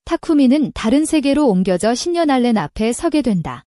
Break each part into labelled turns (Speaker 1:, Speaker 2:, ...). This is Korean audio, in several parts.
Speaker 1: 타쿠미는 다른 세계로 옮겨져 신녀 날렌 앞에 서게 된다.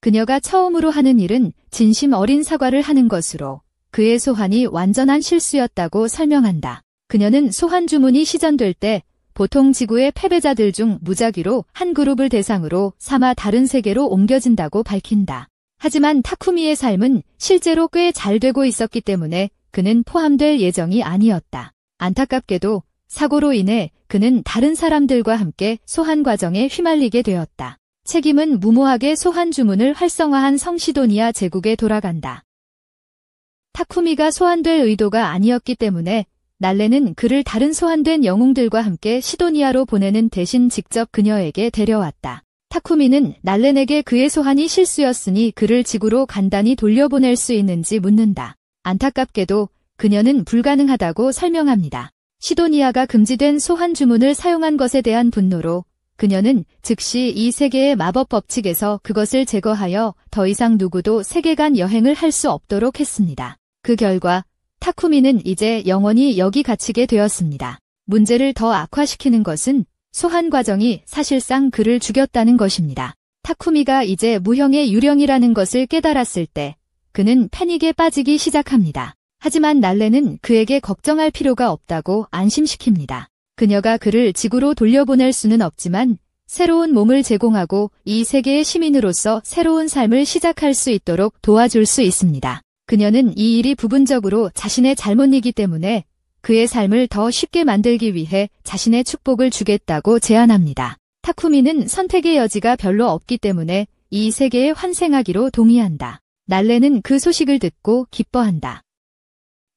Speaker 1: 그녀가 처음으로 하는 일은 진심 어린 사과를 하는 것으로 그의 소환이 완전한 실수였다고 설명한다. 그녀는 소환 주문이 시전될 때 보통 지구의 패배자들 중 무작위로 한 그룹을 대상으로 삼아 다른 세계로 옮겨진다고 밝힌다. 하지만 타쿠미의 삶은 실제로 꽤 잘 되고 있었기 때문에 그는 포함될 예정이 아니었다. 안타깝게도 사고로 인해 그는 다른 사람들과 함께 소환 과정에 휘말리게 되었다. 책임은 무모하게 소환 주문을 활성화한 성 시도니아 제국에 돌아간다. 타쿠미가 소환될 의도가 아니었기 때문에 날렌은 그를 다른 소환된 영웅들과 함께 시도니아로 보내는 대신 직접 그녀에게 데려왔다. 타쿠미는 날렌에게 그의 소환이 실수였으니 그를 지구로 간단히 돌려보낼 수 있는지 묻는다. 안타깝게도 그녀는 불가능하다고 설명합니다. 시도니아가 금지된 소환 주문을 사용한 것에 대한 분노로 그녀는 즉시 이 세계의 마법 법칙에서 그것을 제거하여 더 이상 누구도 세계간 여행을 할 수 없도록 했습니다. 그 결과 타쿠미는 이제 영원히 여기 갇히게 되었습니다. 문제를 더 악화시키는 것은 소환 과정이 사실상 그를 죽였다는 것입니다. 타쿠미가 이제 무형의 유령이라는 것을 깨달았을 때 그는 패닉에 빠지기 시작합니다. 하지만 날렌은 그에게 걱정할 필요가 없다고 안심시킵니다. 그녀가 그를 지구로 돌려보낼 수는 없지만 새로운 몸을 제공하고 이 세계의 시민으로서 새로운 삶을 시작할 수 있도록 도와줄 수 있습니다. 그녀는 이 일이 부분적으로 자신의 잘못이기 때문에 그의 삶을 더 쉽게 만들기 위해 자신의 축복을 주겠다고 제안합니다. 타쿠미는 선택의 여지가 별로 없기 때문에 이 세계에 환생하기로 동의한다. 날렌은 그 소식을 듣고 기뻐한다.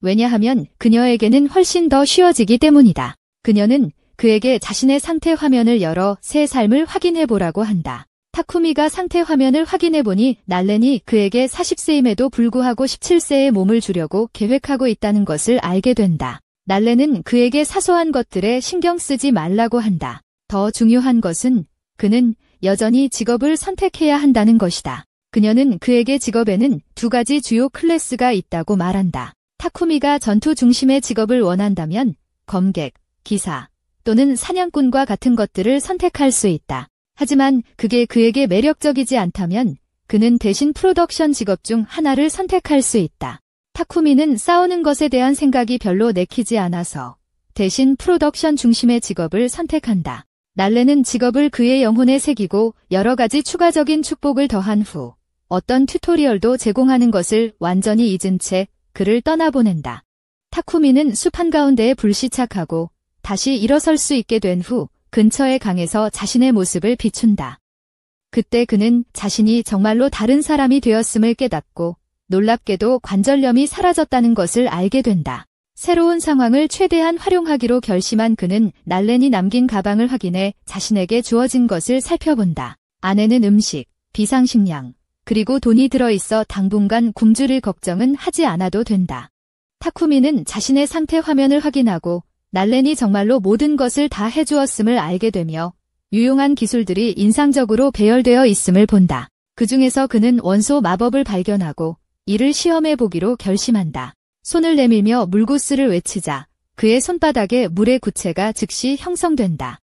Speaker 1: 왜냐하면 그녀에게는 훨씬 더 쉬워지기 때문이다. 그녀는 그에게 자신의 상태 화면을 열어 새 삶을 확인해보라고 한다. 타쿠미가 상태 화면을 확인해보니 날렌이 그에게 40세임에도 불구하고 17세의 몸을 주려고 계획하고 있다는 것을 알게 된다. 날렌은 그에게 사소한 것들에 신경 쓰지 말라고 한다. 더 중요한 것은 그는 여전히 직업을 선택해야 한다는 것이다. 그녀는 그에게 직업에는 두 가지 주요 클래스가 있다고 말한다. 타쿠미가 전투 중심의 직업을 원한다면 검객, 기사 또는 사냥꾼과 같은 것들을 선택할 수 있다. 하지만 그게 그에게 매력적이지 않다면 그는 대신 프로덕션 직업 중 하나를 선택할 수 있다. 타쿠미는 싸우는 것에 대한 생각이 별로 내키지 않아서 대신 프로덕션 중심의 직업을 선택한다. 날렌은 직업을 그의 영혼에 새기고 여러 가지 추가적인 축복을 더한 후 어떤 튜토리얼도 제공하는 것을 완전히 잊은 채 그를 떠나보낸다. 타쿠미는 숲 한가운데에 불시착하고 다시 일어설 수 있게 된 후 근처의 강에서 자신의 모습을 비춘다. 그때 그는 자신이 정말로 다른 사람이 되었음을 깨닫고 놀랍게도 관절염이 사라졌다는 것을 알게 된다. 새로운 상황을 최대한 활용하기로 결심한 그는 날렌이 남긴 가방을 확인해 자신에게 주어진 것을 살펴본다. 안에는 음식, 비상식량, 그리고 돈이 들어있어 당분간 굶주릴 걱정은 하지 않아도 된다. 타쿠미는 자신의 상태 화면을 확인하고 날렌이 정말로 모든 것을 다 해주었음을 알게 되며 유용한 기술들이 인상적으로 배열되어 있음을 본다. 그 중에서 그는 원소 마법을 발견하고 이를 시험해보기로 결심한다. 손을 내밀며 물구스를 외치자 그의 손바닥에 물의 구체가 즉시 형성된다.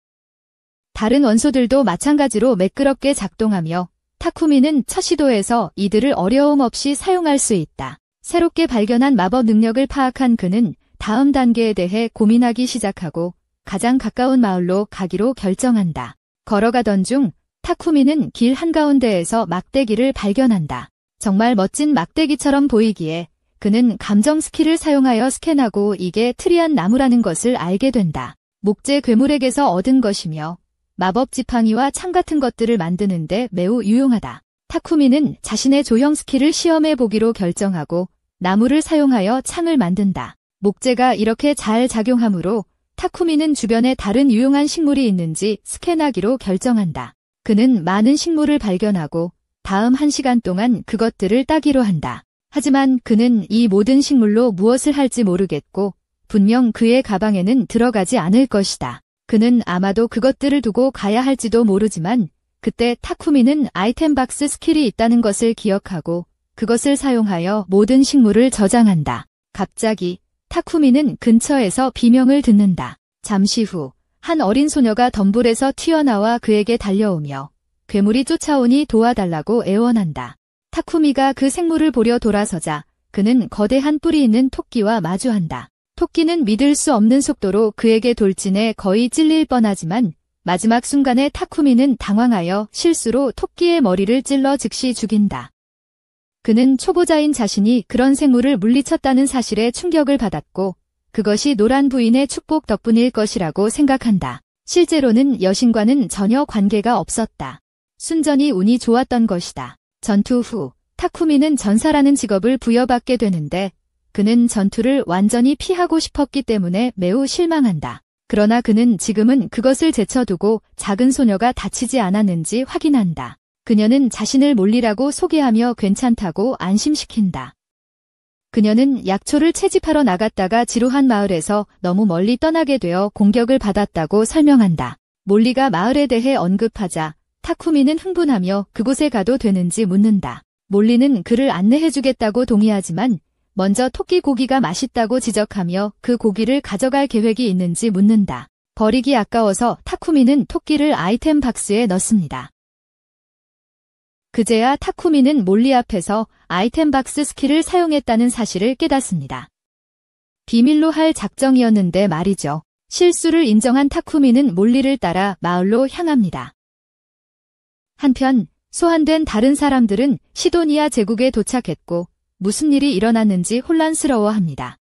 Speaker 1: 다른 원소들도 마찬가지로 매끄럽게 작동하며 타쿠미는 첫 시도에서 이들을 어려움 없이 사용할 수 있다. 새롭게 발견한 마법 능력을 파악한 그는 다음 단계에 대해 고민하기 시작하고 가장 가까운 마을로 가기로 결정한다. 걸어가던 중 타쿠미는 길 한가운데에서 막대기를 발견한다. 정말 멋진 막대기처럼 보이기에 그는 감정 스킬을 사용하여 스캔하고 이게 트리안 나무라는 것을 알게 된다. 목재 괴물에게서 얻은 것이며 마법 지팡이와 창 같은 것들을 만드는데 매우 유용하다. 타쿠미는 자신의 조형 스킬을 시험해 보기로 결정하고 나무를 사용하여 창을 만든다. 목재가 이렇게 잘 작용하므로 타쿠미는 주변에 다른 유용한 식물이 있는지 스캔하기로 결정한다. 그는 많은 식물을 발견하고 다음 1시간 동안 그것들을 따기로 한다. 하지만 그는 이 모든 식물로 무엇을 할지 모르겠고 분명 그의 가방에는 들어가지 않을 것이다. 그는 아마도 그것들을 두고 가야 할지도 모르지만 그때 타쿠미는 아이템 박스 스킬이 있다는 것을 기억하고 그것을 사용하여 모든 식물을 저장한다. 갑자기 타쿠미는 근처에서 비명을 듣는다. 잠시 후 한 어린 소녀가 덤불에서 튀어나와 그에게 달려오며 괴물이 쫓아오니 도와달라고 애원한다. 타쿠미가 그 생물을 보려 돌아서자 그는 거대한 뿔이 있는 토끼와 마주한다. 토끼는 믿을 수 없는 속도로 그에게 돌진해 거의 찔릴 뻔하지만 마지막 순간에 타쿠미는 당황하여 실수로 토끼의 머리를 찔러 즉시 죽인다. 그는 초보자인 자신이 그런 생물을 물리쳤다는 사실에 충격을 받았고 그것이 노란 부인의 축복 덕분일 것이라고 생각한다. 실제로는 여신과는 전혀 관계가 없었다. 순전히 운이 좋았던 것이다. 전투 후 타쿠미는 전사라는 직업을 부여받게 되는데 그는 전투를 완전히 피하고 싶었기 때문에 매우 실망한다. 그러나 그는 지금은 그것을 제쳐두고 작은 소녀가 다치지 않았는지 확인한다. 그녀는 자신을 몰리라고 소개하며 괜찮다고 안심시킨다. 그녀는 약초를 채집하러 나갔다가 지루한 마을에서 너무 멀리 떠나게 되어 공격을 받았다고 설명한다. 몰리가 마을에 대해 언급하자 타쿠미는 흥분하며 그곳에 가도 되는지 묻는다. 몰리는 그를 안내해주겠다고 동의하지만 먼저 토끼 고기가 맛있다고 지적하며 그 고기를 가져갈 계획이 있는지 묻는다. 버리기 아까워서 타쿠미는 토끼를 아이템 박스에 넣습니다. 그제야 타쿠미는 몰리 앞에서 아이템 박스 스킬을 사용했다는 사실을 깨닫습니다. 비밀로 할 작정이었는데 말이죠. 실수를 인정한 타쿠미는 몰리를 따라 마을로 향합니다. 한편 소환된 다른 사람들은 시도니아 제국에 도착했고 무슨 일이 일어났는지 혼란스러워합니다.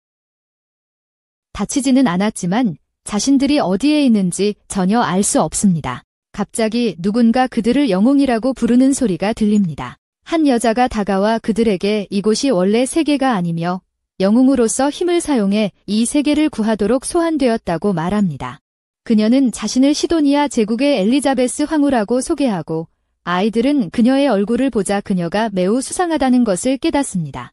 Speaker 1: 다치지는 않았지만 자신들이 어디에 있는지 전혀 알 수 없습니다. 갑자기 누군가 그들을 영웅이라고 부르는 소리가 들립니다. 한 여자가 다가와 그들에게 이곳이 원래 세계가 아니며 영웅으로서 힘을 사용해 이 세계를 구하도록 소환되었다고 말합니다. 그녀는 자신을 시도니아 제국의 엘리자베스 황후라고 소개하고 아이들은 그녀의 얼굴을 보자 그녀가 매우 수상하다는 것을 깨닫습니다.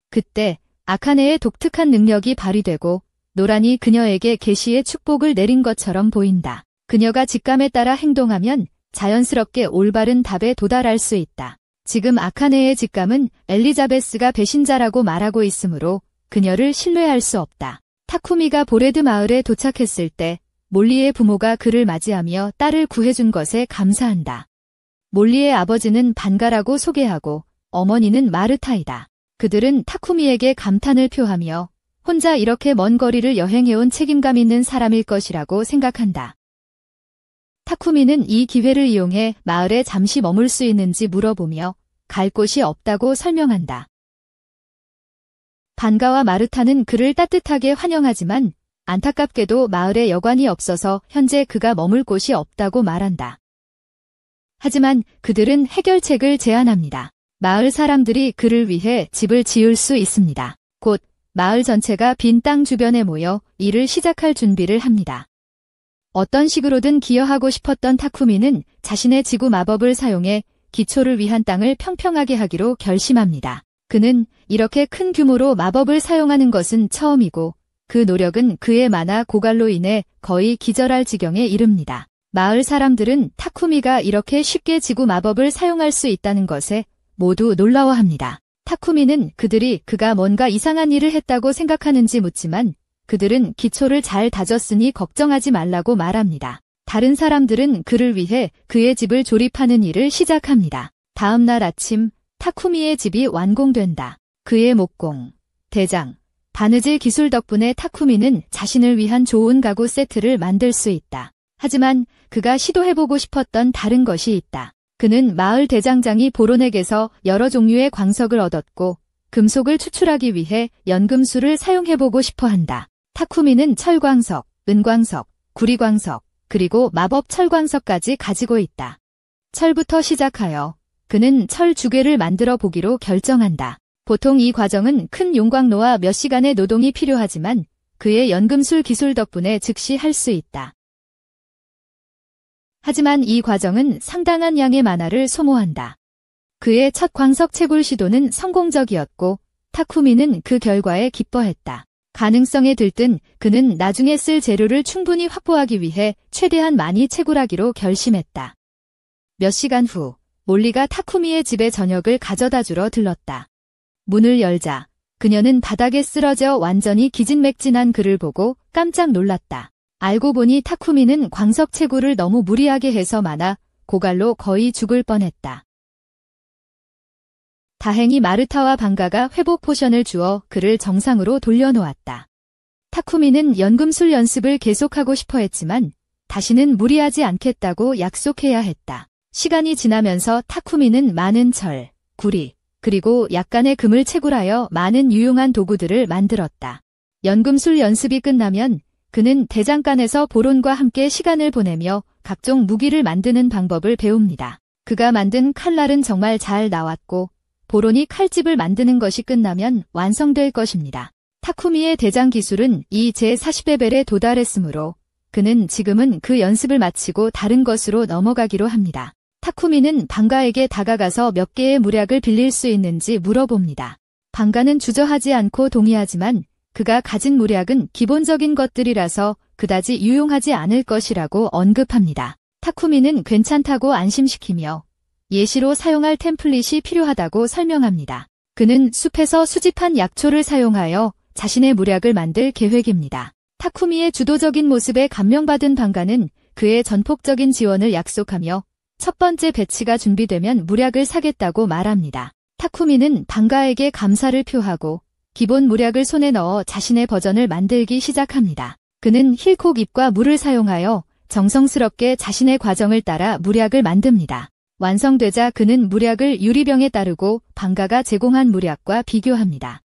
Speaker 1: 그때 아카네의 독특한 능력이 발휘되고 노란이 그녀에게 계시의 축복을 내린 것처럼 보인다. 그녀가 직감에 따라 행동하면 자연스럽게 올바른 답에 도달할 수 있다. 지금 아카네의 직감은 엘리자베스가 배신자라고 말하고 있으므로 그녀를 신뢰할 수 없다. 타쿠미가 보레드 마을에 도착했을 때 몰리의 부모가 그를 맞이하며 딸을 구해준 것에 감사한다. 몰리의 아버지는 반가라고 소개하고 어머니는 마르타이다. 그들은 타쿠미에게 감탄을 표하며 혼자 이렇게 먼 거리를 여행해온 책임감 있는 사람일 것이라고 생각한다. 타쿠미는 이 기회를 이용해 마을에 잠시 머물 수 있는지 물어보며 갈 곳이 없다고 설명한다. 반가와 마르타는 그를 따뜻하게 환영하지만 안타깝게도 마을에 여관이 없어서 현재 그가 머물 곳이 없다고 말한다. 하지만 그들은 해결책을 제안합니다. 마을 사람들이 그를 위해 집을 지을 수 있습니다. 곧 마을 전체가 빈 땅 주변에 모여 일을 시작할 준비를 합니다. 어떤 식으로든 기여하고 싶었던 타쿠미는 자신의 지구 마법을 사용해 기초를 위한 땅을 평평하게 하기로 결심합니다. 그는 이렇게 큰 규모로 마법을 사용하는 것은 처음이고 그 노력은 그의 만화 고갈로 인해 거의 기절할 지경에 이릅니다. 마을 사람들은 타쿠미가 이렇게 쉽게 지구 마법을 사용할 수 있다는 것에 모두 놀라워합니다. 타쿠미는 그들이 그가 뭔가 이상한 일을 했다고 생각하는지 묻지만 그들은 기초를 잘 다졌으니 걱정하지 말라고 말합니다. 다른 사람들은 그를 위해 그의 집을 조립하는 일을 시작합니다. 다음 날 아침 타쿠미의 집이 완공된다. 그의 목공, 대장, 바느질 기술 덕분에 타쿠미는 자신을 위한 좋은 가구 세트를 만들 수 있다. 하지만 그가 시도해보고 싶었던 다른 것이 있다. 그는 마을 대장장이 보론에게서 여러 종류의 광석을 얻었고 금속을 추출하기 위해 연금술을 사용해보고 싶어한다. 타쿠미는 철광석, 은광석, 구리광석, 그리고 마법 철광석까지 가지고 있다. 철부터 시작하여 그는 철 주괴를 만들어 보기로 결정한다. 보통 이 과정은 큰 용광로와 몇 시간의 노동이 필요하지만 그의 연금술 기술 덕분에 즉시 할 수 있다. 하지만 이 과정은 상당한 양의 만화를 소모한다. 그의 첫 광석 채굴 시도는 성공적이었고 타쿠미는 그 결과에 기뻐했다. 가능성에 들뜬 그는 나중에 쓸 재료를 충분히 확보하기 위해 최대한 많이 채굴하기로 결심했다. 몇 시간 후 몰리가 타쿠미의 집에 저녁을 가져다 주러 들렀다. 문을 열자 그녀는 바닥에 쓰러져 완전히 기진맥진한 그를 보고 깜짝 놀랐다. 알고 보니 타쿠미는 광석 채굴을 너무 무리하게 해서 많아 고갈로 거의 죽을 뻔했다. 다행히 마르타와 방가가 회복 포션을 주어 그를 정상으로 돌려놓았다. 타쿠미는 연금술 연습을 계속하고 싶어 했지만 다시는 무리하지 않겠다고 약속해야 했다. 시간이 지나면서 타쿠미는 많은 철, 구리, 그리고 약간의 금을 채굴하여 많은 유용한 도구들을 만들었다. 연금술 연습이 끝나면 그는 대장간에서 보론과 함께 시간을 보내며 각종 무기를 만드는 방법을 배웁니다. 그가 만든 칼날은 정말 잘 나왔고 보론이 칼집을 만드는 것이 끝나면 완성될 것입니다. 타쿠미의 대장 기술은 이 제40레벨에 도달했으므로 그는 지금은 그 연습을 마치고 다른 것으로 넘어가기로 합니다. 타쿠미는 방가에게 다가가서 몇 개의 무략을 빌릴 수 있는지 물어봅니다. 방가는 주저하지 않고 동의하지만 그가 가진 무략은 기본적인 것들이라서 그다지 유용하지 않을 것이라고 언급합니다. 타쿠미는 괜찮다고 안심시키며 예시로 사용할 템플릿이 필요하다고 설명합니다. 그는 숲에서 수집한 약초를 사용하여 자신의 무략을 만들 계획입니다. 타쿠미의 주도적인 모습에 감명받은 방가는 그의 전폭적인 지원을 약속하며 첫 번째 배치가 준비되면 무략을 사겠다고 말합니다. 타쿠미는 방가에게 감사를 표하고 기본 무략을 손에 넣어 자신의 버전을 만들기 시작합니다. 그는 힐콕 잎과 물을 사용하여 정성스럽게 자신의 과정을 따라 무략을 만듭니다. 완성되자 그는 무략을 유리병에 따르고 방가가 제공한 무략과 비교합니다.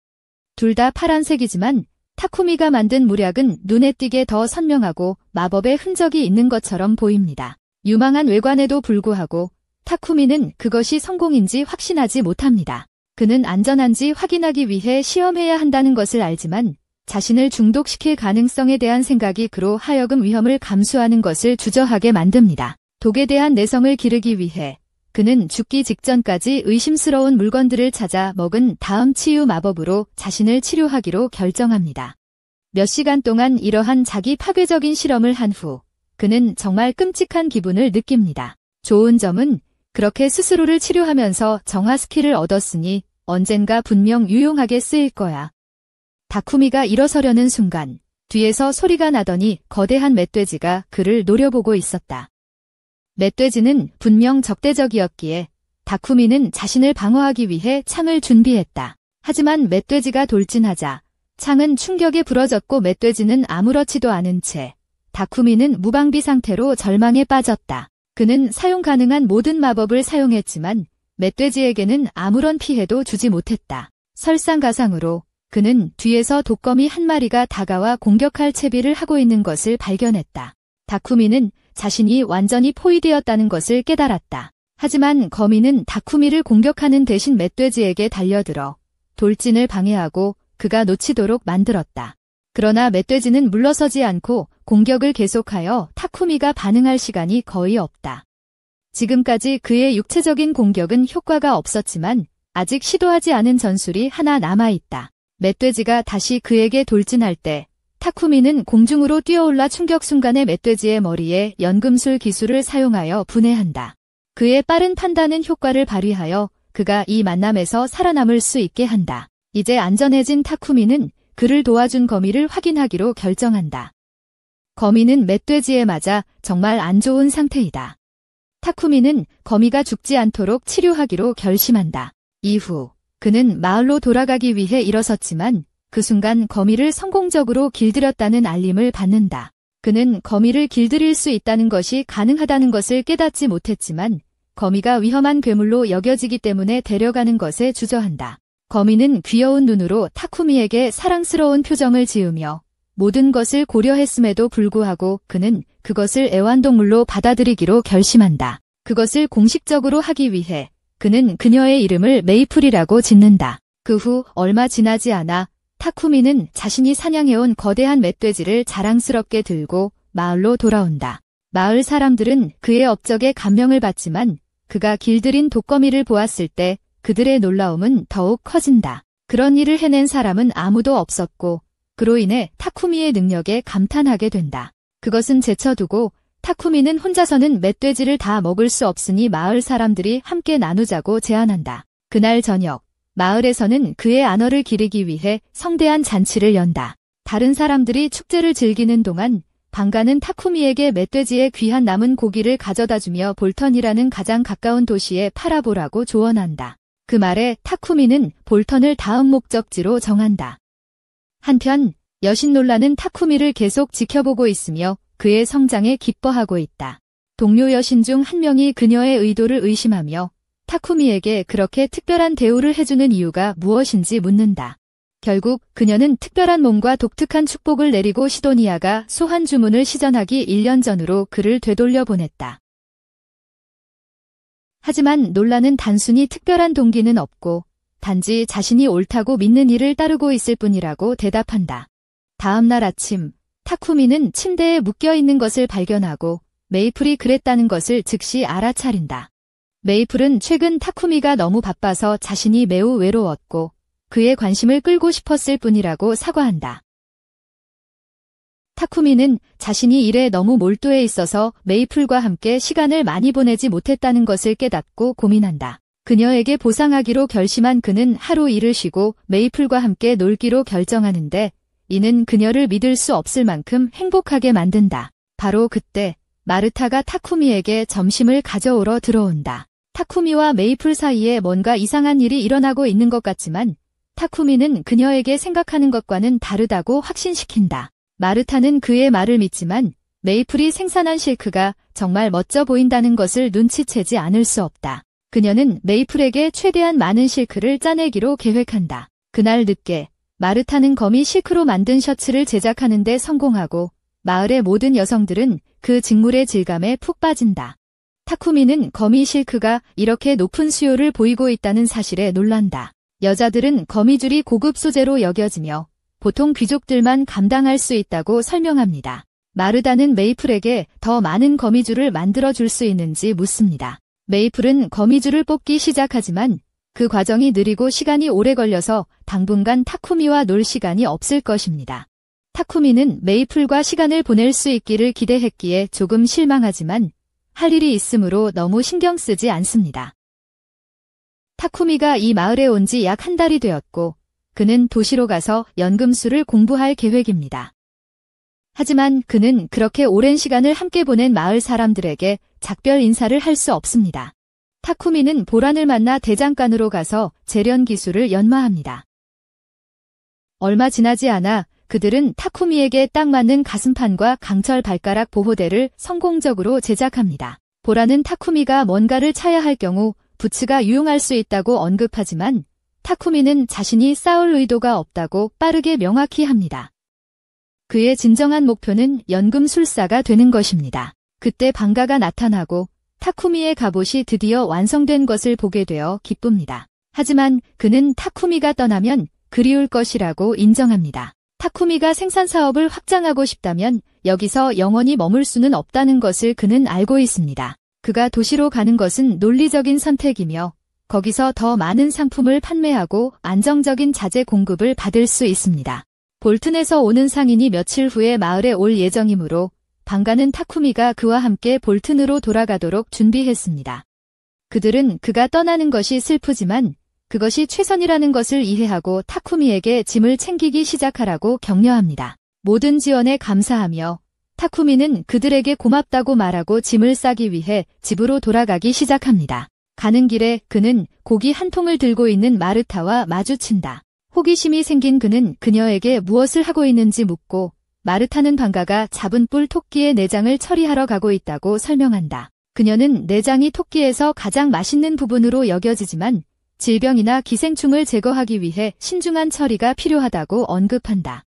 Speaker 1: 둘 다 파란색이지만 타쿠미가 만든 무략은 눈에 띄게 더 선명하고 마법의 흔적이 있는 것처럼 보입니다. 유망한 외관에도 불구하고 타쿠미는 그것이 성공인지 확신하지 못합니다. 그는 안전한지 확인하기 위해 시험해야 한다는 것을 알지만 자신을 중독시킬 가능성에 대한 생각이 그로 하여금 위험을 감수하는 것을 주저하게 만듭니다. 독에 대한 내성을 기르기 위해 그는 죽기 직전까지 의심스러운 물건들을 찾아 먹은 다음 치유 마법으로 자신을 치료하기로 결정합니다. 몇 시간 동안 이러한 자기 파괴적인 실험을 한 후 그는 정말 끔찍한 기분을 느낍니다. 좋은 점은 그렇게 스스로를 치료하면서 정화 스킬을 얻었으니 언젠가 분명 유용하게 쓰일 거야. 다쿠미가 일어서려는 순간 뒤에서 소리가 나더니 거대한 멧돼지가 그를 노려보고 있었다. 멧돼지는 분명 적대적이었기에 다쿠미는 자신을 방어하기 위해 창을 준비했다. 하지만 멧돼지가 돌진하자 창은 충격에 부러졌고 멧돼지는 아무렇지도 않은 채 다쿠미는 무방비 상태로 절망에 빠졌다. 그는 사용 가능한 모든 마법을 사용했지만 멧돼지에게는 아무런 피해도 주지 못했다. 설상가상으로 그는 뒤에서 독거미 한 마리가 다가와 공격할 채비를 하고 있는 것을 발견했다. 다쿠미는 자신이 완전히 포위되었다는 것을 깨달았다. 하지만 거미는 다쿠미를 공격하는 대신 멧돼지에게 달려들어 돌진을 방해하고 그가 놓치도록 만들었다. 그러나 멧돼지는 물러서지 않고 공격을 계속하여 타쿠미가 반응할 시간이 거의 없다. 지금까지 그의 육체적인 공격은 효과가 없었지만 아직 시도하지 않은 전술이 하나 남아있다. 멧돼지가 다시 그에게 돌진할 때 타쿠미는 공중으로 뛰어올라 충격 순간에 멧돼지의 머리에 연금술 기술을 사용하여 분해한다. 그의 빠른 판단은 효과를 발휘하여 그가 이 만남에서 살아남을 수 있게 한다. 이제 안전해진 타쿠미는 그를 도와준 거미를 확인하기로 결정한다. 거미는 멧돼지에 맞아 정말 안 좋은 상태이다. 타쿠미는 거미가 죽지 않도록 치료하기로 결심한다. 이후 그는 마을로 돌아가기 위해 일어섰지만 그 순간 거미를 성공적으로 길들였다는 알림을 받는다. 그는 거미를 길들일 수 있다는 것이 가능하다는 것을 깨닫지 못했지만 거미가 위험한 괴물로 여겨지기 때문에 데려가는 것에 주저한다. 거미는 귀여운 눈으로 타쿠미에게 사랑스러운 표정을 지으며 모든 것을 고려했음에도 불구하고 그는 그것을 애완동물로 받아들이기로 결심한다. 그것을 공식적으로 하기 위해 그는 그녀의 이름을 메이플이라고 짓는다. 그 후 얼마 지나지 않아 타쿠미는 자신이 사냥해온 거대한 멧돼지를 자랑스럽게 들고 마을로 돌아온다. 마을 사람들은 그의 업적에 감명을 받지만 그가 길들인 독거미를 보았을 때 그들의 놀라움은 더욱 커진다. 그런 일을 해낸 사람은 아무도 없었고 그로 인해 타쿠미의 능력에 감탄하게 된다. 그것은 제쳐두고 타쿠미는 혼자서는 멧돼지를 다 먹을 수 없으니 마을 사람들이 함께 나누자고 제안한다. 그날 저녁 마을에서는 그의 안어를 기리기 위해 성대한 잔치를 연다. 다른 사람들이 축제를 즐기는 동안 방가는 타쿠미에게 멧돼지의 귀한 남은 고기를 가져다주며 볼턴이라는 가장 가까운 도시에 팔아보라고 조언한다. 그 말에 타쿠미는 볼턴을 다음 목적지로 정한다. 한편 여신 놀라는 타쿠미를 계속 지켜보고 있으며 그의 성장에 기뻐하고 있다. 동료 여신 중 한 명이 그녀의 의도를 의심하며 타쿠미에게 그렇게 특별한 대우를 해주는 이유가 무엇인지 묻는다. 결국 그녀는 특별한 몸과 독특한 축복을 내리고 시도니아가 소환 주문을 시전하기 1년 전으로 그를 되돌려 보냈다. 하지만 놀라는 단순히 특별한 동기는 없고 단지 자신이 옳다고 믿는 일을 따르고 있을 뿐이라고 대답한다. 다음 날 아침, 타쿠미는 침대에 묶여있는 것을 발견하고 메이플이 그랬다는 것을 즉시 알아차린다. 메이플은 최근 타쿠미가 너무 바빠서 자신이 매우 외로웠고 그의 관심을 끌고 싶었을 뿐이라고 사과한다. 타쿠미는 자신이 일에 너무 몰두해 있어서 메이플과 함께 시간을 많이 보내지 못했다는 것을 깨닫고 고민한다. 그녀에게 보상하기로 결심한 그는 하루 일을 쉬고 메이플과 함께 놀기로 결정하는데 이는 그녀를 믿을 수 없을 만큼 행복하게 만든다. 바로 그때 마르타가 타쿠미에게 점심을 가져오러 들어온다. 타쿠미와 메이플 사이에 뭔가 이상한 일이 일어나고 있는 것 같지만 타쿠미는 그녀에게 생각하는 것과는 다르다고 확신시킨다. 마르타는 그의 말을 믿지만 메이플이 생산한 실크가 정말 멋져 보인다는 것을 눈치채지 않을 수 없다. 그녀는 메이플에게 최대한 많은 실크를 짜내기로 계획한다. 그날 늦게 마르타는 거미 실크로 만든 셔츠를 제작하는 데 성공하고 마을의 모든 여성들은 그 직물의 질감에 푹 빠진다. 타쿠미는 거미 실크가 이렇게 높은 수요를 보이고 있다는 사실에 놀란다. 여자들은 거미줄이 고급 소재로 여겨지며 보통 귀족들만 감당할 수 있다고 설명합니다. 마르다는 메이플에게 더 많은 거미줄을 만들어줄 수 있는지 묻습니다. 메이플은 거미줄을 뽑기 시작하지만 그 과정이 느리고 시간이 오래 걸려서 당분간 타쿠미와 놀 시간이 없을 것입니다. 타쿠미는 메이플과 시간을 보낼 수 있기를 기대했기에 조금 실망하지만 할 일이 있으므로 너무 신경 쓰지 않습니다. 타쿠미가 이 마을에 온 지 약 한 달이 되었고 그는 도시로 가서 연금술을 공부할 계획입니다. 하지만 그는 그렇게 오랜 시간을 함께 보낸 마을 사람들에게 작별 인사를 할 수 없습니다. 타쿠미는 보란을 만나 대장간으로 가서 재련 기술을 연마합니다. 얼마 지나지 않아 그들은 타쿠미에게 딱 맞는 가슴판과 강철 발가락 보호대를 성공적으로 제작합니다. 보란은 타쿠미가 뭔가를 차야 할 경우 부츠가 유용할 수 있다고 언급하지만 타쿠미는 자신이 싸울 의도가 없다고 빠르게 명확히 합니다. 그의 진정한 목표는 연금술사가 되는 것입니다. 그때 방가가 나타나고 타쿠미의 갑옷이 드디어 완성된 것을 보게 되어 기쁩니다. 하지만 그는 타쿠미가 떠나면 그리울 것이라고 인정합니다. 타쿠미가 생산 사업을 확장하고 싶다면 여기서 영원히 머물 수는 없다는 것을 그는 알고 있습니다. 그가 도시로 가는 것은 논리적인 선택이며 거기서 더 많은 상품을 판매하고 안정적인 자재 공급을 받을 수 있습니다. 볼튼에서 오는 상인이 며칠 후에 마을에 올 예정이므로 방가는 타쿠미가 그와 함께 볼튼으로 돌아가도록 준비했습니다. 그들은 그가 떠나는 것이 슬프지만 그것이 최선이라는 것을 이해하고 타쿠미에게 짐을 챙기기 시작하라고 격려합니다. 모든 지원에 감사하며 타쿠미는 그들에게 고맙다고 말하고 짐을 싸기 위해 집으로 돌아가기 시작합니다. 가는 길에 그는 고기 한 통을 들고 있는 마르타와 마주친다. 호기심이 생긴 그는 그녀에게 무엇을 하고 있는지 묻고 마르타는 방가가 잡은 뿔 토끼의 내장을 처리하러 가고 있다고 설명한다. 그녀는 내장이 토끼에서 가장 맛있는 부분으로 여겨지지만 질병이나 기생충을 제거하기 위해 신중한 처리가 필요하다고 언급한다.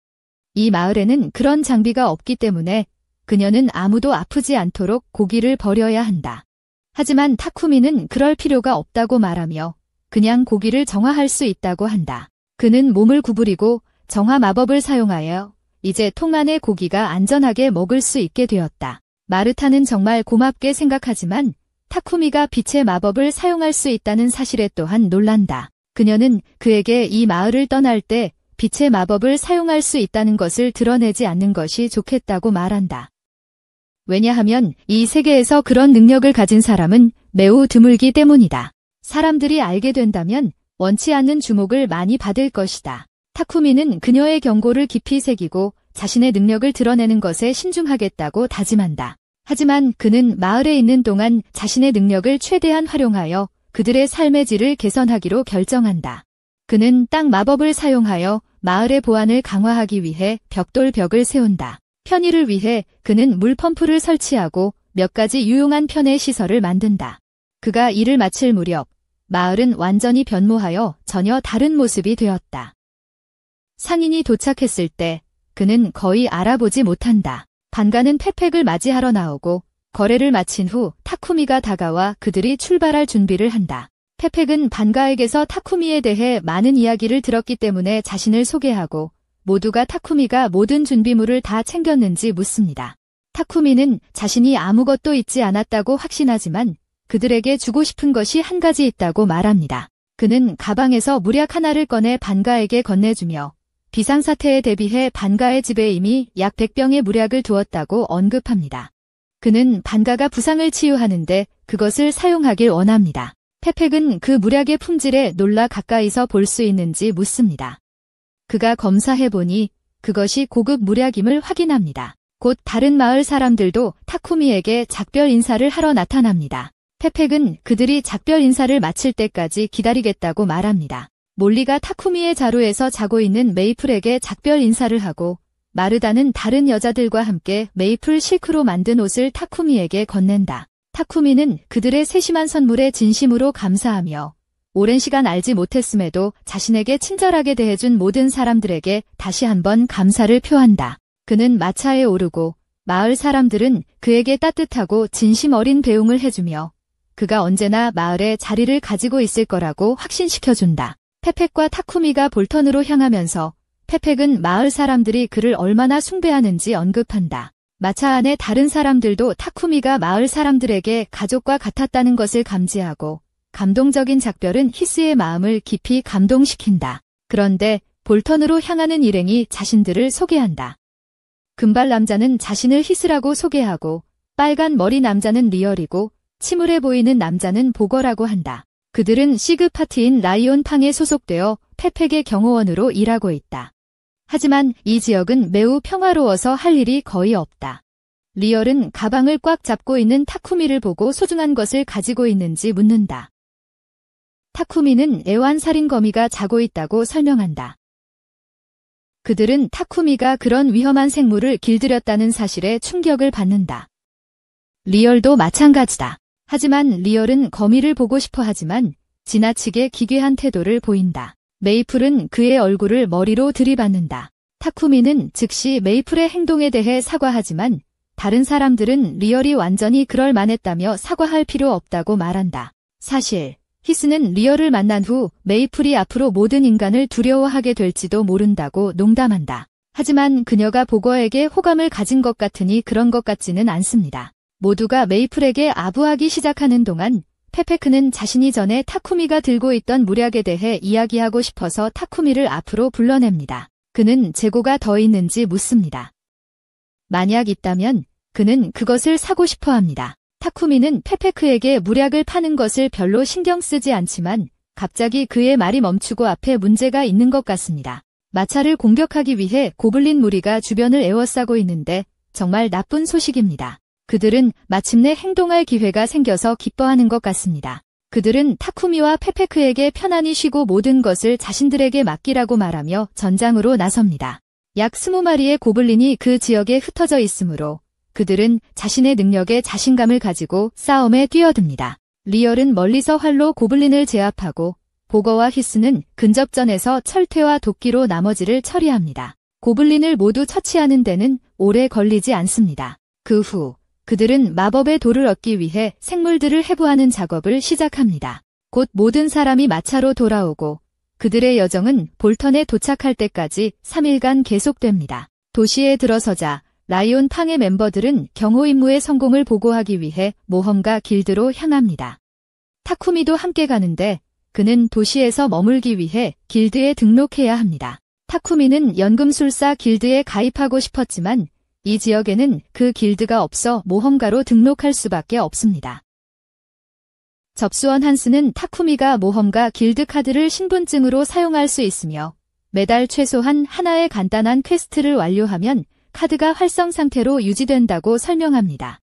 Speaker 1: 이 마을에는 그런 장비가 없기 때문에 그녀는 아무도 아프지 않도록 고기를 버려야 한다. 하지만 타쿠미는 그럴 필요가 없다고 말하며 그냥 고기를 정화할 수 있다고 한다. 그는 몸을 구부리고 정화 마법을 사용하여 이제 통 안의 고기가 안전하게 먹을 수 있게 되었다. 마르타는 정말 고맙게 생각하지만 타쿠미가 빛의 마법을 사용할 수 있다는 사실에 또한 놀란다. 그녀는 그에게 이 마을을 떠날 때 빛의 마법을 사용할 수 있다는 것을 드러내지 않는 것이 좋겠다고 말한다. 왜냐하면 이 세계에서 그런 능력을 가진 사람은 매우 드물기 때문이다. 사람들이 알게 된다면 원치 않는 주목을 많이 받을 것이다. 타쿠미는 그녀의 경고를 깊이 새기고 자신의 능력을 드러내는 것에 신중하겠다고 다짐한다. 하지만 그는 마을에 있는 동안 자신의 능력을 최대한 활용하여 그들의 삶의 질을 개선하기로 결정한다. 그는 땅 마법을 사용하여 마을의 보안을 강화하기 위해 벽돌벽을 세운다. 편의를 위해 그는 물펌프를 설치하고 몇 가지 유용한 편의 시설을 만든다. 그가 일을 마칠 무렵 마을은 완전히 변모하여 전혀 다른 모습이 되었다. 상인이 도착했을 때 그는 거의 알아보지 못한다. 반가는 페펙을 맞이하러 나오고 거래를 마친 후 타쿠미가 다가와 그들이 출발할 준비를 한다. 페펙은 반가에게서 타쿠미에 대해 많은 이야기를 들었기 때문에 자신을 소개하고 모두가 타쿠미가 모든 준비물을 다 챙겼는지 묻습니다. 타쿠미는 자신이 아무것도 잊지 않았다고 확신하지만 그들에게 주고 싶은 것이 한 가지 있다고 말합니다. 그는 가방에서 물약 하나를 꺼내 반가에게 건네주며 비상사태에 대비해 반가의 집에 이미 약 100병의 물약을 두었다고 언급합니다. 그는 반가가 부상을 치유하는데 그것을 사용하길 원합니다. 페펙은 그 물약의 품질에 놀라 가까이서 볼 수 있는지 묻습니다. 그가 검사해보니 그것이 고급 물약임을 확인합니다. 곧 다른 마을 사람들도 타쿠미에게 작별 인사를 하러 나타납니다. 페펙은 그들이 작별 인사를 마칠 때까지 기다리겠다고 말합니다. 몰리가 타쿠미의 자루에서 자고 있는 메이플에게 작별 인사를 하고 마르다는 다른 여자들과 함께 메이플 실크로 만든 옷을 타쿠미에게 건넨다. 타쿠미는 그들의 세심한 선물에 진심으로 감사하며 오랜 시간 알지 못했음에도 자신에게 친절하게 대해준 모든 사람들에게 다시 한번 감사를 표한다. 그는 마차에 오르고 마을 사람들은 그에게 따뜻하고 진심 어린 배웅을 해주며 그가 언제나 마을에 자리를 가지고 있을 거라고 확신시켜준다. 페펙과 타쿠미가 볼턴으로 향하면서 페펙은 마을 사람들이 그를 얼마나 숭배하는지 언급한다. 마차 안의 다른 사람들도 타쿠미가 마을 사람들에게 가족과 같았다는 것을 감지하고 감동적인 작별은 히스의 마음을 깊이 감동시킨다. 그런데 볼턴으로 향하는 일행이 자신들을 소개한다. 금발 남자는 자신을 히스라고 소개하고 빨간 머리 남자는 리얼이고 침울해 보이는 남자는 보거라고 한다. 그들은 시그 파티인 라이온 팡에 소속되어 페펙의 경호원으로 일하고 있다. 하지만 이 지역은 매우 평화로워서 할 일이 거의 없다. 리얼은 가방을 꽉 잡고 있는 타쿠미를 보고 소중한 것을 가지고 있는지 묻는다. 타쿠미는 애완살인거미가 자고 있다고 설명한다. 그들은 타쿠미가 그런 위험한 생물을 길들였다는 사실에 충격을 받는다. 리얼도 마찬가지다. 하지만 리얼은 거미를 보고 싶어 하지만 지나치게 기괴한 태도를 보인다. 메이플은 그의 얼굴을 머리로 들이받는다. 타쿠미는 즉시 메이플의 행동에 대해 사과하지만 다른 사람들은 리얼이 완전히 그럴 만했다며 사과할 필요 없다고 말한다. 사실 히스는 리얼을 만난 후 메이플이 앞으로 모든 인간을 두려워하게 될지도 모른다고 농담한다. 하지만 그녀가 보거에게 호감을 가진 것 같으니 그런 것 같지는 않습니다. 모두가 메이플에게 아부하기 시작하는 동안 페페크는 자신이 전에 타쿠미가 들고 있던 물약에 대해 이야기하고 싶어서 타쿠미를 앞으로 불러냅니다. 그는 재고가 더 있는지 묻습니다. 만약 있다면 그는 그것을 사고 싶어 합니다. 타쿠미는 페페크에게 물약을 파는 것을 별로 신경 쓰지 않지만 갑자기 그의 말이 멈추고 앞에 문제가 있는 것 같습니다. 마차를 공격하기 위해 고블린 무리가 주변을 에워싸고 있는데 정말 나쁜 소식입니다. 그들은 마침내 행동할 기회가 생겨서 기뻐하는 것 같습니다. 그들은 타쿠미와 페페크에게 편안히 쉬고 모든 것을 자신들에게 맡기라고 말하며 전장으로 나섭니다. 약 20마리의 고블린이 그 지역에 흩어져 있으므로 그들은 자신의 능력에 자신감을 가지고 싸움에 뛰어듭니다. 리얼은 멀리서 활로 고블린을 제압하고 보거와 히스는 근접전에서 철퇴와 도끼로 나머지를 처리합니다. 고블린을 모두 처치하는 데는 오래 걸리지 않습니다. 그 후 그들은 마법의 돌을 얻기 위해 생물들을 해부하는 작업을 시작합니다. 곧 모든 사람이 마차로 돌아오고 그들의 여정은 볼턴에 도착할 때까지 3일간 계속됩니다. 도시에 들어서자 라이온 팡의 멤버들은 경호 임무의 성공을 보고하기 위해 모험가 길드로 향합니다. 타쿠미도 함께 가는데 그는 도시에서 머물기 위해 길드에 등록해야 합니다. 타쿠미는 연금술사 길드에 가입하고 싶었지만 이 지역에는 그 길드가 없어 모험가로 등록할 수밖에 없습니다. 접수원 한스는 타쿠미가 모험가 길드 카드를 신분증으로 사용할 수 있으며 매달 최소한 하나의 간단한 퀘스트를 완료하면 카드가 활성 상태로 유지된다고 설명합니다.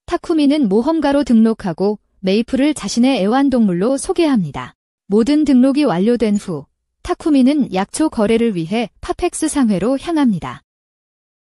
Speaker 1: 타쿠미는 모험가로 등록하고 메이플을 자신의 애완동물로 소개합니다. 모든 등록이 완료된 후 타쿠미는 약초 거래를 위해 파펙스 상회로 향합니다.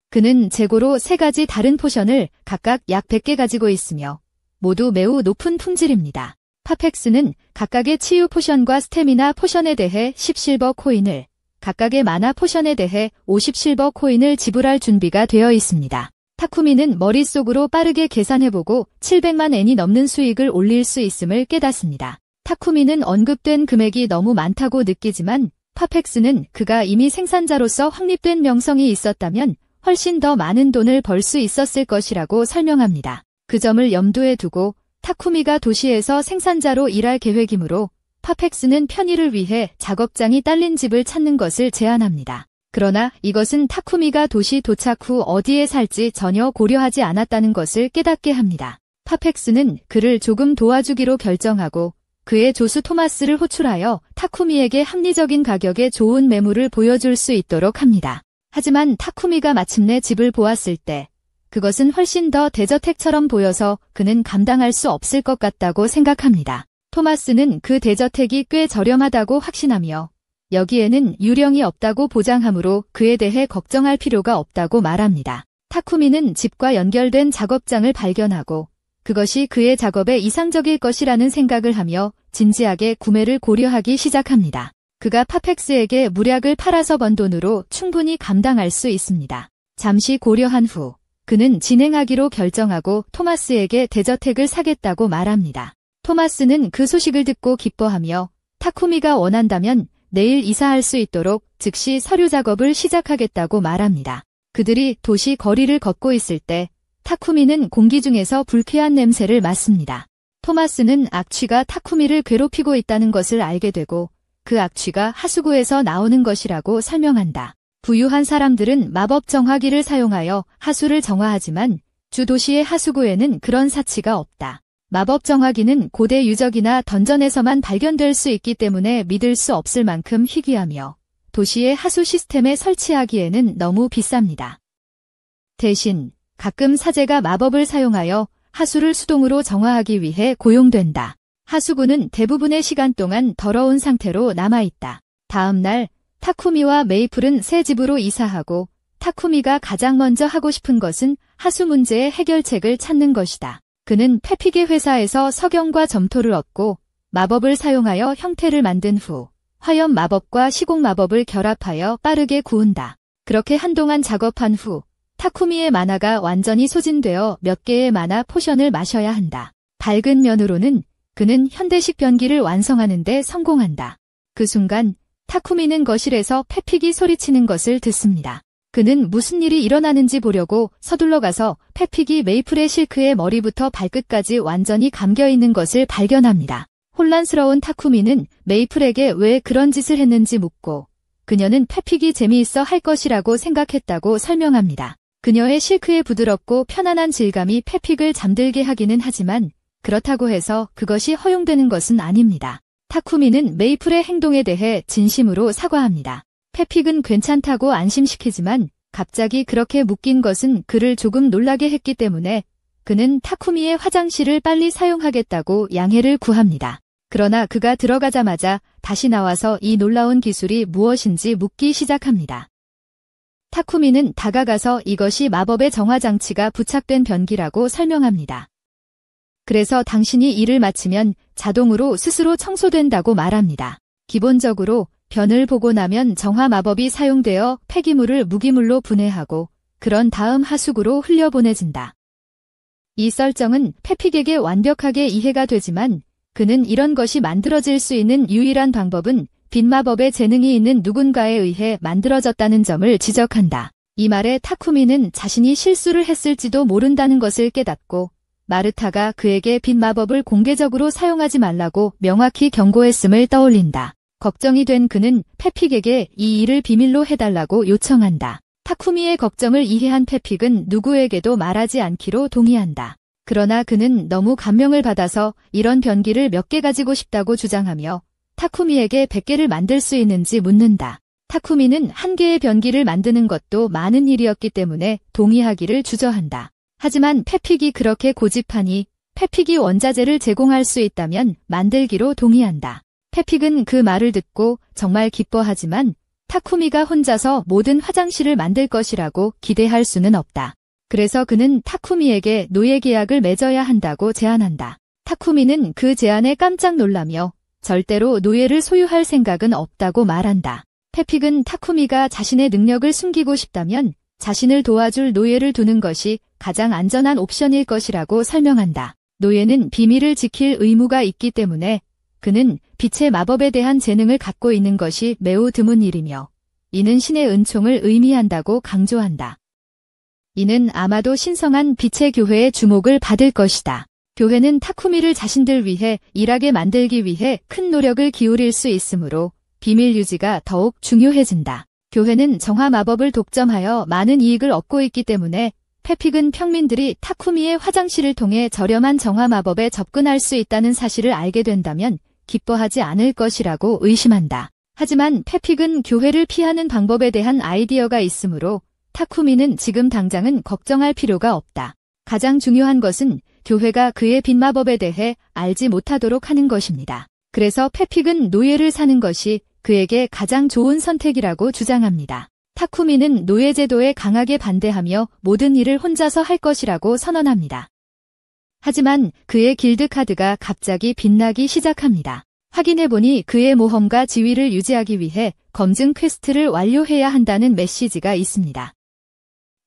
Speaker 1: 그는 재고로 3가지 다른 포션을 각각 약 100개 가지고 있으며 모두 매우 높은 품질입니다. 파펙스는 각각의 치유 포션과 스태미나 포션에 대해 10실버 코인을, 각각의 마나 포션에 대해 50실버 코인을 지불할 준비가 되어 있습니다. 타쿠미는 머릿속으로 빠르게 계산해보고 700만 엔이 넘는 수익을 올릴 수 있음을 깨닫습니다. 타쿠미는 언급된 금액이 너무 많다고 느끼지만 파펙스는 그가 이미 생산자로서 확립된 명성이 있었다면 훨씬 더 많은 돈을 벌 수 있었을 것이라고 설명합니다. 그 점을 염두에 두고 타쿠미가 도시에서 생산자로 일할 계획이므로 파펙스는 편의를 위해 작업장이 딸린 집을 찾는 것을 제안합니다. 그러나 이것은 타쿠미가 도시 도착 후 어디에 살지 전혀 고려하지 않았다는 것을 깨닫게 합니다. 파펙스는 그를 조금 도와주기로 결정하고 그의 조수 토마스를 호출하여 타쿠미에게 합리적인 가격에 좋은 매물을 보여줄 수 있도록 합니다. 하지만 타쿠미가 마침내 집을 보았을 때 그것은 훨씬 더 대저택처럼 보여서 그는 감당할 수 없을 것 같다고 생각합니다. 토마스는 그 대저택이 꽤 저렴하다고 확신하며 여기에는 유령이 없다고 보장하므로 그에 대해 걱정할 필요가 없다고 말합니다. 타쿠미는 집과 연결된 작업장을 발견하고 그것이 그의 작업에 이상적일 것이라는 생각을 하며 진지하게 구매를 고려하기 시작합니다. 그가 파펙스에게 물약을 팔아서 번 돈으로 충분히 감당할 수 있습니다. 잠시 고려한 후 그는 진행하기로 결정하고 토마스에게 대저택을 사겠다고 말합니다. 토마스는 그 소식을 듣고 기뻐하며 타쿠미가 원한다면 내일 이사할 수 있도록 즉시 서류 작업을 시작하겠다고 말합니다. 그들이 도시 거리를 걷고 있을 때 타쿠미는 공기 중에서 불쾌한 냄새를 맡습니다. 토마스는 악취가 타쿠미를 괴롭히고 있다는 것을 알게 되고 그 악취가 하수구에서 나오는 것이라고 설명한다. 부유한 사람들은 마법 정화기를 사용하여 하수를 정화하지만 주 도시의 하수구에는 그런 사치가 없다. 마법 정화기는 고대 유적이나 던전에서만 발견될 수 있기 때문에 믿을 수 없을 만큼 희귀하며 도시의 하수 시스템에 설치하기에는 너무 비쌉니다. 대신 가끔 사제가 마법을 사용하여 하수를 수동으로 정화하기 위해 고용된다. 하수구는 대부분의 시간 동안 더러운 상태로 남아있다. 다음 날 타쿠미와 메이플은 새 집으로 이사하고 타쿠미가 가장 먼저 하고 싶은 것은 하수 문제의 해결책을 찾는 것이다. 그는 페피게 회사에서 석영과 점토를 얻고 마법을 사용하여 형태를 만든 후 화염 마법과 시공 마법을 결합하여 빠르게 구운다. 그렇게 한동안 작업한 후 타쿠미의 마나가 완전히 소진되어 몇 개의 마나 포션을 마셔야 한다. 밝은 면으로는 그는 현대식 변기를 완성하는 데 성공한다. 그 순간 타쿠미는 거실에서 페픽이 소리치는 것을 듣습니다. 그는 무슨 일이 일어나는지 보려고 서둘러 가서 페픽이 메이플의 실크에 머리부터 발끝까지 완전히 감겨있는 것을 발견합니다. 혼란스러운 타쿠미는 메이플에게 왜 그런 짓을 했는지 묻고 그녀는 페픽이 재미있어 할 것이라고 생각했다고 설명합니다. 그녀의 실크의 부드럽고 편안한 질감이 페픽을 잠들게 하기는 하지만 그렇다고 해서 그것이 허용되는 것은 아닙니다. 타쿠미는 메이플의 행동에 대해 진심으로 사과합니다. 페픽은 괜찮다고 안심시키지만 갑자기 그렇게 묶인 것은 그를 조금 놀라게 했기 때문에 그는 타쿠미의 화장실을 빨리 사용하겠다고 양해를 구합니다. 그러나 그가 들어가자마자 다시 나와서 이 놀라운 기술이 무엇인지 묻기 시작합니다. 타쿠미는 다가가서 이것이 마법의 정화장치가 부착된 변기라고 설명합니다. 그래서 당신이 일을 마치면 자동으로 스스로 청소된다고 말합니다. 기본적으로 변을 보고 나면 정화 마법이 사용되어 폐기물을 무기물로 분해하고 그런 다음 하수구로 흘려보내진다. 이 설정은 페픽에게 완벽하게 이해가 되지만 그는 이런 것이 만들어질 수 있는 유일한 방법은 빛마법의 재능이 있는 누군가에 의해 만들어졌다는 점을 지적한다. 이 말에 타쿠미는 자신이 실수를 했을지도 모른다는 것을 깨닫고 마르타가 그에게 빛마법을 공개적으로 사용하지 말라고 명확히 경고했음을 떠올린다. 걱정이 된 그는 페픽에게 이 일을 비밀로 해달라고 요청한다. 타쿠미의 걱정을 이해한 페픽은 누구에게도 말하지 않기로 동의한다. 그러나 그는 너무 감명을 받아서 이런 변기를 몇 개 가지고 싶다고 주장하며 타쿠미에게 100개를 만들 수 있는지 묻는다. 타쿠미는 한 개의 변기를 만드는 것도 많은 일이었기 때문에 동의하기를 주저한다. 하지만 페픽이 그렇게 고집하니 페픽이 원자재를 제공할 수 있다면 만들기로 동의한다. 페픽은 그 말을 듣고 정말 기뻐하지만 타쿠미가 혼자서 모든 화장실을 만들 것이라고 기대할 수는 없다. 그래서 그는 타쿠미에게 노예 계약을 맺어야 한다고 제안한다. 타쿠미는 그 제안에 깜짝 놀라며 절대로 노예를 소유할 생각은 없다고 말한다. 페픽은 타쿠미가 자신의 능력을 숨기고 싶다면 자신을 도와줄 노예를 두는 것이 가장 안전한 옵션일 것이라고 설명한다. 노예는 비밀을 지킬 의무가 있기 때문에 그는 빛의 마법에 대한 재능을 갖고 있는 것이 매우 드문 일이며 이는 신의 은총을 의미한다고 강조한다. 이는 아마도 신성한 빛의 교회의 주목을 받을 것이다. 교회는 타쿠미를 자신들 위해 일하게 만들기 위해 큰 노력을 기울일 수 있으므로 비밀 유지가 더욱 중요해진다. 교회는 정화 마법을 독점하여 많은 이익을 얻고 있기 때문에 페픽은 평민들이 타쿠미의 화장실을 통해 저렴한 정화 마법에 접근할 수 있다는 사실을 알게 된다면 기뻐하지 않을 것이라고 의심한다. 하지만 페픽은 교회를 피하는 방법에 대한 아이디어가 있으므로 타쿠미는 지금 당장은 걱정할 필요가 없다. 가장 중요한 것은 교회가 그의 빛마법에 대해 알지 못하도록 하는 것입니다. 그래서 페픽은 노예를 사는 것이 그에게 가장 좋은 선택이라고 주장합니다. 타쿠미는 노예 제도에 강하게 반대하며 모든 일을 혼자서 할 것이라고 선언합니다. 하지만 그의 길드 카드가 갑자기 빛나기 시작합니다. 확인해보니 그의 모험가 지위를 유지하기 위해 검증 퀘스트를 완료해야 한다는 메시지가 있습니다.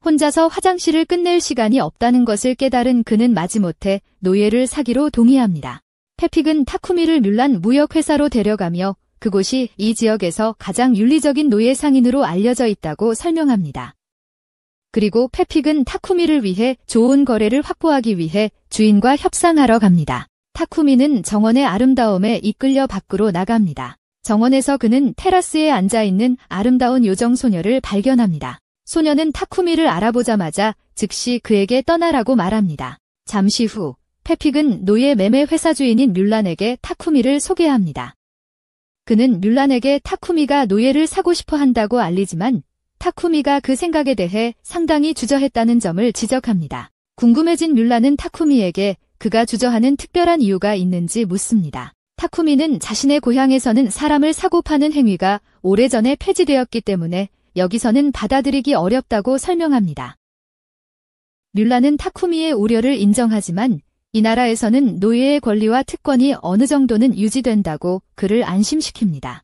Speaker 1: 혼자서 화장실을 끝낼 시간이 없다는 것을 깨달은 그는 마지못해 노예를 사기로 동의합니다. 페픽은 타쿠미를 뮬란 무역회사로 데려가며 그곳이 이 지역에서 가장 윤리적인 노예 상인으로 알려져 있다고 설명합니다. 그리고 페픽은 타쿠미를 위해 좋은 거래를 확보하기 위해 주인과 협상하러 갑니다. 타쿠미는 정원의 아름다움에 이끌려 밖으로 나갑니다. 정원에서 그는 테라스에 앉아있는 아름다운 요정 소녀를 발견합니다. 소녀는 타쿠미를 알아보자마자 즉시 그에게 떠나라고 말합니다. 잠시 후 페픽은 노예 매매 회사 주인인 뮬란에게 타쿠미를 소개합니다. 그는 뮬란에게 타쿠미가 노예를 사고 싶어 한다고 알리지만 타쿠미가 그 생각에 대해 상당히 주저했다는 점을 지적합니다. 궁금해진 뮬란은 타쿠미에게 그가 주저하는 특별한 이유가 있는지 묻습니다. 타쿠미는 자신의 고향에서는 사람을 사고 파는 행위가 오래전에 폐지되었기 때문에 여기서는 받아들이기 어렵다고 설명합니다. 뮬란은 타쿠미의 우려를 인정하지만 이 나라에서는 노예의 권리와 특권이 어느 정도는 유지된다고 그를 안심시킵니다.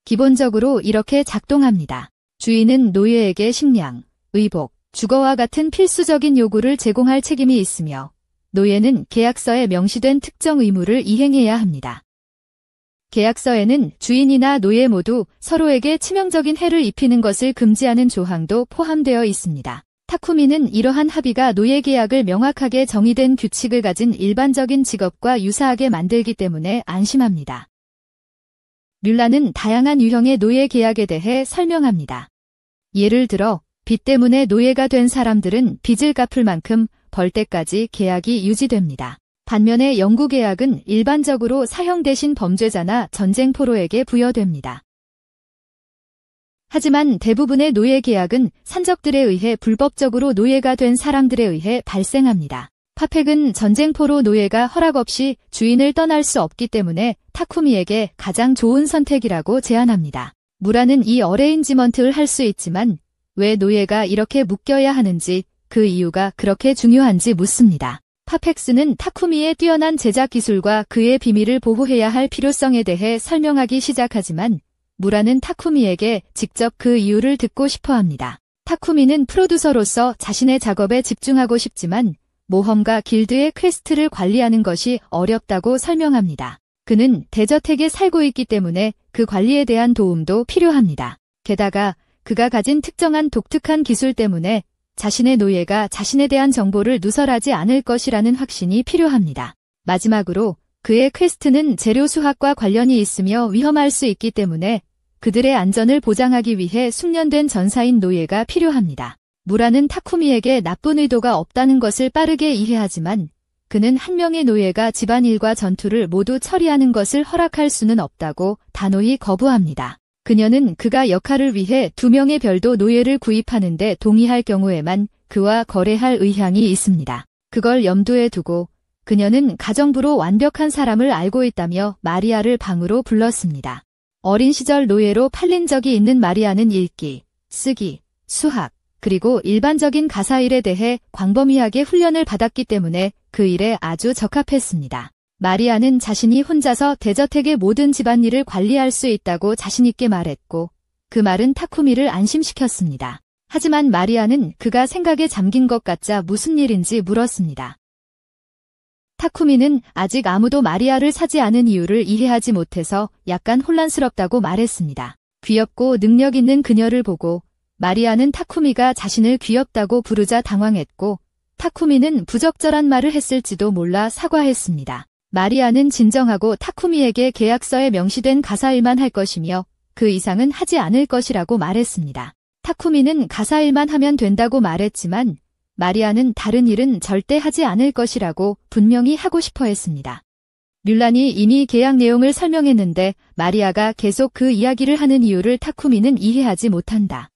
Speaker 1: 기본적으로 이렇게 작동합니다. 주인은 노예에게 식량, 의복, 주거와 같은 필수적인 요구를 제공할 책임이 있으며 노예는 계약서에 명시된 특정 의무를 이행해야 합니다. 계약서에는 주인이나 노예 모두 서로에게 치명적인 해를 입히는 것을 금지하는 조항도 포함되어 있습니다. 타쿠미는 이러한 합의가 노예 계약을 명확하게 정의된 규칙을 가진 일반적인 직업과 유사하게 만들기 때문에 안심합니다. 뮬란은 다양한 유형의 노예 계약에 대해 설명합니다. 예를 들어 빚 때문에 노예가 된 사람들은 빚을 갚을 만큼 벌 때까지 계약이 유지됩니다. 반면에 영구 계약은 일반적으로 사형 대신 범죄자나 전쟁포로에게 부여됩니다. 하지만 대부분의 노예 계약은 산적들에 의해 불법적으로 노예가 된 사람들에 의해 발생합니다. 파펙은 전쟁포로 노예가 허락 없이 주인을 떠날 수 없기 때문에 타쿠미에게 가장 좋은 선택이라고 제안합니다. 무라는 이 어레인지먼트를 할 수 있지만 왜 노예가 이렇게 묶여야 하는지 그 이유가 그렇게 중요한지 묻습니다. 파펙스는 타쿠미의 뛰어난 제작 기술과 그의 비밀을 보호해야 할 필요성에 대해 설명하기 시작하지만 무라는 타쿠미에게 직접 그 이유를 듣고 싶어 합니다. 타쿠미는 프로듀서로서 자신의 작업에 집중하고 싶지만 모험가 길드의 퀘스트를 관리하는 것이 어렵다고 설명합니다. 그는 대저택에 살고 있기 때문에 그 관리에 대한 도움도 필요합니다. 게다가 그가 가진 특정한 독특한 기술 때문에 자신의 노예가 자신에 대한 정보를 누설하지 않을 것이라는 확신이 필요합니다. 마지막으로 그의 퀘스트는 재료 수확과 관련이 있으며 위험할 수 있기 때문에 그들의 안전을 보장하기 위해 숙련된 전사인 노예가 필요합니다. 무라는 타쿠미에게 나쁜 의도가 없다는 것을 빠르게 이해하지만 그는 한 명의 노예가 집안일과 전투를 모두 처리하는 것을 허락할 수는 없다고 단호히 거부합니다. 그녀는 그가 역할을 위해 2명의 별도 노예를 구입하는데 동의할 경우에만 그와 거래할 의향이 있습니다. 그걸 염두에 두고 그녀는 가정부로 완벽한 사람을 알고 있다며 마리아를 방으로 불렀습니다. 어린 시절 노예로 팔린 적이 있는 마리아는 읽기, 쓰기, 수학, 그리고 일반적인 가사일에 대해 광범위하게 훈련을 받았기 때문에 그 일에 아주 적합했습니다. 마리아는 자신이 혼자서 대저택의 모든 집안일을 관리할 수 있다고 자신있게 말했고 그 말은 타쿠미를 안심시켰습니다. 하지만 마리아는 그가 생각에 잠긴 것 같자 무슨 일인지 물었습니다. 타쿠미는 아직 아무도 마리아를 사지 않은 이유를 이해하지 못해서 약간 혼란스럽다고 말했습니다. 귀엽고 능력 있는 그녀를 보고 마리아는 타쿠미가 자신을 귀엽다고 부르자 당황했고 타쿠미는 부적절한 말을 했을지도 몰라 사과했습니다. 마리아는 진정하고 타쿠미에게 계약서에 명시된 가사일만 할 것이며 그 이상은 하지 않을 것이라고 말했습니다. 타쿠미는 가사일만 하면 된다고 말했지만 마리아는 다른 일은 절대 하지 않을 것이라고 분명히 하고 싶어 했습니다. 뮬란이 이미 계약 내용을 설명했는데 마리아가 계속 그 이야기를 하는 이유를 타쿠미는 이해하지 못한다.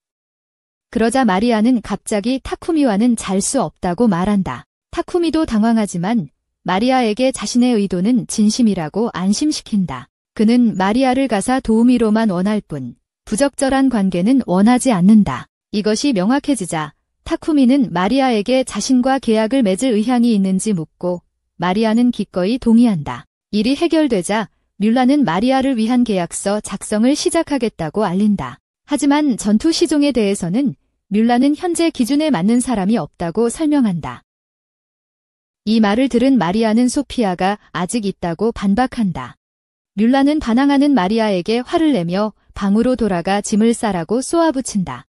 Speaker 1: 그러자 마리아는 갑자기 타쿠미와는 잘 수 없다고 말한다. 타쿠미도 당황하지만 마리아에게 자신의 의도는 진심이라고 안심시킨다. 그는 마리아를 가사 도우미로만 원할 뿐 부적절한 관계는 원하지 않는다. 이것이 명확해지자 타쿠미는 마리아에게 자신과 계약을 맺을 의향이 있는지 묻고 마리아는 기꺼이 동의한다. 일이 해결되자 뮬란은 마리아를 위한 계약서 작성을 시작하겠다고 알린다. 하지만 전투 시종에 대해서는 뮬란은 현재 기준에 맞는 사람이 없다고 설명한다. 이 말을 들은 마리아는 소피아가 아직 있다고 반박한다. 뮬란은 반항하는 마리아에게 화를 내며 방으로 돌아가 짐을 싸라고 쏘아붙인다.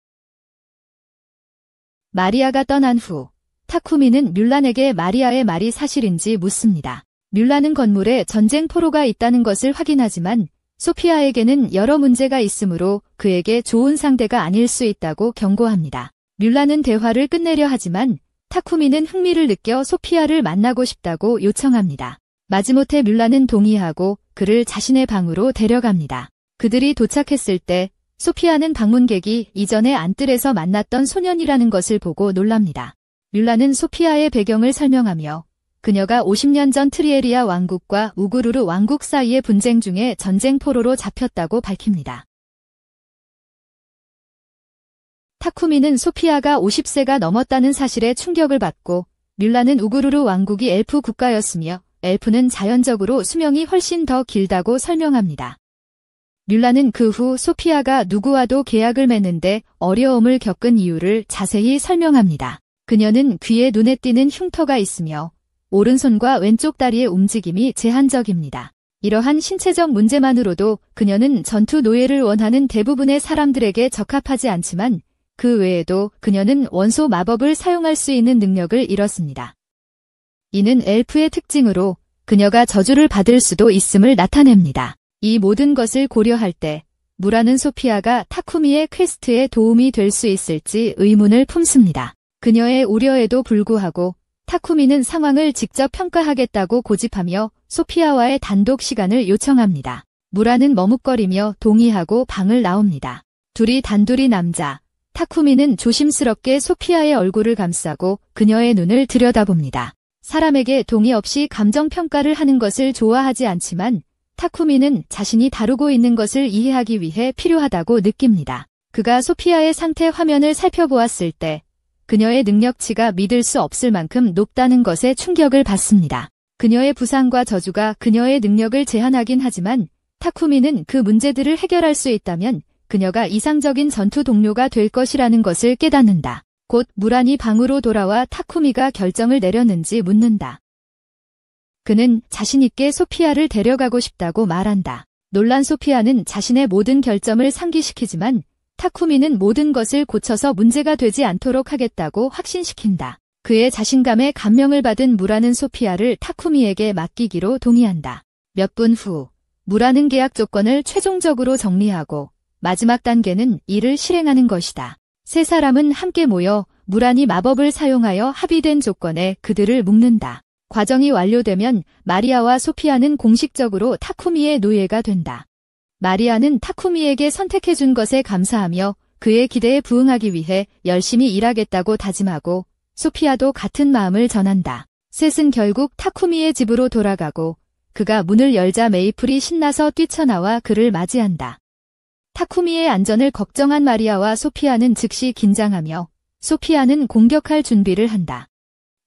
Speaker 1: 마리아가 떠난 후 타쿠미는 뮬란에게 마리아의 말이 사실인지 묻습니다. 뮬란은 건물에 전쟁 포로가 있다는 것을 확인하지만 소피아에게는 여러 문제가 있으므로 그에게 좋은 상대가 아닐 수 있다고 경고합니다. 뮬란은 대화를 끝내려 하지만 타쿠미는 흥미를 느껴 소피아를 만나고 싶다고 요청합니다. 마지못해 뮬란은 동의하고 그를 자신의 방으로 데려갑니다. 그들이 도착했을 때 소피아는 방문객이 이전에 안뜰에서 만났던 소년이라는 것을 보고 놀랍니다. 뮬란은 소피아의 배경을 설명하며 그녀가 50년 전 트리에리아 왕국과 우구루르 왕국 사이의 분쟁 중에 전쟁 포로로 잡혔다고 밝힙니다. 타쿠미는 소피아가 50세가 넘었다는 사실에 충격을 받고 뮬란은 우구루르 왕국이 엘프 국가였으며 엘프는 자연적으로 수명이 훨씬 더 길다고 설명합니다. 뮬란은 그 후 소피아가 누구와도 계약을 맺는데 어려움을 겪은 이유를 자세히 설명합니다. 그녀는 귀에 눈에 띄는 흉터가 있으며 오른손과 왼쪽 다리의 움직임이 제한적입니다. 이러한 신체적 문제만으로도 그녀는 전투 노예를 원하는 대부분의 사람들에게 적합하지 않지만 그 외에도 그녀는 원소 마법을 사용할 수 있는 능력을 잃었습니다. 이는 엘프의 특징으로 그녀가 저주를 받을 수도 있음을 나타냅니다. 이 모든 것을 고려할 때 무라는 소피아가 타쿠미의 퀘스트에 도움이 될 수 있을지 의문을 품습니다. 그녀의 우려에도 불구하고 타쿠미는 상황을 직접 평가하겠다고 고집하며 소피아와의 단독 시간을 요청합니다. 무라는 머뭇거리며 동의하고 방을 나옵니다. 둘이 단둘이 남자, 타쿠미는 조심스럽게 소피아의 얼굴을 감싸고 그녀의 눈을 들여다봅니다. 사람에게 동의 없이 감정평가를 하는 것을 좋아하지 않지만 타쿠미는 자신이 다루고 있는 것을 이해하기 위해 필요하다고 느낍니다. 그가 소피아의 상태 화면을 살펴보았을 때 그녀의 능력치가 믿을 수 없을 만큼 높다는 것에 충격을 받습니다. 그녀의 부상과 저주가 그녀의 능력을 제한하긴 하지만 타쿠미는 그 문제들을 해결할 수 있다면 그녀가 이상적인 전투 동료가 될 것이라는 것을 깨닫는다. 곧 무란이 방으로 돌아와 타쿠미가 결정을 내렸는지 묻는다. 그는 자신있게 소피아를 데려가고 싶다고 말한다. 놀란 소피아는 자신의 모든 결점을 상기시키지만 타쿠미는 모든 것을 고쳐서 문제가 되지 않도록 하겠다고 확신시킨다. 그의 자신감에 감명을 받은 무라는 소피아를 타쿠미에게 맡기기로 동의한다. 몇 분 후 무라는 계약 조건을 최종적으로 정리하고 마지막 단계는 이를 실행하는 것이다. 세 사람은 함께 모여 무란이 마법을 사용하여 합의된 조건에 그들을 묶는다. 과정이 완료되면 마리아와 소피아는 공식적으로 타쿠미의 노예가 된다. 마리아는 타쿠미에게 선택해준 것에 감사하며 그의 기대에 부응하기 위해 열심히 일하겠다고 다짐하고 소피아도 같은 마음을 전한다. 셋은 결국 타쿠미의 집으로 돌아가고 그가 문을 열자 메이플이 신나서 뛰쳐나와 그를 맞이한다. 타쿠미의 안전을 걱정한 마리아와 소피아는 즉시 긴장하며 소피아는 공격할 준비를 한다.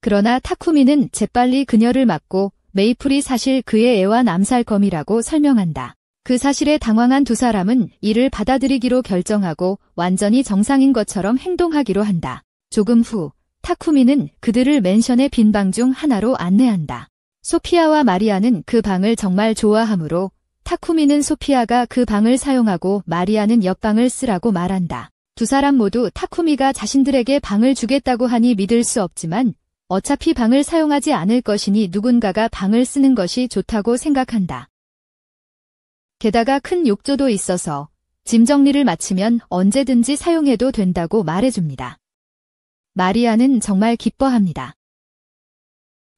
Speaker 1: 그러나 타쿠미는 재빨리 그녀를 막고 메이플이 사실 그의 애완 암살검이라고 설명한다. 그 사실에 당황한 두 사람은 이를 받아들이기로 결정하고 완전히 정상인 것처럼 행동하기로 한다. 조금 후 타쿠미는 그들을 맨션의 빈 방 중 하나로 안내한다. 소피아와 마리아는 그 방을 정말 좋아하므로 타쿠미는 소피아가 그 방을 사용하고 마리아는 옆방을 쓰라고 말한다. 두 사람 모두 타쿠미가 자신들에게 방을 주겠다고 하니 믿을 수 없지만 어차피 방을 사용하지 않을 것이니 누군가가 방을 쓰는 것이 좋다고 생각한다. 게다가 큰 욕조도 있어서 짐 정리를 마치면 언제든지 사용해도 된다고 말해줍니다. 마리아는 정말 기뻐합니다.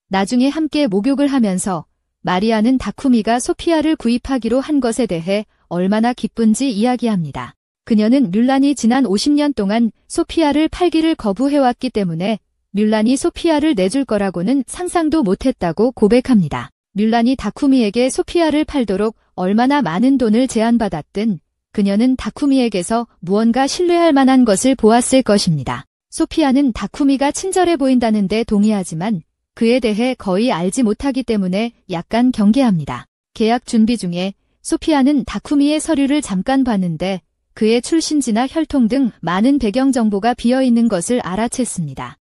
Speaker 1: 나중에 함께 목욕을 하면서 마리아는 타쿠미가 소피아를 구입하기로 한 것에 대해 얼마나 기쁜지 이야기합니다. 그녀는 뮬란이 지난 50년 동안 소피아를 팔기를 거부해왔기 때문에 뮬란이 소피아를 내줄 거라고는 상상도 못했다고 고백합니다. 뮬란이 타쿠미에게 소피아를 팔도록 얼마나 많은 돈을 제안받았든 그녀는 타쿠미에게서 무언가 신뢰할 만한 것을 보았을 것입니다. 소피아는 타쿠미가 친절해 보인다는데 동의하지만 그에 대해 거의 알지 못하기 때문에 약간 경계합니다. 계약 준비 중에 소피아는 타쿠미의 서류를 잠깐 봤는데 그의 출신지나 혈통 등 많은 배경 정보가 비어있는 것을 알아챘습니다.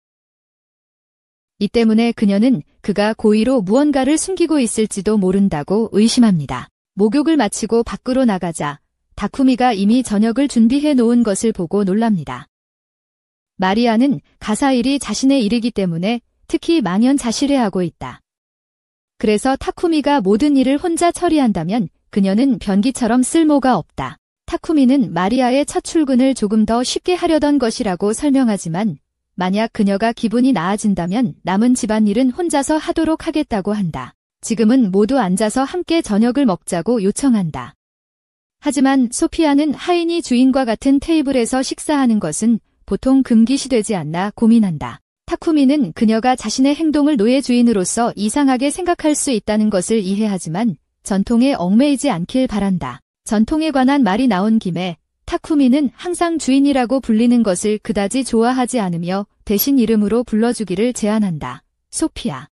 Speaker 1: 이 때문에 그녀는 그가 고의로 무언가를 숨기고 있을지도 모른다고 의심합니다. 목욕을 마치고 밖으로 나가자 타쿠미가 이미 저녁을 준비해 놓은 것을 보고 놀랍니다. 마리아는 가사일이 자신의 일이기 때문에 특히 망연자실해하고 있다. 그래서 타쿠미가 모든 일을 혼자 처리한다면 그녀는 변기처럼 쓸모가 없다. 타쿠미는 마리아의 첫 출근을 조금 더 쉽게 하려던 것이라고 설명하지만 만약 그녀가 기분이 나아진다면 남은 집안일은 혼자서 하도록 하겠다고 한다. 지금은 모두 앉아서 함께 저녁을 먹자고 요청한다. 하지만 소피아는 하인이 주인과 같은 테이블에서 식사하는 것은 보통 금기시되지 않나 고민한다. 타쿠미는 그녀가 자신의 행동을 노예 주인으로서 이상하게 생각할 수 있다는 것을 이해하지만 전통에 얽매이지 않길 바란다. 전통에 관한 말이 나온 김에 타쿠미는 항상 주인이라고 불리는 것을 그다지 좋아하지 않으며 대신 이름으로 불러주기를 제안한다. 소피아.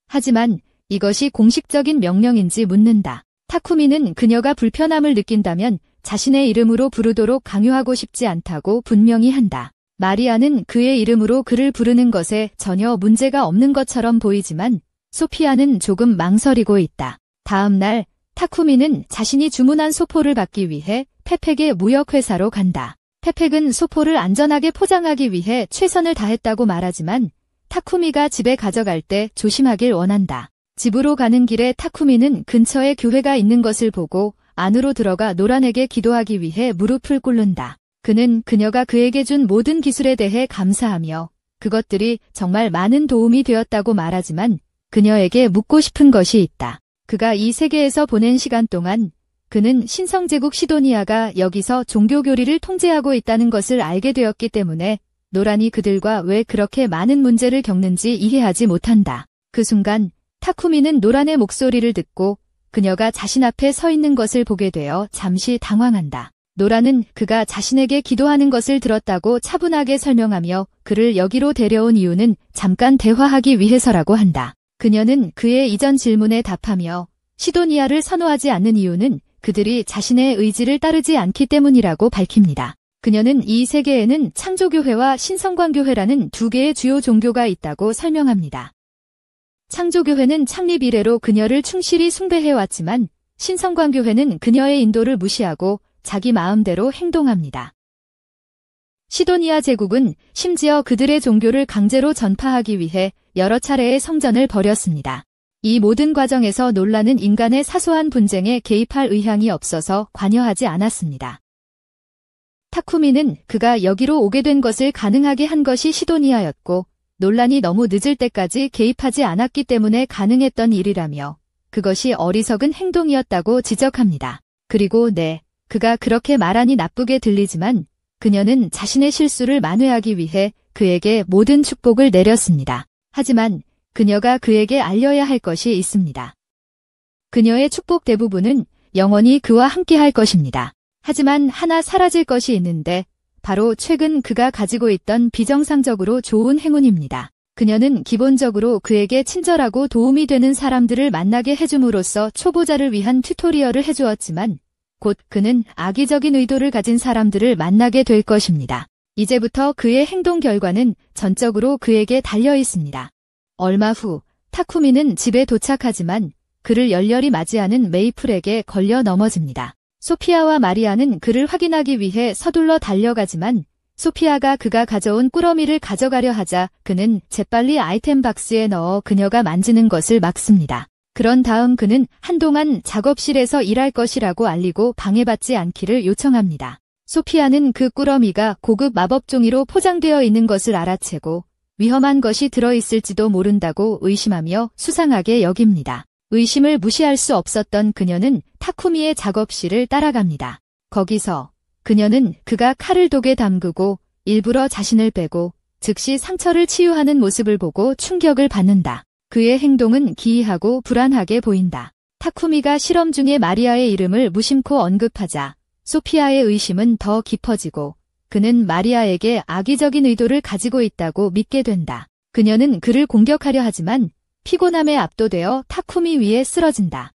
Speaker 1: 하지만 이것이 공식적인 명령인지 묻는다. 타쿠미는 그녀가 불편함을 느낀다면 자신의 이름으로 부르도록 강요하고 싶지 않다고 분명히 한다. 마리아는 그의 이름으로 그를 부르는 것에 전혀 문제가 없는 것처럼 보이지만 소피아는 조금 망설이고 있다. 다음 날 타쿠미는 자신이 주문한 소포를 받기 위해 페펙의 무역회사로 간다. 페펙은 소포를 안전하게 포장하기 위해 최선을 다했다고 말하지만 타쿠미가 집에 가져갈 때 조심하길 원한다. 집으로 가는 길에 타쿠미는 근처에 교회가 있는 것을 보고 안으로 들어가 노란에게 기도하기 위해 무릎을 꿇는다. 그는 그녀가 그에게 준 모든 기술에 대해 감사하며 그것들이 정말 많은 도움이 되었다고 말하지만 그녀에게 묻고 싶은 것이 있다. 그가 이 세계에서 보낸 시간 동안 그는 신성제국 시도니아가 여기서 종교교리를 통제하고 있다는 것을 알게 되었기 때문에 노란이 그들과 왜 그렇게 많은 문제를 겪는지 이해하지 못한다. 그 순간 타쿠미는 노란의 목소리를 듣고 그녀가 자신 앞에 서 있는 것을 보게 되어 잠시 당황한다. 노란은 그가 자신에게 기도하는 것을 들었다고 차분하게 설명하며 그를 여기로 데려온 이유는 잠깐 대화하기 위해서라고 한다. 그녀는 그의 이전 질문에 답하며 시도니아를 선호하지 않는 이유는 그들이 자신의 의지를 따르지 않기 때문이라고 밝힙니다. 그녀는 이 세계에는 창조교회와 신성광교회라는 두 개의 주요 종교가 있다고 설명합니다. 창조교회는 창립 이래로 그녀를 충실히 숭배해왔지만 신성광교회는 그녀의 인도를 무시하고 자기 마음대로 행동합니다. 시도니아 제국은 심지어 그들의 종교를 강제로 전파하기 위해 여러 차례의 성전을 벌였습니다. 이 모든 과정에서 놀라는 인간의 사소한 분쟁에 개입할 의향이 없어서 관여하지 않았습니다. 타쿠미는 그가 여기로 오게 된 것을 가능하게 한 것이 시도니아였고 논란이 너무 늦을 때까지 개입하지 않았기 때문에 가능했던 일이라며 그것이 어리석은 행동이었다고 지적합니다. 그리고 그가 그렇게 말하니 나쁘게 들리지만 그녀는 자신의 실수를 만회하기 위해 그에게 모든 축복을 내렸습니다. 하지만 그녀가 그에게 알려야 할 것이 있습니다. 그녀의 축복 대부분은 영원히 그와 함께 할 것입니다. 하지만 하나 사라질 것이 있는데 바로 최근 그가 가지고 있던 비정상적으로 좋은 행운입니다. 그녀는 기본적으로 그에게 친절하고 도움이 되는 사람들을 만나게 해줌으로써 초보자를 위한 튜토리얼을 해주었지만 곧 그는 악의적인 의도를 가진 사람들을 만나게 될 것입니다. 이제부터 그의 행동 결과는 전적으로 그에게 달려 있습니다. 얼마 후 타쿠미는 집에 도착하지만 그를 열렬히 맞이하는 메이플에게 걸려 넘어집니다. 소피아와 마리아는 그를 확인하기 위해 서둘러 달려가지만 소피아가 그가 가져온 꾸러미를 가져가려 하자 그는 재빨리 아이템 박스에 넣어 그녀가 만지는 것을 막습니다. 그런 다음 그는 한동안 작업실에서 일할 것이라고 알리고 방해받지 않기를 요청합니다. 소피아는 그 꾸러미가 고급 마법종이로 포장되어 있는 것을 알아채고 위험한 것이 들어있을지도 모른다고 의심하며 수상하게 여깁니다. 의심을 무시할 수 없었던 그녀는 타쿠미의 작업실을 따라갑니다. 거기서 그녀는 그가 칼을 독에 담그고 일부러 자신을 빼고 즉시 상처를 치유하는 모습을 보고 충격을 받는다. 그의 행동은 기이하고 불안하게 보인다. 타쿠미가 실험 중에 마리아의 이름을 무심코 언급하자 소피아의 의심은 더 깊어지고 그는 마리아에게 악의적인 의도를 가지고 있다고 믿게 된다. 그녀는 그를 공격하려 하지만 피곤함에 압도되어 타쿠미 위에 쓰러진다.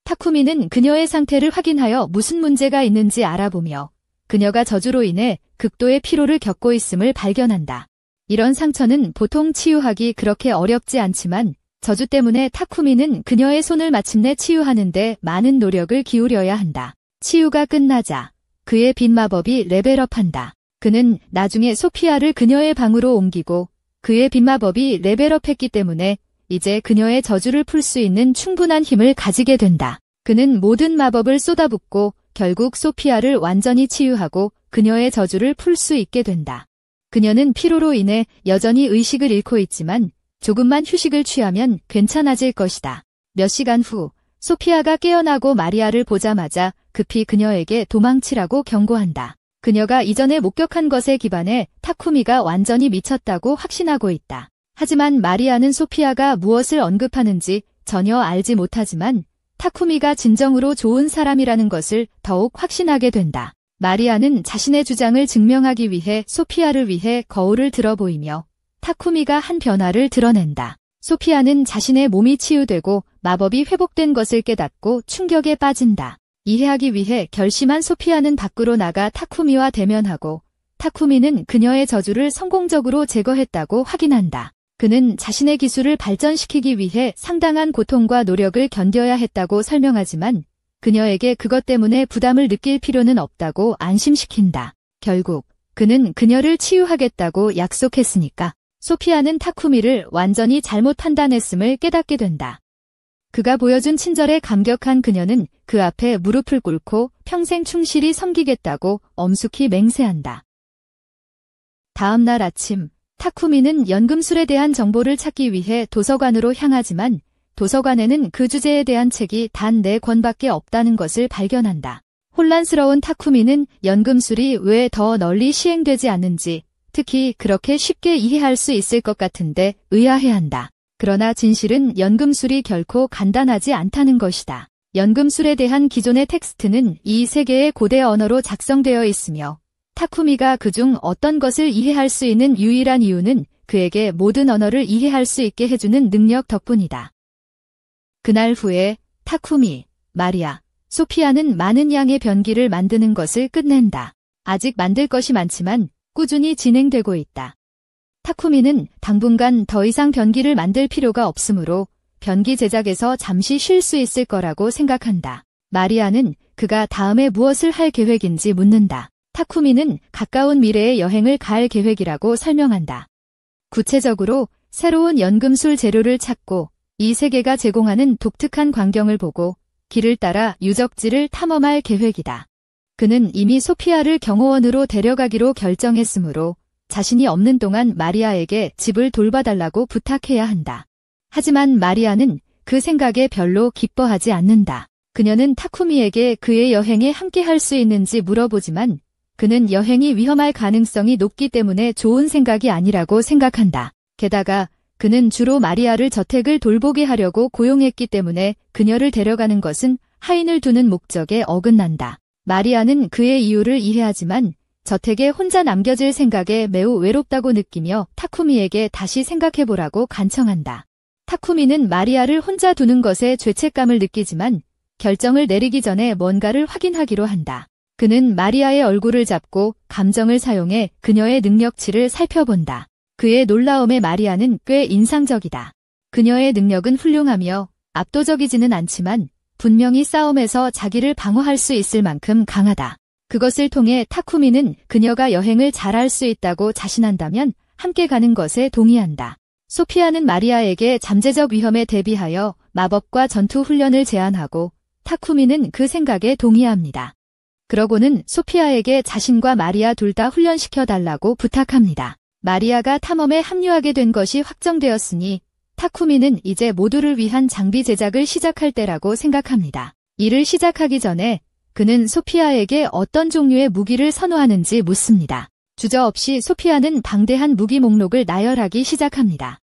Speaker 1: 타쿠미는 그녀의 상태를 확인하여 무슨 문제가 있는지 알아보며 그녀가 저주로 인해 극도의 피로를 겪고 있음을 발견한다. 이런 상처는 보통 치유하기 그렇게 어렵지 않지만 저주 때문에 타쿠미는 그녀의 손을 마침내 치유하는데 많은 노력을 기울여야 한다. 치유가 끝나자 그의 빛 마법이 레벨업한다. 그는 나중에 소피아를 그녀의 방으로 옮기고 그의 빛 마법이 레벨업했기 때문에 이제 그녀의 저주를 풀 수 있는 충분한 힘을 가지게 된다. 그는 모든 마법을 쏟아붓고 결국 소피아를 완전히 치유하고 그녀의 저주를 풀 수 있게 된다. 그녀는 피로로 인해 여전히 의식을 잃고 있지만 조금만 휴식을 취하면 괜찮아질 것이다. 몇 시간 후 소피아가 깨어나고 마리아를 보자마자 급히 그녀에게 도망치라고 경고한다. 그녀가 이전에 목격한 것에 기반해 타쿠미가 완전히 미쳤다고 확신하고 있다. 하지만 마리아는 소피아가 무엇을 언급하는지 전혀 알지 못하지만 타쿠미가 진정으로 좋은 사람이라는 것을 더욱 확신하게 된다. 마리아는 자신의 주장을 증명하기 위해 소피아를 위해 거울을 들어 보이며 타쿠미가 한 변화를 드러낸다. 소피아는 자신의 몸이 치유되고 마법이 회복된 것을 깨닫고 충격에 빠진다. 이해하기 위해 결심한 소피아는 밖으로 나가 타쿠미와 대면하고 타쿠미는 그녀의 저주를 성공적으로 제거했다고 확인한다. 그는 자신의 기술을 발전시키기 위해 상당한 고통과 노력을 견뎌야 했다고 설명하지만 그녀에게 그것 때문에 부담을 느낄 필요는 없다고 안심시킨다. 결국 그는 그녀를 치유하겠다고 약속했으니까 소피아는 타쿠미를 완전히 잘못 판단했음을 깨닫게 된다. 그가 보여준 친절에 감격한 그녀는 그 앞에 무릎을 꿇고 평생 충실히 섬기겠다고 엄숙히 맹세한다. 다음 날 아침 타쿠미는 연금술에 대한 정보를 찾기 위해 도서관으로 향하지만 도서관에는 그 주제에 대한 책이 단 4권밖에 없다는 것을 발견한다. 혼란스러운 타쿠미는 연금술이 왜 더 널리 시행되지 않는지, 특히 그렇게 쉽게 이해할 수 있을 것 같은데 의아해한다. 그러나 진실은 연금술이 결코 간단하지 않다는 것이다. 연금술에 대한 기존의 텍스트는 이 세계의 고대 언어로 작성되어 있으며 타쿠미가 그중 어떤 것을 이해할 수 있는 유일한 이유는 그에게 모든 언어를 이해할 수 있게 해주는 능력 덕분이다. 그날 후에 타쿠미, 마리아, 소피아는 많은 양의 변기를 만드는 것을 끝낸다. 아직 만들 것이 많지만 꾸준히 진행되고 있다. 타쿠미는 당분간 더 이상 변기를 만들 필요가 없으므로 변기 제작에서 잠시 쉴 수 있을 거라고 생각한다. 마리아는 그가 다음에 무엇을 할 계획인지 묻는다. 타쿠미는 가까운 미래에 여행을 갈 계획이라고 설명한다. 구체적으로 새로운 연금술 재료를 찾고 이 세계가 제공하는 독특한 광경을 보고 길을 따라 유적지를 탐험할 계획이다. 그는 이미 소피아를 경호원으로 데려가기로 결정했으므로 자신이 없는 동안 마리아에게 집을 돌봐달라고 부탁해야 한다. 하지만 마리아는 그 생각에 별로 기뻐하지 않는다. 그녀는 타쿠미에게 그의 여행에 함께 할 수 있는지 물어보지만 그는 여행이 위험할 가능성이 높기 때문에 좋은 생각이 아니라고 생각한다. 게다가 그는 주로 마리아를 저택을 돌보게 하려고 고용했기 때문에 그녀를 데려가는 것은 하인을 두는 목적에 어긋난다. 마리아는 그의 이유를 이해하지만 저택에 혼자 남겨질 생각에 매우 외롭다고 느끼며 타쿠미에게 다시 생각해보라고 간청한다. 타쿠미는 마리아를 혼자 두는 것에 죄책감을 느끼지만 결정을 내리기 전에 뭔가를 확인하기로 한다. 그는 마리아의 얼굴을 잡고 감정을 사용해 그녀의 능력치를 살펴본다. 그의 놀라움에 마리아는 꽤 인상적이다. 그녀의 능력은 훌륭하며 압도적이지는 않지만 분명히 싸움에서 자기를 방어할 수 있을 만큼 강하다. 그것을 통해 타쿠미는 그녀가 여행을 잘할 수 있다고 자신한다면 함께 가는 것에 동의한다. 소피아는 마리아에게 잠재적 위험에 대비하여 마법과 전투 훈련을 제안하고 타쿠미는 그 생각에 동의합니다. 그러고는 소피아에게 자신과 마리아 둘 다 훈련시켜 달라고 부탁합니다. 마리아가 탐험에 합류하게 된 것이 확정되었으니 타쿠미는 이제 모두를 위한 장비 제작을 시작할 때라고 생각합니다. 일을 시작하기 전에 그는 소피아에게 어떤 종류의 무기를 선호하는지 묻습니다. 주저없이 소피아는 방대한 무기 목록을 나열하기 시작합니다.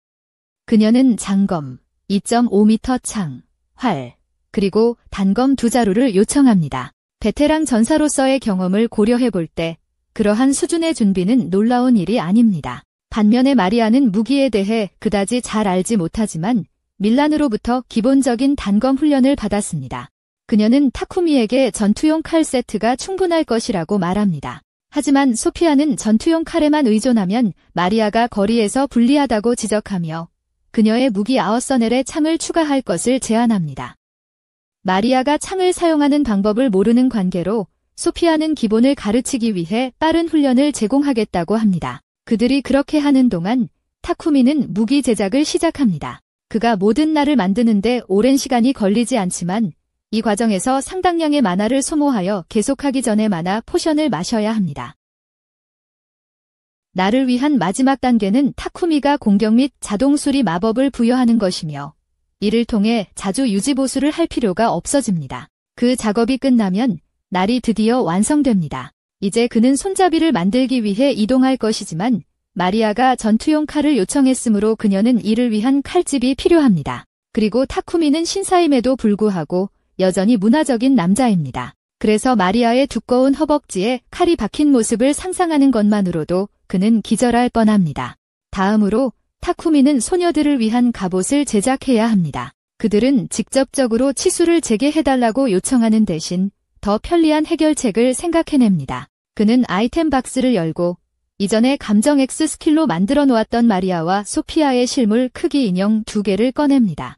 Speaker 1: 그녀는 장검, 2.5m 창, 활, 그리고 단검 2자루를 요청합니다. 베테랑 전사로서의 경험을 고려해 볼 때 그러한 수준의 준비는 놀라운 일이 아닙니다. 반면에 마리아는 무기에 대해 그다지 잘 알지 못하지만 밀란으로부터 기본적인 단검 훈련을 받았습니다. 그녀는 타쿠미에게 전투용 칼 세트가 충분할 것이라고 말합니다. 하지만 소피아는 전투용 칼에만 의존하면 마리아가 거리에서 불리하다고 지적하며 그녀의 무기 아웃서넬에 창을 추가할 것을 제안합니다. 마리아가 창을 사용하는 방법을 모르는 관계로 소피아는 기본을 가르치기 위해 빠른 훈련을 제공하겠다고 합니다. 그들이 그렇게 하는 동안 타쿠미는 무기 제작을 시작합니다. 그가 모든 날을 만드는데 오랜 시간이 걸리지 않지만 이 과정에서 상당량의 마나를 소모하여 계속하기 전에 마나 포션을 마셔야 합니다. 나를 위한 마지막 단계는 타쿠미가 공격 및 자동 수리 마법을 부여하는 것이며 이를 통해 자주 유지보수를 할 필요가 없어집니다. 그 작업이 끝나면 날이 드디어 완성됩니다. 이제 그는 손잡이를 만들기 위해 이동할 것이지만 마리아가 전투용 칼을 요청했으므로 그녀는 이를 위한 칼집이 필요합니다. 그리고 타쿠미는 신사임에도 불구하고 여전히 문화적인 남자입니다. 그래서 마리아의 두꺼운 허벅지에 칼이 박힌 모습을 상상하는 것만으로도 그는 기절할 뻔합니다. 다음으로 타쿠미는 소녀들을 위한 갑옷을 제작해야 합니다. 그들은 직접적으로 치수를 재개해달라고 요청하는 대신 더 편리한 해결책을 생각해냅니다. 그는 아이템 박스를 열고 이전에 감정 X 스킬로 만들어 놓았던 마리아와 소피아의 실물 크기 인형 2개를 꺼냅니다.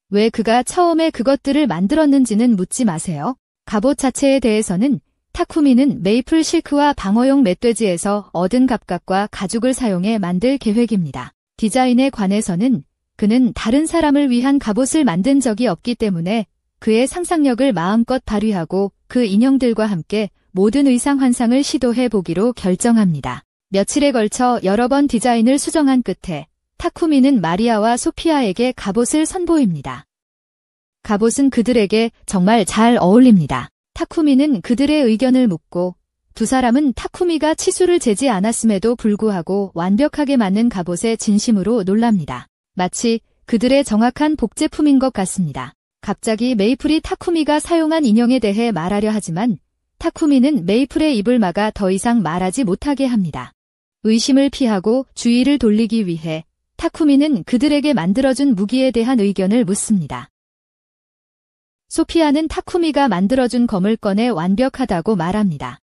Speaker 1: 왜 그가 처음에 그것들을 만들었는지는 묻지 마세요. 갑옷 자체에 대해서는 타쿠미는 메이플 실크와 방어용 멧돼지에서 얻은 갑각과 가죽을 사용해 만들 계획입니다. 디자인에 관해서는 그는 다른 사람을 위한 갑옷을 만든 적이 없기 때문에 그의 상상력을 마음껏 발휘하고 그 인형들과 함께 모든 의상 환상을 시도해 보기로 결정합니다. 며칠에 걸쳐 여러 번 디자인을 수정한 끝에 타쿠미는 마리아와 소피아에게 갑옷을 선보입니다. 갑옷은 그들에게 정말 잘 어울립니다. 타쿠미는 그들의 의견을 묻고 두 사람은 타쿠미가 치수를 재지 않았음에도 불구하고 완벽하게 맞는 갑옷에 진심으로 놀랍니다. 마치 그들의 정확한 복제품인 것 같습니다. 갑자기 메이플이 타쿠미가 사용한 인형에 대해 말하려 하지만 타쿠미는 메이플의 입을 막아 더 이상 말하지 못하게 합니다. 의심을 피하고 주의를 돌리기 위해 타쿠미는 그들에게 만들어준 무기에 대한 의견을 묻습니다. 소피아는 타쿠미가 만들어준 검을 꺼내 완벽하다고 말합니다.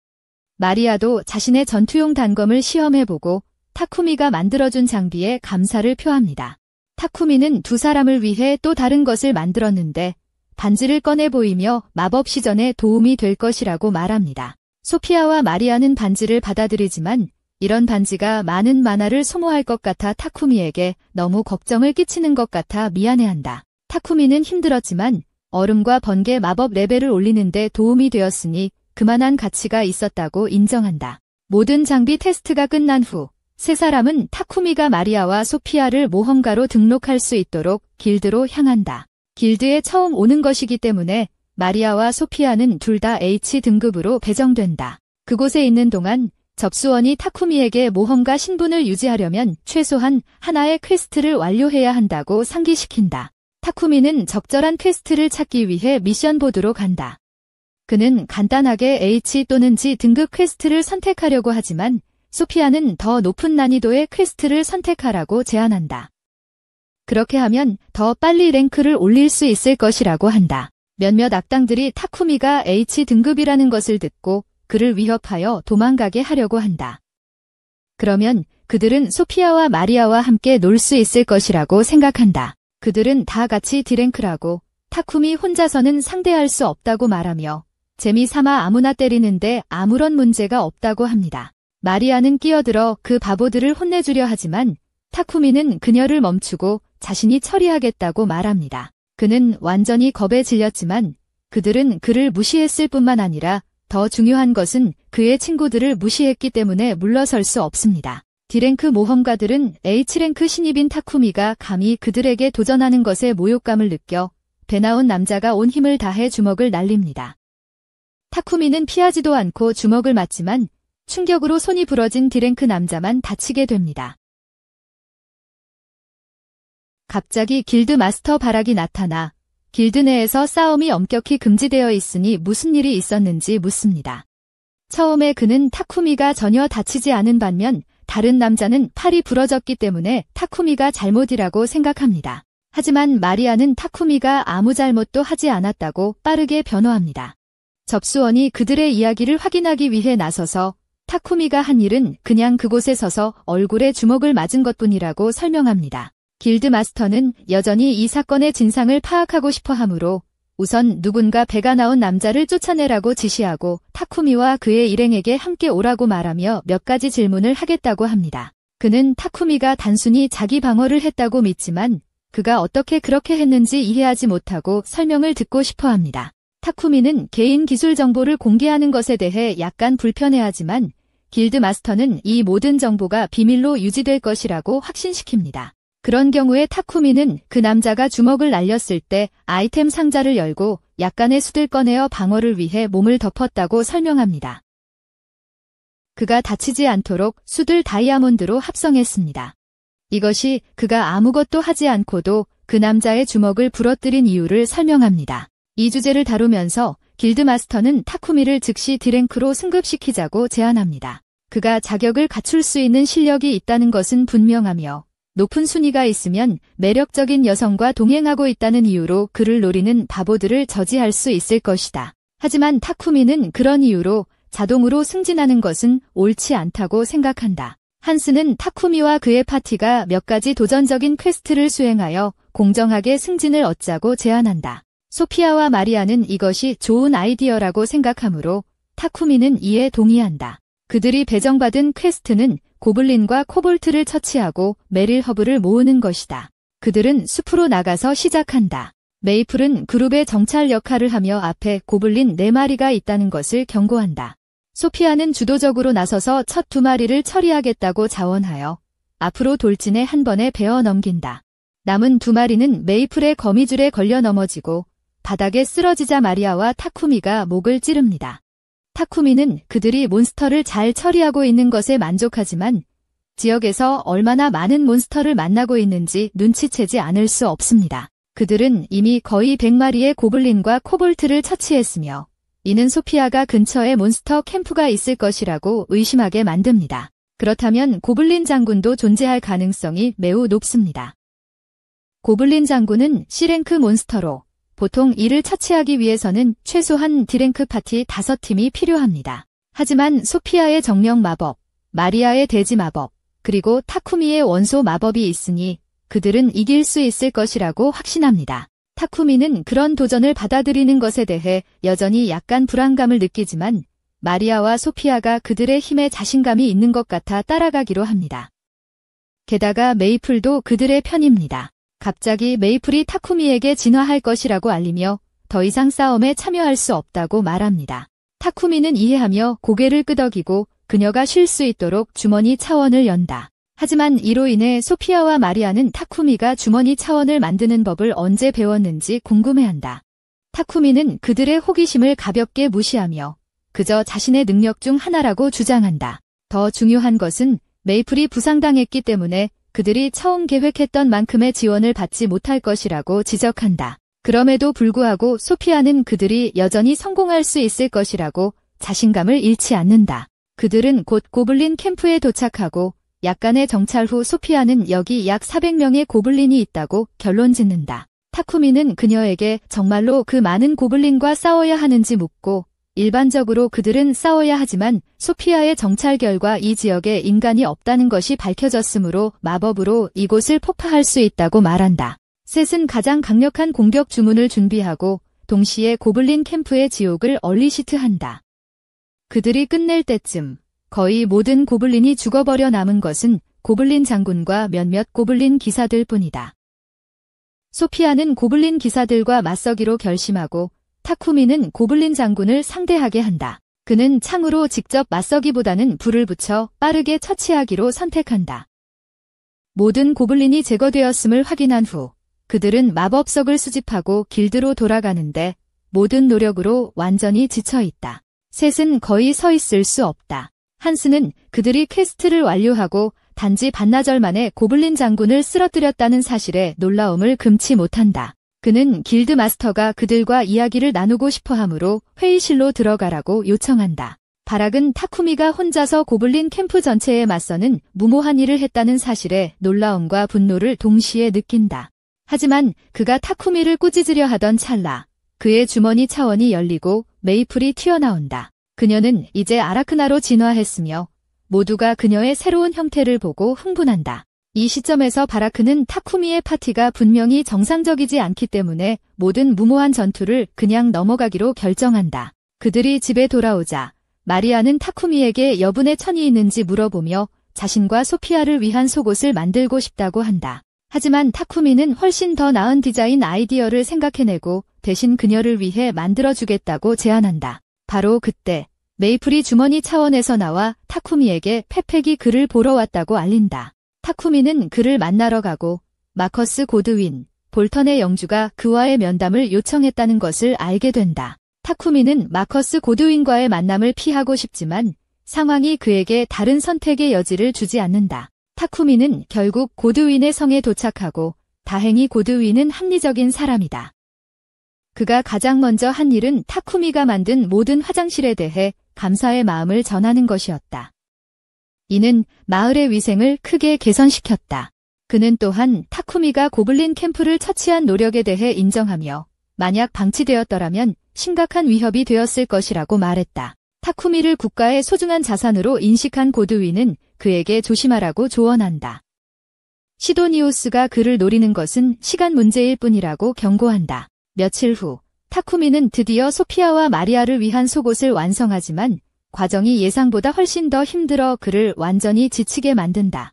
Speaker 1: 마리아도 자신의 전투용 단검을 시험해보고 타쿠미가 만들어준 장비에 감사를 표합니다. 타쿠미는 두 사람을 위해 또 다른 것을 만들었는데 반지를 꺼내 보이며 마법 시전에 도움이 될 것이라고 말합니다. 소피아와 마리아는 반지를 받아들이지만 이런 반지가 많은 마나를 소모할 것 같아 타쿠미에게 너무 걱정을 끼치는 것 같아 미안해한다. 타쿠미는 힘들었지만 얼음과 번개 마법 레벨을 올리는데 도움이 되었으니 그만한 가치가 있었다고 인정한다. 모든 장비 테스트가 끝난 후 세 사람은 타쿠미가 마리아와 소피아를 모험가로 등록할 수 있도록 길드로 향한다. 길드에 처음 오는 것이기 때문에 마리아와 소피아는 둘 다 H등급으로 배정된다. 그곳에 있는 동안 접수원이 타쿠미에게 모험가 신분을 유지하려면 최소한 하나의 퀘스트를 완료해야 한다고 상기시킨다. 타쿠미는 적절한 퀘스트를 찾기 위해 미션 보드로 간다. 그는 간단하게 H 또는 G 등급 퀘스트를 선택하려고 하지만 소피아는 더 높은 난이도의 퀘스트를 선택하라고 제안한다. 그렇게 하면 더 빨리 랭크를 올릴 수 있을 것이라고 한다. 몇몇 악당들이 타쿠미가 H등급이라는 것을 듣고 그를 위협하여 도망가게 하려고 한다. 그러면 그들은 소피아와 마리아와 함께 놀 수 있을 것이라고 생각한다. 그들은 다 같이 D랭크라고 타쿠미 혼자서는 상대할 수 없다고 말하며 재미삼아 아무나 때리는데 아무런 문제가 없다고 합니다. 마리아는 끼어들어 그 바보들을 혼내주려 하지만 타쿠미는 그녀를 멈추고 자신이 처리하겠다고 말합니다. 그는 완전히 겁에 질렸지만 그들은 그를 무시했을 뿐만 아니라 더 중요한 것은 그의 친구들을 무시했기 때문에 물러설 수 없습니다. D랭크 모험가들은 H랭크 신입인 타쿠미가 감히 그들에게 도전하는 것에 모욕감을 느껴 배 나온 남자가 온 힘을 다해 주먹을 날립니다. 타쿠미는 피하지도 않고 주먹을 맞지만 충격으로 손이 부러진 D랭크 남자만 다치게 됩니다. 갑자기 길드 마스터 바락이 나타나 길드 내에서 싸움이 엄격히 금지되어 있으니 무슨 일이 있었는지 묻습니다. 처음에 그는 타쿠미가 전혀 다치지 않은 반면 다른 남자는 팔이 부러졌기 때문에 타쿠미가 잘못이라고 생각합니다. 하지만 마리아는 타쿠미가 아무 잘못도 하지 않았다고 빠르게 변호합니다. 접수원이 그들의 이야기를 확인하기 위해 나서서 타쿠미가 한 일은 그냥 그곳에 서서 얼굴에 주먹을 맞은 것뿐이라고 설명합니다. 길드 마스터는 여전히 이 사건의 진상을 파악하고 싶어 하므로 우선 누군가 배가 나온 남자를 쫓아내라고 지시하고 타쿠미와 그의 일행에게 함께 오라고 말하며 몇 가지 질문을 하겠다고 합니다. 그는 타쿠미가 단순히 자기 방어를 했다고 믿지만 그가 어떻게 그렇게 했는지 이해하지 못하고 설명을 듣고 싶어 합니다. 타쿠미는 개인 기술 정보를 공개하는 것에 대해 약간 불편해하지만 길드 마스터는 이 모든 정보가 비밀로 유지될 것이라고 확신시킵니다. 그런 경우에 타쿠미는 그 남자가 주먹을 날렸을 때 아이템 상자를 열고 약간의 숯을 꺼내어 방어를 위해 몸을 덮었다고 설명합니다. 그가 다치지 않도록 숯을 다이아몬드로 합성했습니다. 이것이 그가 아무것도 하지 않고도 그 남자의 주먹을 부러뜨린 이유를 설명합니다. 이 주제를 다루면서 길드 마스터는 타쿠미를 즉시 D랭크로 승급시키자고 제안합니다. 그가 자격을 갖출 수 있는 실력이 있다는 것은 분명하며 높은 순위가 있으면 매력적인 여성과 동행하고 있다는 이유로 그를 노리는 바보들을 저지할 수 있을 것이다. 하지만 타쿠미는 그런 이유로 자동으로 승진하는 것은 옳지 않다고 생각한다. 한스는 타쿠미와 그의 파티가 몇 가지 도전적인 퀘스트를 수행하여 공정하게 승진을 얻자고 제안한다. 소피아와 마리아는 이것이 좋은 아이디어라고 생각하므로 타쿠미는 이에 동의한다. 그들이 배정받은 퀘스트는 고블린과 코볼트를 처치하고 메릴 허브를 모으는 것이다. 그들은 숲으로 나가서 시작한다. 메이플은 그룹의 정찰 역할을 하며 앞에 고블린 4마리가 있다는 것을 경고한다. 소피아는 주도적으로 나서서 첫 2마리를 처리하겠다고 자원하여 앞으로 돌진에 한 번에 베어 넘긴다. 남은 2마리는 메이플의 거미줄에 걸려 넘어지고 바닥에 쓰러지자 마리아와 타쿠미가 목을 찌릅니다. 타쿠미는 그들이 몬스터를 잘 처리하고 있는 것에 만족하지만 지역에서 얼마나 많은 몬스터를 만나고 있는지 눈치채지 않을 수 없습니다. 그들은 이미 거의 100마리의 고블린과 코볼트를 처치했으며 이는 소피아가 근처에 몬스터 캠프가 있을 것이라고 의심하게 만듭니다. 그렇다면 고블린 장군도 존재할 가능성이 매우 높습니다. 고블린 장군은 C랭크 몬스터로 보통 이를 처치하기 위해서는 최소한 D랭크 파티 5팀이 필요합니다. 하지만 소피아의 정령 마법, 마리아의 대지 마법, 그리고 타쿠미의 원소 마법이 있으니 그들은 이길 수 있을 것이라고 확신합니다. 타쿠미는 그런 도전을 받아들이는 것에 대해 여전히 약간 불안감을 느끼지만 마리아와 소피아가 그들의 힘에 자신감이 있는 것 같아 따라가기로 합니다. 게다가 메이플도 그들의 편입니다. 갑자기 메이플이 타쿠미에게 진화할 것이라고 알리며 더 이상 싸움에 참여할 수 없다고 말합니다. 타쿠미는 이해하며 고개를 끄덕이고 그녀가 쉴 수 있도록 주머니 차원을 연다. 하지만 이로 인해 소피아와 마리아는 타쿠미가 주머니 차원을 만드는 법을 언제 배웠는지 궁금해한다. 타쿠미는 그들의 호기심을 가볍게 무시하며 그저 자신의 능력 중 하나라고 주장한다. 더 중요한 것은 메이플이 부상당했기 때문에 그들이 처음 계획했던 만큼의 지원을 받지 못할 것이라고 지적한다. 그럼에도 불구하고 소피아는 그들이 여전히 성공할 수 있을 것이라고 자신감을 잃지 않는다. 그들은 곧 고블린 캠프에 도착하고 약간의 정찰 후 소피아는 여기 약 400명의 고블린이 있다고 결론짓는다. 타쿠미는 그녀에게 정말로 그 많은 고블린과 싸워야 하는지 묻고 일반적으로 그들은 싸워야 하지만 소피아의 정찰 결과 이 지역에 인간이 없다는 것이 밝혀졌으므로 마법으로 이곳을 폭파할 수 있다고 말한다. 셋은 가장 강력한 공격 주문을 준비하고 동시에 고블린 캠프의 지옥을 얼리시트한다. 그들이 끝낼 때쯤 거의 모든 고블린이 죽어버려 남은 것은 고블린 장군과 몇몇 고블린 기사들 뿐이다. 소피아는 고블린 기사들과 맞서기로 결심하고 타쿠미는 고블린 장군을 상대하게 한다. 그는 창으로 직접 맞서기보다는 불을 붙여 빠르게 처치하기로 선택한다. 모든 고블린이 제거되었음을 확인한 후 그들은 마법석을 수집하고 길드로 돌아가는데 모든 노력으로 완전히 지쳐있다. 셋은 거의 서 있을 수 없다. 한스는 그들이 퀘스트를 완료하고 단지 반나절 만에 고블린 장군을 쓰러뜨렸다는 사실에 놀라움을 금치 못한다. 그는 길드 마스터가 그들과 이야기를 나누고 싶어 하므로 회의실로 들어가라고 요청한다. 바락은 타쿠미가 혼자서 고블린 캠프 전체에 맞서는 무모한 일을 했다는 사실에 놀라움과 분노를 동시에 느낀다. 하지만 그가 타쿠미를 꾸짖으려 하던 찰나 그의 주머니 차원이 열리고 메이플이 튀어나온다. 그녀는 이제 아라크나로 진화했으며 모두가 그녀의 새로운 형태를 보고 흥분한다. 이 시점에서 바라크는 타쿠미의 파티가 분명히 정상적이지 않기 때문에 모든 무모한 전투를 그냥 넘어가기로 결정한다. 그들이 집에 돌아오자 마리아는 타쿠미에게 여분의 천이 있는지 물어보며 자신과 소피아를 위한 속옷을 만들고 싶다고 한다. 하지만 타쿠미는 훨씬 더 나은 디자인 아이디어를 생각해내고 대신 그녀를 위해 만들어주겠다고 제안한다. 바로 그때 메이플이 주머니 차원에서 나와 타쿠미에게 페팩이 그를 보러 왔다고 알린다. 타쿠미는 그를 만나러 가고 마커스 고드윈, 볼턴의 영주가 그와의 면담을 요청했다는 것을 알게 된다. 타쿠미는 마커스 고드윈과의 만남을 피하고 싶지만 상황이 그에게 다른 선택의 여지를 주지 않는다. 타쿠미는 결국 고드윈의 성에 도착하고 다행히 고드윈은 합리적인 사람이다. 그가 가장 먼저 한 일은 타쿠미가 만든 모든 화장실에 대해 감사의 마음을 전하는 것이었다. 이는 마을의 위생을 크게 개선시켰다. 그는 또한 타쿠미가 고블린 캠프를 처치한 노력에 대해 인정하며 만약 방치되었더라면 심각한 위협이 되었을 것이라고 말했다. 타쿠미를 국가의 소중한 자산으로 인식한 고드윈은 그에게 조심하라고 조언한다. 시도니우스가 그를 노리는 것은 시간 문제일 뿐이라고 경고한다. 며칠 후 타쿠미는 드디어 소피아와 마리아를 위한 속옷을 완성하지만 과정이 예상보다 훨씬 더 힘들어 그를 완전히 지치게 만든다.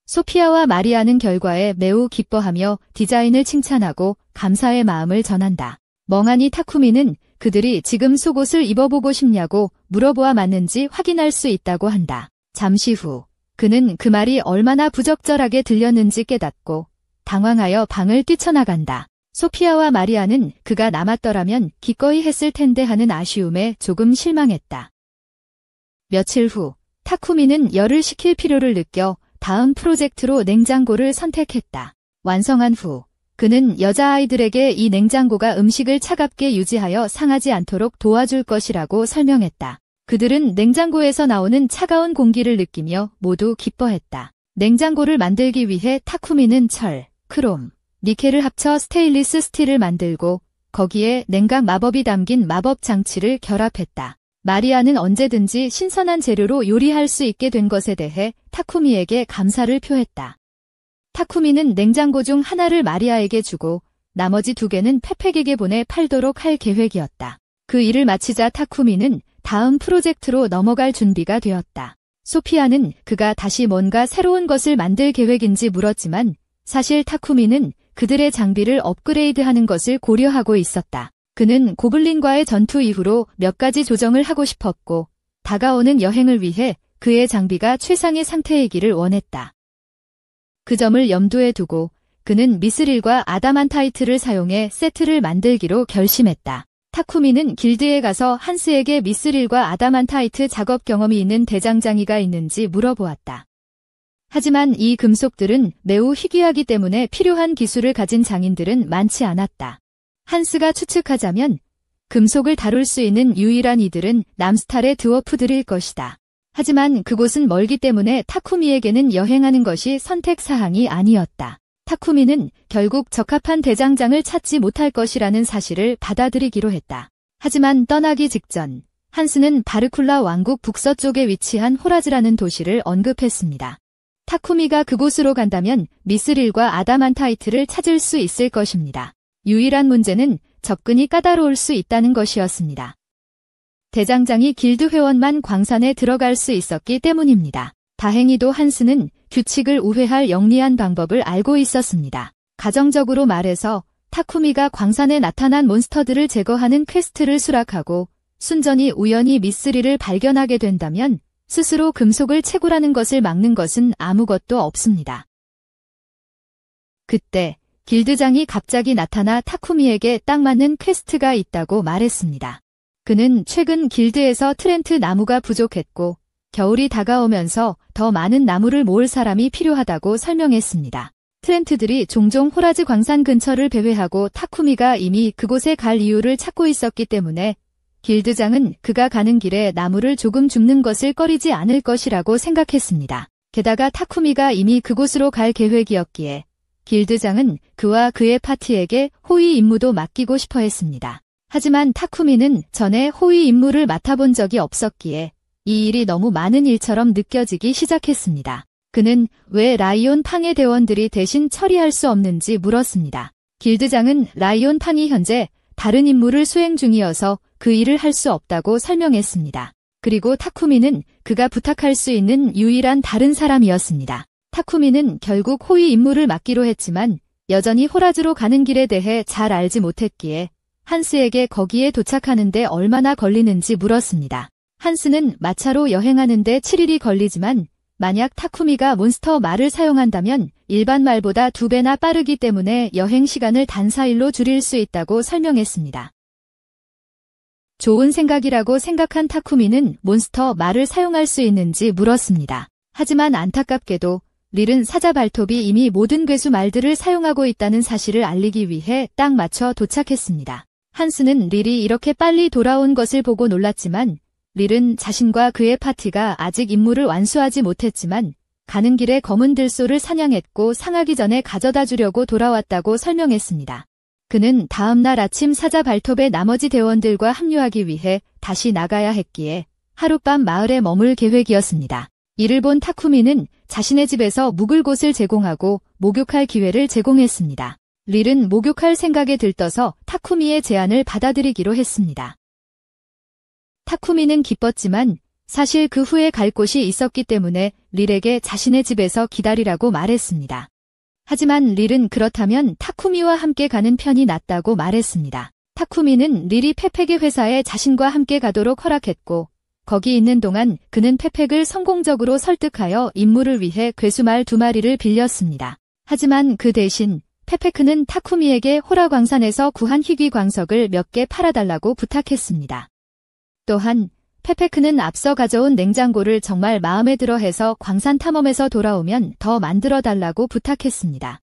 Speaker 1: 소피아와 마리아는 결과에 매우 기뻐하며 디자인을 칭찬하고 감사의 마음을 전한다. 멍하니 타쿠미는 그들이 지금 속옷을 입어보고 싶냐고 물어보아 맞는지 확인할 수 있다고 한다. 잠시 후 그는 그 말이 얼마나 부적절하게 들렸는지 깨닫고 당황하여 방을 뛰쳐나간다. 소피아와 마리아는 그가 남았더라면 기꺼이 했을 텐데 하는 아쉬움에 조금 실망했다. 며칠 후 타쿠미는 열을 식힐 필요를 느껴 다음 프로젝트로 냉장고를 선택했다. 완성한 후 그는 여자아이들에게 이 냉장고가 음식을 차갑게 유지하여 상하지 않도록 도와줄 것이라고 설명했다. 그들은 냉장고에서 나오는 차가운 공기를 느끼며 모두 기뻐했다. 냉장고를 만들기 위해 타쿠미는 철, 크롬, 니켈을 합쳐 스테인리스 스틸을 만들고 거기에 냉각 마법이 담긴 마법 장치를 결합했다. 마리아는 언제든지 신선한 재료로 요리할 수 있게 된 것에 대해 타쿠미에게 감사를 표했다. 타쿠미는 냉장고 중 하나를 마리아에게 주고 나머지 2개는 페팩에게 보내 팔도록 할 계획이었다. 그 일을 마치자 타쿠미는 다음 프로젝트로 넘어갈 준비가 되었다. 소피아는 그가 다시 뭔가 새로운 것을 만들 계획인지 물었지만 사실 타쿠미는 그들의 장비를 업그레이드하는 것을 고려하고 있었다. 그는 고블린과의 전투 이후로 몇 가지 조정을 하고 싶었고 다가오는 여행을 위해 그의 장비가 최상의 상태이기를 원했다. 그 점을 염두에 두고 그는 미스릴과 아다만타이트를 사용해 세트를 만들기로 결심했다. 타쿠미는 길드에 가서 한스에게 미스릴과 아다만타이트 작업 경험이 있는 대장장이가 있는지 물어보았다. 하지만 이 금속들은 매우 희귀하기 때문에 필요한 기술을 가진 장인들은 많지 않았다. 한스가 추측하자면 금속을 다룰 수 있는 유일한 이들은 남스탈의 드워프들일 것이다. 하지만 그곳은 멀기 때문에 타쿠미에게는 여행하는 것이 선택사항이 아니었다. 타쿠미는 결국 적합한 대장장을 찾지 못할 것이라는 사실을 받아들이기로 했다. 하지만 떠나기 직전 한스는 바르쿨라 왕국 북서쪽에 위치한 호라즈라는 도시를 언급했습니다. 타쿠미가 그곳으로 간다면 미스릴과 아다만타이트를 찾을 수 있을 것입니다. 유일한 문제는 접근이 까다로울 수 있다는 것이었습니다. 대장장이 길드 회원만 광산에 들어갈 수 있었기 때문입니다. 다행히도 한스는 규칙을 우회할 영리한 방법을 알고 있었습니다. 가정적으로 말해서 타쿠미가 광산에 나타난 몬스터들을 제거하는 퀘스트를 수락하고 순전히 우연히 미스릴을 발견하게 된다면 스스로 금속을 채굴하는 것을 막는 것은 아무것도 없습니다. 그때 길드장이 갑자기 나타나 타쿠미에게 딱 맞는 퀘스트가 있다고 말했습니다. 그는 최근 길드에서 트렌트 나무가 부족했고 겨울이 다가오면서 더 많은 나무를 모을 사람이 필요하다고 설명했습니다. 트렌트들이 종종 호라즈 광산 근처를 배회하고 타쿠미가 이미 그곳에 갈 이유를 찾고 있었기 때문에 길드장은 그가 가는 길에 나무를 조금 줍는 것을 꺼리지 않을 것이라고 생각했습니다. 게다가 타쿠미가 이미 그곳으로 갈 계획이었기에 길드장은 그와 그의 파티에게 호위 임무도 맡기고 싶어 했습니다. 하지만 타쿠미는 전에 호위 임무를 맡아본 적이 없었기에 이 일이 너무 많은 일처럼 느껴지기 시작했습니다. 그는 왜 라이온 팡의 대원들이 대신 처리할 수 없는지 물었습니다. 길드장은 라이온 팡이 현재 다른 임무를 수행 중이어서 그 일을 할 수 없다고 설명했습니다. 그리고 타쿠미는 그가 부탁할 수 있는 유일한 다른 사람이었습니다. 타쿠미는 결국 호위 임무를 맡기로 했지만 여전히 호라즈로 가는 길에 대해 잘 알지 못했기에 한스에게 거기에 도착하는데 얼마나 걸리는지 물었습니다. 한스는 마차로 여행하는데 7일이 걸리지만 만약 타쿠미가 몬스터 말을 사용한다면 일반 말보다 2배나 빠르기 때문에 여행 시간을 단 4일로 줄일 수 있다고 설명했습니다. 좋은 생각이라고 생각한 타쿠미는 몬스터 말을 사용할 수 있는지 물었습니다. 하지만 안타깝게도 릴은 사자 발톱이 이미 모든 괴수 말들을 사용하고 있다는 사실을 알리기 위해 딱 맞춰 도착했습니다. 한스는 릴이 이렇게 빨리 돌아온 것을 보고 놀랐지만 릴은 자신과 그의 파티가 아직 임무를 완수하지 못했지만 가는 길에 검은 들소를 사냥했고 상하기 전에 가져다 주려고 돌아왔다고 설명했습니다. 그는 다음 날 아침 사자 발톱의 나머지 대원들과 합류하기 위해 다시 나가야 했기에 하룻밤 마을에 머물 계획이었습니다. 이를 본 타쿠미는 자신의 집에서 묵을 곳을 제공하고 목욕할 기회를 제공했습니다. 릴은 목욕할 생각에 들떠서 타쿠미의 제안을 받아들이기로 했습니다. 타쿠미는 기뻤지만 사실 그 후에 갈 곳이 있었기 때문에 릴에게 자신의 집에서 기다리라고 말했습니다. 하지만 릴은 그렇다면 타쿠미와 함께 가는 편이 낫다고 말했습니다. 타쿠미는 릴이 페팩의 회사에 자신과 함께 가도록 허락했고 거기 있는 동안 그는 페팩을 성공적으로 설득하여 임무를 위해 괴수말 2마리를 빌렸습니다. 하지만 그 대신 페페크는 타쿠미에게 호라광산에서 구한 희귀 광석을 몇 개 팔아달라고 부탁했습니다. 또한 페페크는 앞서 가져온 냉장고를 정말 마음에 들어 해서 광산 탐험에서 돌아오면 더 만들어달라고 부탁했습니다.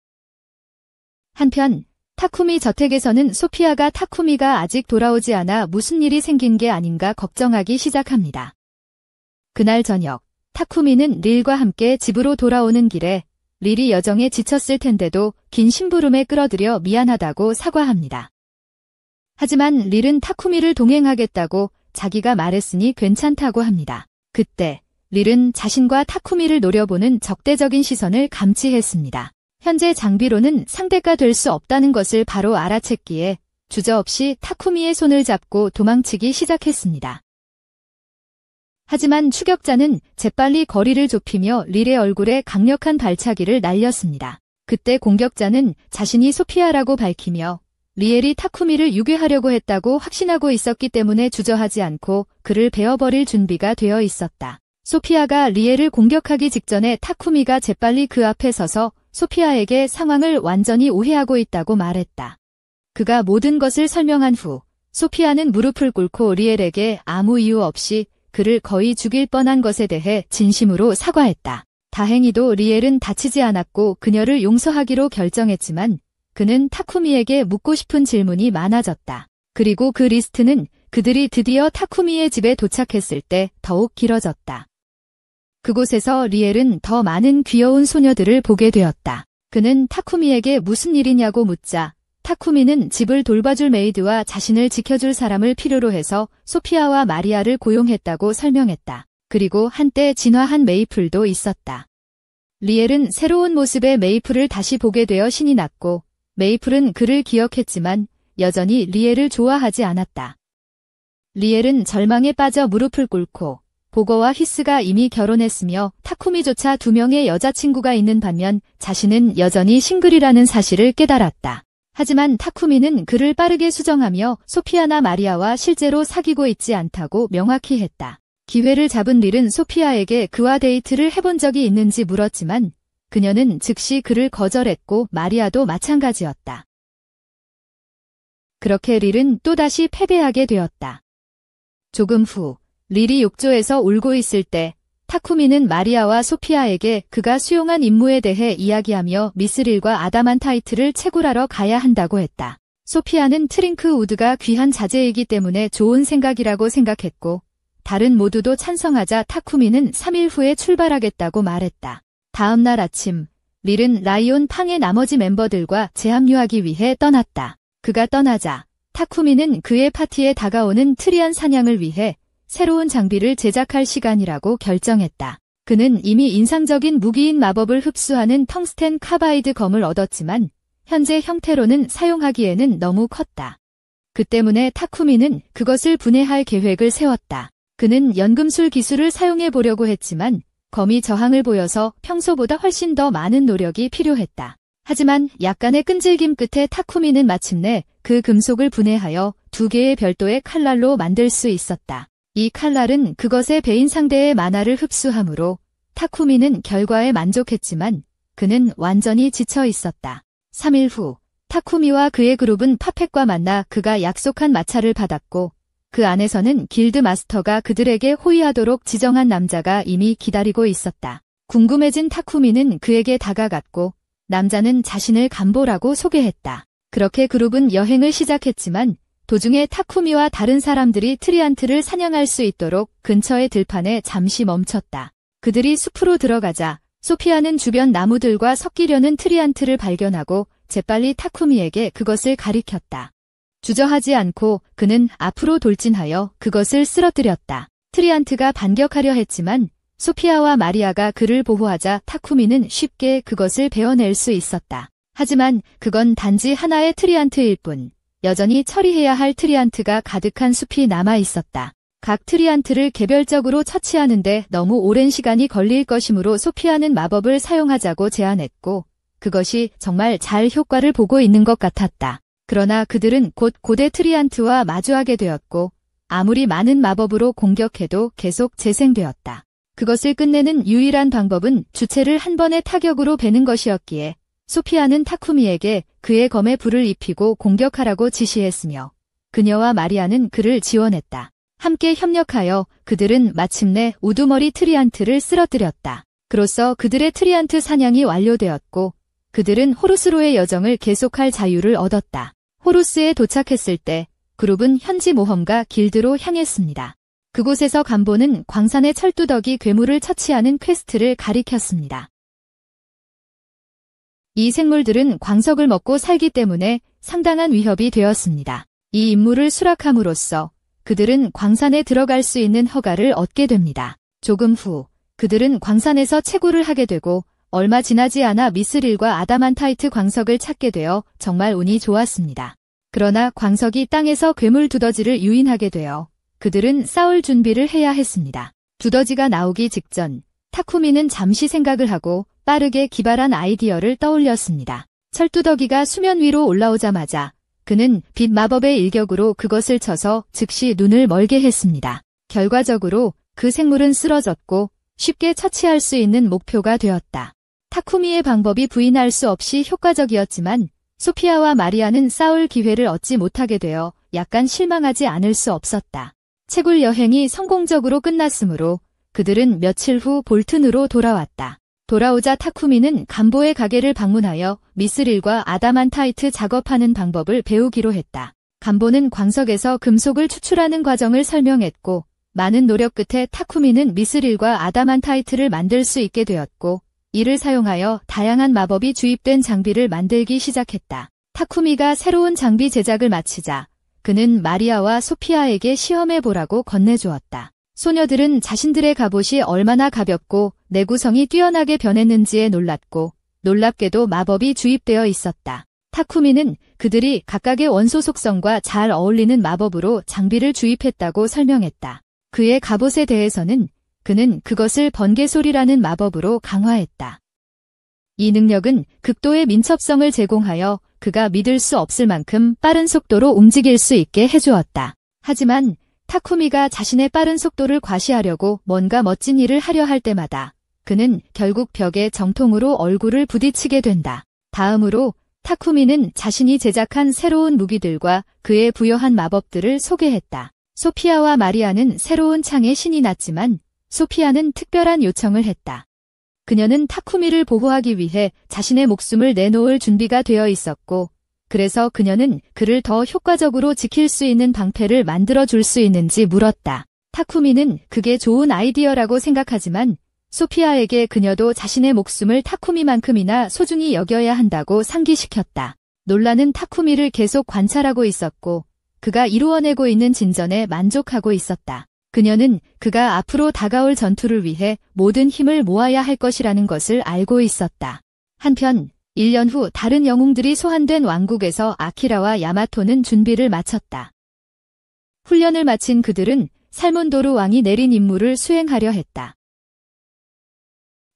Speaker 1: 한편 타쿠미 저택에서는 소피아가 타쿠미가 아직 돌아오지 않아 무슨 일이 생긴 게 아닌가 걱정하기 시작합니다. 그날 저녁 타쿠미는 릴과 함께 집으로 돌아오는 길에 릴이 여정에 지쳤을 텐데도 긴 심부름에 끌어들여 미안하다고 사과합니다. 하지만 릴은 타쿠미를 동행하겠다고 자기가 말했으니 괜찮다고 합니다. 그때 릴은 자신과 타쿠미를 노려보는 적대적인 시선을 감지했습니다. 현재 장비로는 상대가 될 수 없다는 것을 바로 알아챘기에 주저없이 타쿠미의 손을 잡고 도망치기 시작했습니다. 하지만 추격자는 재빨리 거리를 좁히며 릴의 얼굴에 강력한 발차기를 날렸습니다. 그때 공격자는 자신이 소피아라고 밝히며 리엘이 타쿠미를 유괴하려고 했다고 확신하고 있었기 때문에 주저하지 않고 그를 베어버릴 준비가 되어 있었다. 소피아가 리에를 공격하기 직전에 타쿠미가 재빨리 그 앞에 서서 소피아에게 상황을 완전히 오해하고 있다고 말했다. 그가 모든 것을 설명한 후 소피아는 무릎을 꿇고 리엘에게 아무 이유 없이 그를 거의 죽일 뻔한 것에 대해 진심으로 사과했다. 다행히도 리엘은 다치지 않았고 그녀를 용서하기로 결정했지만 그는 타쿠미에게 묻고 싶은 질문이 많아졌다. 그리고 그 리스트는 그들이 드디어 타쿠미의 집에 도착했을 때 더욱 길어졌다. 그곳에서 리엘은 더 많은 귀여운 소녀들을 보게 되었다. 그는 타쿠미에게 무슨 일이냐고 묻자 타쿠미는 집을 돌봐줄 메이드와 자신을 지켜줄 사람을 필요로 해서 소피아와 마리아를 고용했다고 설명했다. 그리고 한때 진화한 메이플도 있었다. 리엘은 새로운 모습의 메이플을 다시 보게 되어 신이 났고 메이플은 그를 기억했지만 여전히 리엘을 좋아하지 않았다. 리엘은 절망에 빠져 무릎을 꿇고 보거와 히스가 이미 결혼했으며 타쿠미조차 2명의 여자친구가 있는 반면 자신은 여전히 싱글이라는 사실을 깨달았다. 하지만 타쿠미는 그를 빠르게 수정하며 소피아나 마리아와 실제로 사귀고 있지 않다고 명확히 했다. 기회를 잡은 릴은 소피아에게 그와 데이트를 해본 적이 있는지 물었지만 그녀는 즉시 그를 거절했고 마리아도 마찬가지였다. 그렇게 릴은 또다시 패배하게 되었다. 조금 후 릴이 욕조에서 울고 있을 때 타쿠미는 마리아와 소피아에게 그가 수용한 임무에 대해 이야기하며 미스릴과 아다만타이트를 채굴하러 가야 한다고 했다. 소피아는 트링크 우드가 귀한 자재이기 때문에 좋은 생각이라고 생각했고 다른 모두도 찬성하자 타쿠미는 3일 후에 출발하겠다고 말했다. 다음 날 아침 릴은 라이온 팡의 나머지 멤버들과 재합류하기 위해 떠났다. 그가 떠나자 타쿠미는 그의 파티에 다가오는 트리안 사냥을 위해 새로운 장비를 제작할 시간이라고 결정했다. 그는 이미 인상적인 무기인 마법을 흡수하는 텅스텐 카바이드 검을 얻었지만 현재 형태로는 사용하기에는 너무 컸다. 그 때문에 타쿠미는 그것을 분해할 계획을 세웠다. 그는 연금술 기술을 사용해 보려고 했지만 검이 저항을 보여서 평소보다 훨씬 더 많은 노력이 필요했다. 하지만 약간의 끈질김 끝에 타쿠미는 마침내 그 금속을 분해하여 2개의 별도의 칼날로 만들 수 있었다. 이 칼날은 그것의 배인 상대의 만화를 흡수하므로 타쿠미는 결과에 만족했지만 그는 완전히 지쳐 있었다. 3일 후 타쿠미와 그의 그룹은 파펫과 만나 그가 약속한 마차를 받았고 그 안에서는 길드 마스터가 그들에게 호위하도록 지정한 남자가 이미 기다리고 있었다. 궁금해진 타쿠미는 그에게 다가갔고 남자는 자신을 간보라고 소개했다. 그렇게 그룹은 여행을 시작했지만 도중에 타쿠미와 다른 사람들이 트리안트를 사냥할 수 있도록 근처의 들판에 잠시 멈췄다. 그들이 숲으로 들어가자 소피아는 주변 나무들과 섞이려는 트리안트를 발견하고 재빨리 타쿠미에게 그것을 가리켰다. 주저하지 않고 그는 앞으로 돌진하여 그것을 쓰러뜨렸다. 트리안트가 반격하려 했지만 소피아와 마리아가 그를 보호하자 타쿠미는 쉽게 그것을 베어낼 수 있었다. 하지만 그건 단지 하나의 트리안트일 뿐 여전히 처리해야 할 트리안트가 가득한 숲이 남아 있었다. 각 트리안트를 개별적으로 처치하는데 너무 오랜 시간이 걸릴 것이므로 소피아는 마법을 사용하자고 제안했고 그것이 정말 잘 효과를 보고 있는 것 같았다. 그러나 그들은 곧 고대 트리안트와 마주하게 되었고 아무리 많은 마법으로 공격해도 계속 재생되었다. 그것을 끝내는 유일한 방법은 주체를 한 번의 타격으로 베는 것이었기에 소피아는 타쿠미에게 그의 검에 불을 입히고 공격하라고 지시했으며 그녀와 마리아는 그를 지원했다. 함께 협력하여 그들은 마침내 우두머리 트리안트를 쓰러뜨렸다. 그로써 그들의 트리안트 사냥이 완료되었고 그들은 호루스로의 여정을 계속할 자유를 얻었다. 호루스에 도착했을 때 그룹은 현지 모험가 길드로 향했습니다. 그곳에서 간보는 광산의 철두덕이 괴물을 처치하는 퀘스트를 가리켰습니다. 이 생물들은 광석을 먹고 살기 때문에 상당한 위협이 되었습니다. 이 임무를 수락함으로써 그들은 광산에 들어갈 수 있는 허가를 얻게 됩니다. 조금 후 그들은 광산에서 채굴을 하게 되고 얼마 지나지 않아 미스릴과 아다만타이트 광석을 찾게 되어 정말 운이 좋았습니다. 그러나 광석이 땅에서 괴물 두더지를 유인하게 되어 그들은 싸울 준비를 해야 했습니다. 두더지가 나오기 직전 타쿠미는 잠시 생각을 하고 빠르게 기발한 아이디어를 떠올렸습니다. 철두더기가 수면 위로 올라오자마자 그는 빛 마법의 일격으로 그것을 쳐서 즉시 눈을 멀게 했습니다. 결과적으로 그 생물은 쓰러졌고 쉽게 처치할 수 있는 목표가 되었다. 타쿠미의 방법이 부인할 수 없이 효과적이었지만 소피아와 마리아는 싸울 기회를 얻지 못하게 되어 약간 실망하지 않을 수 없었다. 채굴 여행이 성공적으로 끝났으므로 그들은 며칠 후 볼튼으로 돌아왔다. 돌아오자 타쿠미는 간보의 가게를 방문하여 미스릴과 아다만타이트 작업하는 방법을 배우기로 했다. 간보는 광석에서 금속을 추출하는 과정을 설명했고 많은 노력 끝에 타쿠미는 미스릴과 아다만타이트를 만들 수 있게 되었고 이를 사용하여 다양한 마법이 주입된 장비를 만들기 시작했다. 타쿠미가 새로운 장비 제작을 마치자 그는 마리아와 소피아에게 시험해보라고 건네주었다. 소녀들은 자신들의 갑옷이 얼마나 가볍고 내구성이 뛰어나게 변했는지에 놀랐고 놀랍게도 마법이 주입되어 있었다. 타쿠미는 그들이 각각의 원소 속성과 잘 어울리는 마법으로 장비를 주입했다고 설명했다. 그의 갑옷에 대해서는 그는 그것을 번개소리라는 마법으로 강화했다. 이 능력은 극도의 민첩성을 제공하여 그가 믿을 수 없을 만큼 빠른 속도로 움직일 수 있게 해주었다. 하지만 타쿠미가 자신의 빠른 속도를 과시하려고 뭔가 멋진 일을 하려 할 때마다 그는 결국 벽에 정통으로 얼굴을 부딪히게 된다. 다음으로 타쿠미는 자신이 제작한 새로운 무기들과 그에 부여한 마법들을 소개했다. 소피아와 마리아는 새로운 창에 신이 났지만 소피아는 특별한 요청을 했다. 그녀는 타쿠미를 보호하기 위해 자신의 목숨을 내놓을 준비가 되어 있었고 그래서 그녀는 그를 더 효과적으로 지킬 수 있는 방패를 만들어줄 수 있는지 물었다. 타쿠미는 그게 좋은 아이디어라고 생각하지만 소피아에게 그녀도 자신의 목숨을 타쿠미만큼이나 소중히 여겨야 한다고 상기시켰다. 놀라는 타쿠미를 계속 관찰하고 있었고 그가 이루어내고 있는 진전에 만족하고 있었다. 그녀는 그가 앞으로 다가올 전투를 위해 모든 힘을 모아야 할 것이라는 것을 알고 있었다. 한편 1년 후 다른 영웅들이 소환된 왕국에서 아키라와 야마토는 준비를 마쳤다. 훈련을 마친 그들은 살몬도르 왕이 내린 임무를 수행하려 했다.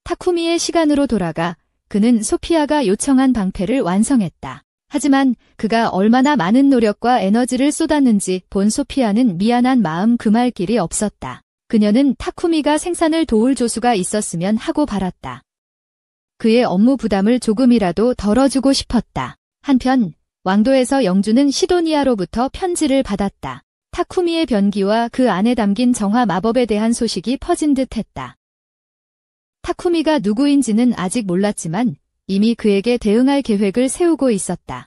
Speaker 1: 타쿠미의 시간으로 돌아가 그는 소피아가 요청한 방패를 완성했다. 하지만 그가 얼마나 많은 노력과 에너지를 쏟았는지 본 소피아는 미안한 마음 금할 길이 없었다. 그녀는 타쿠미가 생산을 도울 조수가 있었으면 하고 바랐다. 그의 업무 부담을 조금이라도 덜어주고 싶었다. 한편 왕도에서 영주는 시도니아로부터 편지를 받았다. 타쿠미의 변기와 그 안에 담긴 정화 마법에 대한 소식이 퍼진 듯했다. 타쿠미가 누구인지는 아직 몰랐지만 이미 그에게 대응할 계획을 세우고 있었다.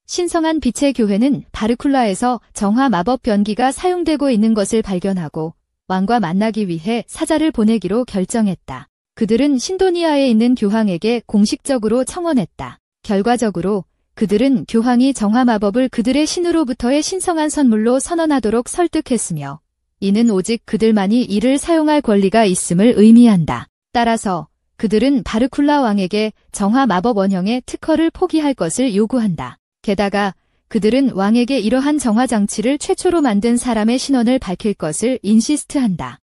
Speaker 1: 신성한 빛의 교회는 바르쿨라에서 정화 마법 변기가 사용되고 있는 것을 발견하고 왕과 만나기 위해 사자를 보내기로 결정했다. 그들은 신도니아에 있는 교황에게 공식적으로 청원했다. 결과적으로 그들은 교황이 정화 마법을 그들의 신으로부터의 신성한 선물로 선언하도록 설득했으며 이는 오직 그들만이 이를 사용할 권리가 있음을 의미한다. 따라서 그들은 바르쿨라 왕에게 정화 마법 원형의 특허를 포기할 것을 요구한다. 게다가 그들은 왕에게 이러한 정화 장치를 최초로 만든 사람의 신원을 밝힐 것을 인시스트한다.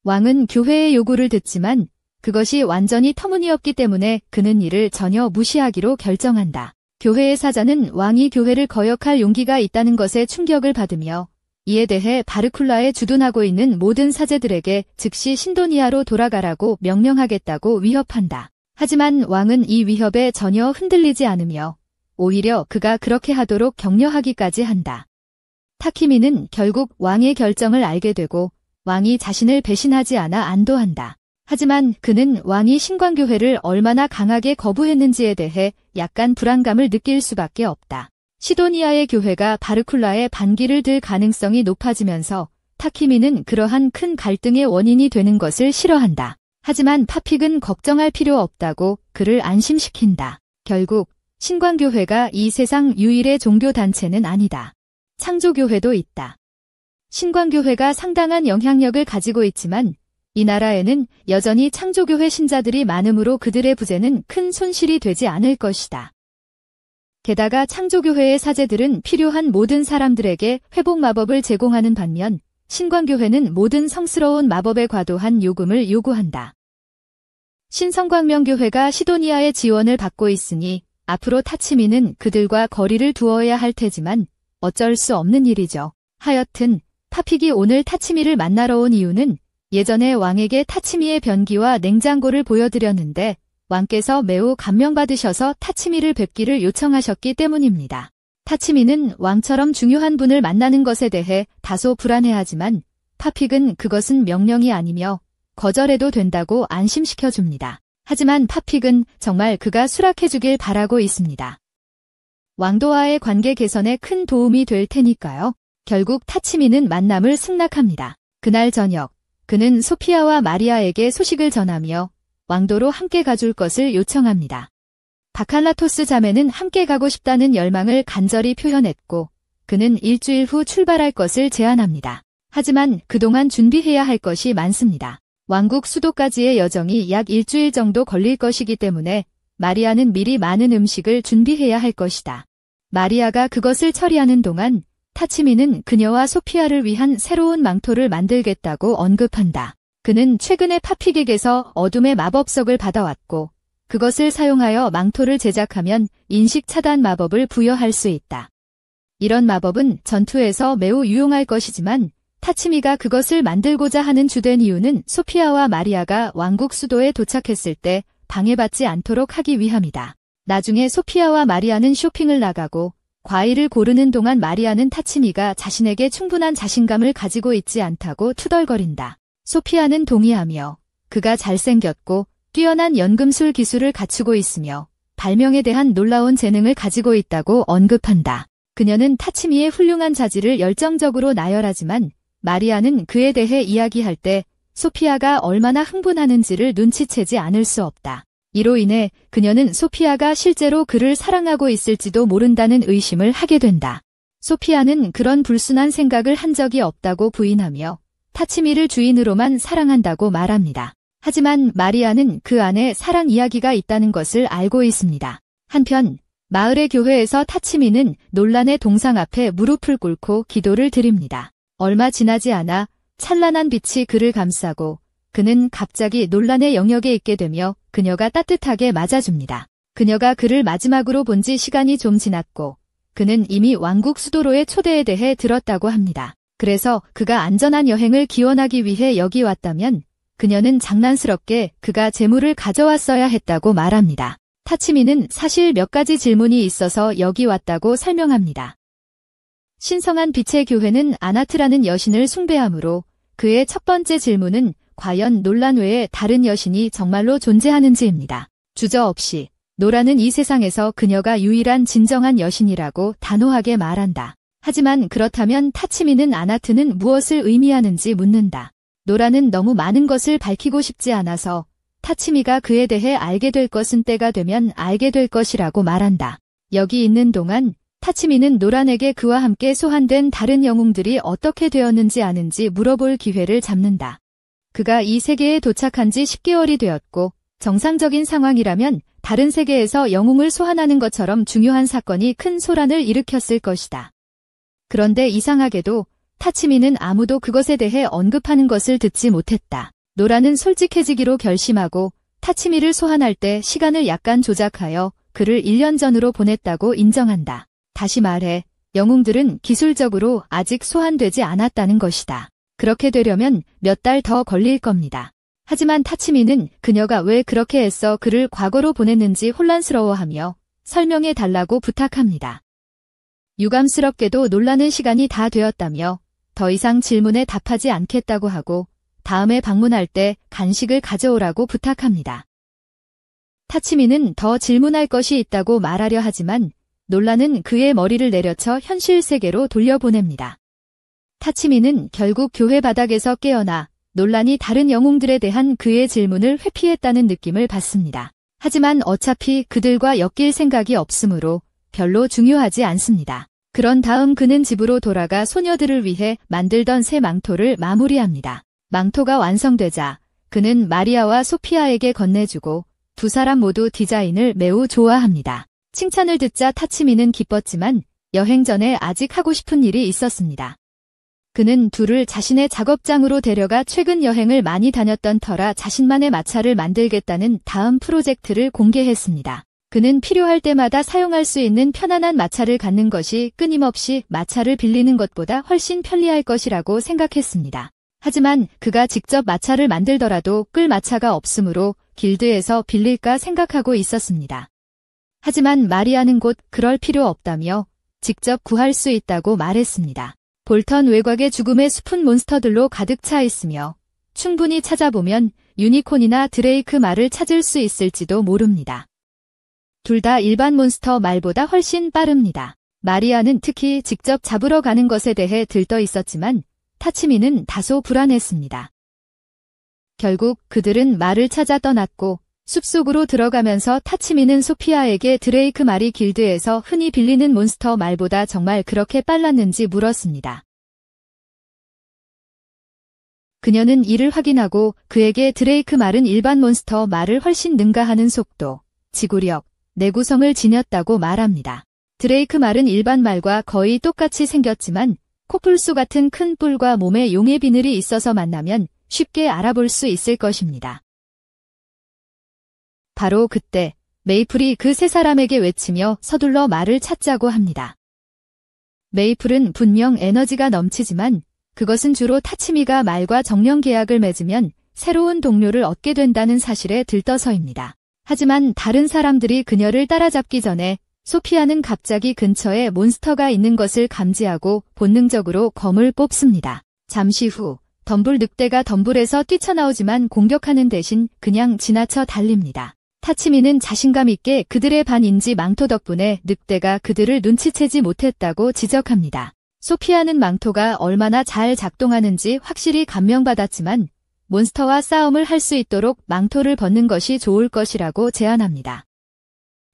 Speaker 1: 왕은 교회의 요구를 듣지만 그것이 완전히 터무니없기 때문에 그는 이를 전혀 무시하기로 결정한다. 교회의 사자는 왕이 교회를 거역할 용기가 있다는 것에 충격을 받으며 이에 대해 바르쿨라에 주둔하고 있는 모든 사제들에게 즉시 신도니아로 돌아가라고 명령하겠다고 위협한다. 하지만 왕은 이 위협에 전혀 흔들리지 않으며 오히려 그가 그렇게 하도록 격려하기까지 한다. 타키미는 결국 왕의 결정을 알게 되고 왕이 자신을 배신하지 않아 안도한다. 하지만 그는 왕이 신광교회를 얼마나 강하게 거부했는지에 대해 약간 불안감을 느낄 수밖에 없다. 시도니아의 교회가 바르쿨라의 반기를 들 가능성이 높아지면서 타키미는 그러한 큰 갈등의 원인이 되는 것을 싫어한다. 하지만 파픽은 걱정할 필요 없다고 그를 안심시킨다. 결국 신광교회가 이 세상 유일의 종교단체는 아니다. 창조교회도 있다. 신광교회가 상당한 영향력을 가지고 있지만 이 나라에는 여전히 창조교회 신자들이 많으므로 그들의 부재는 큰 손실이 되지 않을 것이다. 게다가 창조교회의 사제들은 필요한 모든 사람들에게 회복 마법을 제공하는 반면 신광교회는 모든 성스러운 마법에 과도한 요금을 요구한다. 신성광명교회가 시도니아의 지원을 받고 있으니 앞으로 타치미는 그들과 거리를 두어야 할 테지만 어쩔 수 없는 일이죠. 하여튼 파픽이 오늘 타치미를 만나러 온 이유는 예전에 왕에게 타치미의 변기와 냉장고를 보여드렸는데 왕께서 매우 감명받으셔서 타치미를 뵙기를 요청하셨기 때문입니다. 타치미는 왕처럼 중요한 분을 만나는 것에 대해 다소 불안해하지만 파픽은 그것은 명령이 아니며 거절해도 된다고 안심시켜줍니다. 하지만 파픽은 정말 그가 수락해주길 바라고 있습니다. 왕도와의 관계 개선에 큰 도움이 될 테니까요. 결국 타치미는 만남을 승낙합니다. 그날 저녁, 그는 소피아와 마리아에게 소식을 전하며 왕도로 함께 가줄 것을 요청합니다. 바칼라토스 자매는 함께 가고 싶다는 열망을 간절히 표현했고 그는 일주일 후 출발할 것을 제안합니다. 하지만 그동안 준비해야 할 것이 많습니다. 왕국 수도까지의 여정이 약 일주일 정도 걸릴 것이기 때문에 마리아는 미리 많은 음식을 준비해야 할 것이다. 마리아가 그것을 처리하는 동안 타치미는 그녀와 소피아를 위한 새로운 망토를 만들겠다고 언급한다. 그는 최근에 파픽에게서 어둠의 마법석을 받아왔고 그것을 사용하여 망토를 제작하면 인식 차단 마법을 부여할 수 있다. 이런 마법은 전투에서 매우 유용할 것이지만 타치미가 그것을 만들고자 하는 주된 이유는 소피아와 마리아가 왕국 수도에 도착했을 때 방해받지 않도록 하기 위함이다. 나중에 소피아와 마리아는 쇼핑을 나가고 과일을 고르는 동안 마리아는 타치미가 자신에게 충분한 자신감을 가지고 있지 않다고 투덜거린다. 소피아는 동의하며 그가 잘생겼고 뛰어난 연금술 기술을 갖추고 있으며 발명에 대한 놀라운 재능을 가지고 있다고 언급한다. 그녀는 타치미의 훌륭한 자질을 열정적으로 나열하지만 마리아는 그에 대해 이야기할 때 소피아가 얼마나 흥분하는지를 눈치채지 않을 수 없다. 이로 인해 그녀는 소피아가 실제로 그를 사랑하고 있을지도 모른다는 의심을 하게 된다. 소피아는 그런 불순한 생각을 한 적이 없다고 부인하며 타치미를 주인으로만 사랑한다고 말합니다. 하지만 마리아는 그 안에 사랑 이야기가 있다는 것을 알고 있습니다. 한편 마을의 교회에서 타치미는 논란의 동상 앞에 무릎을 꿇고 기도를 드립니다. 얼마 지나지 않아 찬란한 빛이 그를 감싸고 그는 갑자기 논란의 영역에 있게 되며 그녀가 따뜻하게 맞아줍니다. 그녀가 그를 마지막으로 본 지 시간이 좀 지났고 그는 이미 왕국 수도로의 초대에 대해 들었다고 합니다. 그래서 그가 안전한 여행을 기원하기 위해 여기 왔다면 그녀는 장난스럽게 그가 재물을 가져왔어야 했다고 말합니다. 타치미는 사실 몇 가지 질문이 있어서 여기 왔다고 설명합니다. 신성한 빛의 교회는 아나트라는 여신을 숭배하므로 그의 첫 번째 질문은 과연 논란 외에 다른 여신이 정말로 존재하는지입니다. 주저없이 노라는 이 세상에서 그녀가 유일한 진정한 여신이라고 단호하게 말한다. 하지만 그렇다면 타치미는 아나트는 무엇을 의미하는지 묻는다. 노라는 너무 많은 것을 밝히고 싶지 않아서 타치미가 그에 대해 알게 될 것은 때가 되면 알게 될 것이라고 말한다. 여기 있는 동안 타치미는 노란에게 그와 함께 소환된 다른 영웅들이 어떻게 되었는지 아는지 물어볼 기회를 잡는다. 그가 이 세계에 도착한 지 10개월이 되었고 정상적인 상황이라면 다른 세계에서 영웅을 소환하는 것처럼 중요한 사건이 큰 소란을 일으켰을 것이다. 그런데 이상하게도 타치미는 아무도 그것에 대해 언급하는 것을 듣지 못했다. 노라는 솔직해지기로 결심하고 타치미를 소환할 때 시간을 약간 조작하여 그를 1년 전으로 보냈다고 인정한다. 다시 말해 영웅들은 기술적으로 아직 소환되지 않았다는 것이다. 그렇게 되려면 몇 달 더 걸릴 겁니다. 하지만 타치미는 그녀가 왜 그렇게 애써 그를 과거로 보냈는지 혼란스러워하며 설명해 달라고 부탁합니다. 유감스럽게도 놀라는 시간이 다 되었다며 더 이상 질문에 답하지 않겠다고 하고 다음에 방문할 때 간식을 가져오라고 부탁합니다. 타치미는 더 질문할 것이 있다고 말하려 하지만 놀라는 그의 머리를 내려쳐 현실 세계로 돌려보냅니다. 타치미는 결국 교회 바닥에서 깨어나 논란이 다른 영웅들에 대한 그의 질문을 회피했다는 느낌을 받습니다. 하지만 어차피 그들과 엮일 생각이 없으므로 별로 중요하지 않습니다. 그런 다음 그는 집으로 돌아가 소녀들을 위해 만들던 새 망토를 마무리합니다. 망토가 완성되자 그는 마리아와 소피아에게 건네주고 두 사람 모두 디자인을 매우 좋아합니다. 칭찬을 듣자 타치미는 기뻤지만 여행 전에 아직 하고 싶은 일이 있었습니다. 그는 둘을 자신의 작업장으로 데려가 최근 여행을 많이 다녔던 터라 자신만의 마차를 만들겠다는 다음 프로젝트를 공개했습니다. 그는 필요할 때마다 사용할 수 있는 편안한 마차를 갖는 것이 끊임없이 마차를 빌리는 것보다 훨씬 편리할 것이라고 생각했습니다. 하지만 그가 직접 마차를 만들더라도 끌 마차가 없으므로 길드에서 빌릴까 생각하고 있었습니다. 하지만 마리아는 곧 그럴 필요 없다며 직접 구할 수 있다고 말했습니다. 볼턴 외곽의 죽음의 숲은 몬스터들로 가득 차 있으며 충분히 찾아보면 유니콘이나 드레이크 말을 찾을 수 있을지도 모릅니다. 둘 다 일반 몬스터 말보다 훨씬 빠릅니다. 마리아는 특히 직접 잡으러 가는 것에 대해 들떠 있었지만 타치미는 다소 불안했습니다. 결국 그들은 말을 찾아 떠났고 숲속으로 들어가면서 타치미는 소피아에게 드레이크 말이 길드에서 흔히 빌리는 몬스터 말보다 정말 그렇게 빨랐는지 물었습니다. 그녀는 이를 확인하고 그에게 드레이크 말은 일반 몬스터 말을 훨씬 능가하는 속도, 지구력, 내구성을 지녔다고 말합니다. 드레이크 말은 일반 말과 거의 똑같이 생겼지만 코뿔소 같은 큰 뿔과 몸에 용의 비늘이 있어서 만나면 쉽게 알아볼 수 있을 것입니다. 바로 그때 메이플이 그 세 사람에게 외치며 서둘러 말을 찾자고 합니다. 메이플은 분명 에너지가 넘치지만 그것은 주로 타치미가 말과 정령 계약을 맺으면 새로운 동료를 얻게 된다는 사실에 들떠서입니다. 하지만 다른 사람들이 그녀를 따라잡기 전에 소피아는 갑자기 근처에 몬스터가 있는 것을 감지하고 본능적으로 검을 뽑습니다. 잠시 후 덤불 늑대가 덤불에서 뛰쳐나오지만 공격하는 대신 그냥 지나쳐 달립니다. 타치미는 자신감 있게 그들의 반인지 망토 덕분에 늑대가 그들을 눈치채지 못했다고 지적합니다. 소피아는 망토가 얼마나 잘 작동하는지 확실히 감명받았지만 몬스터와 싸움을 할 수 있도록 망토를 벗는 것이 좋을 것이라고 제안합니다.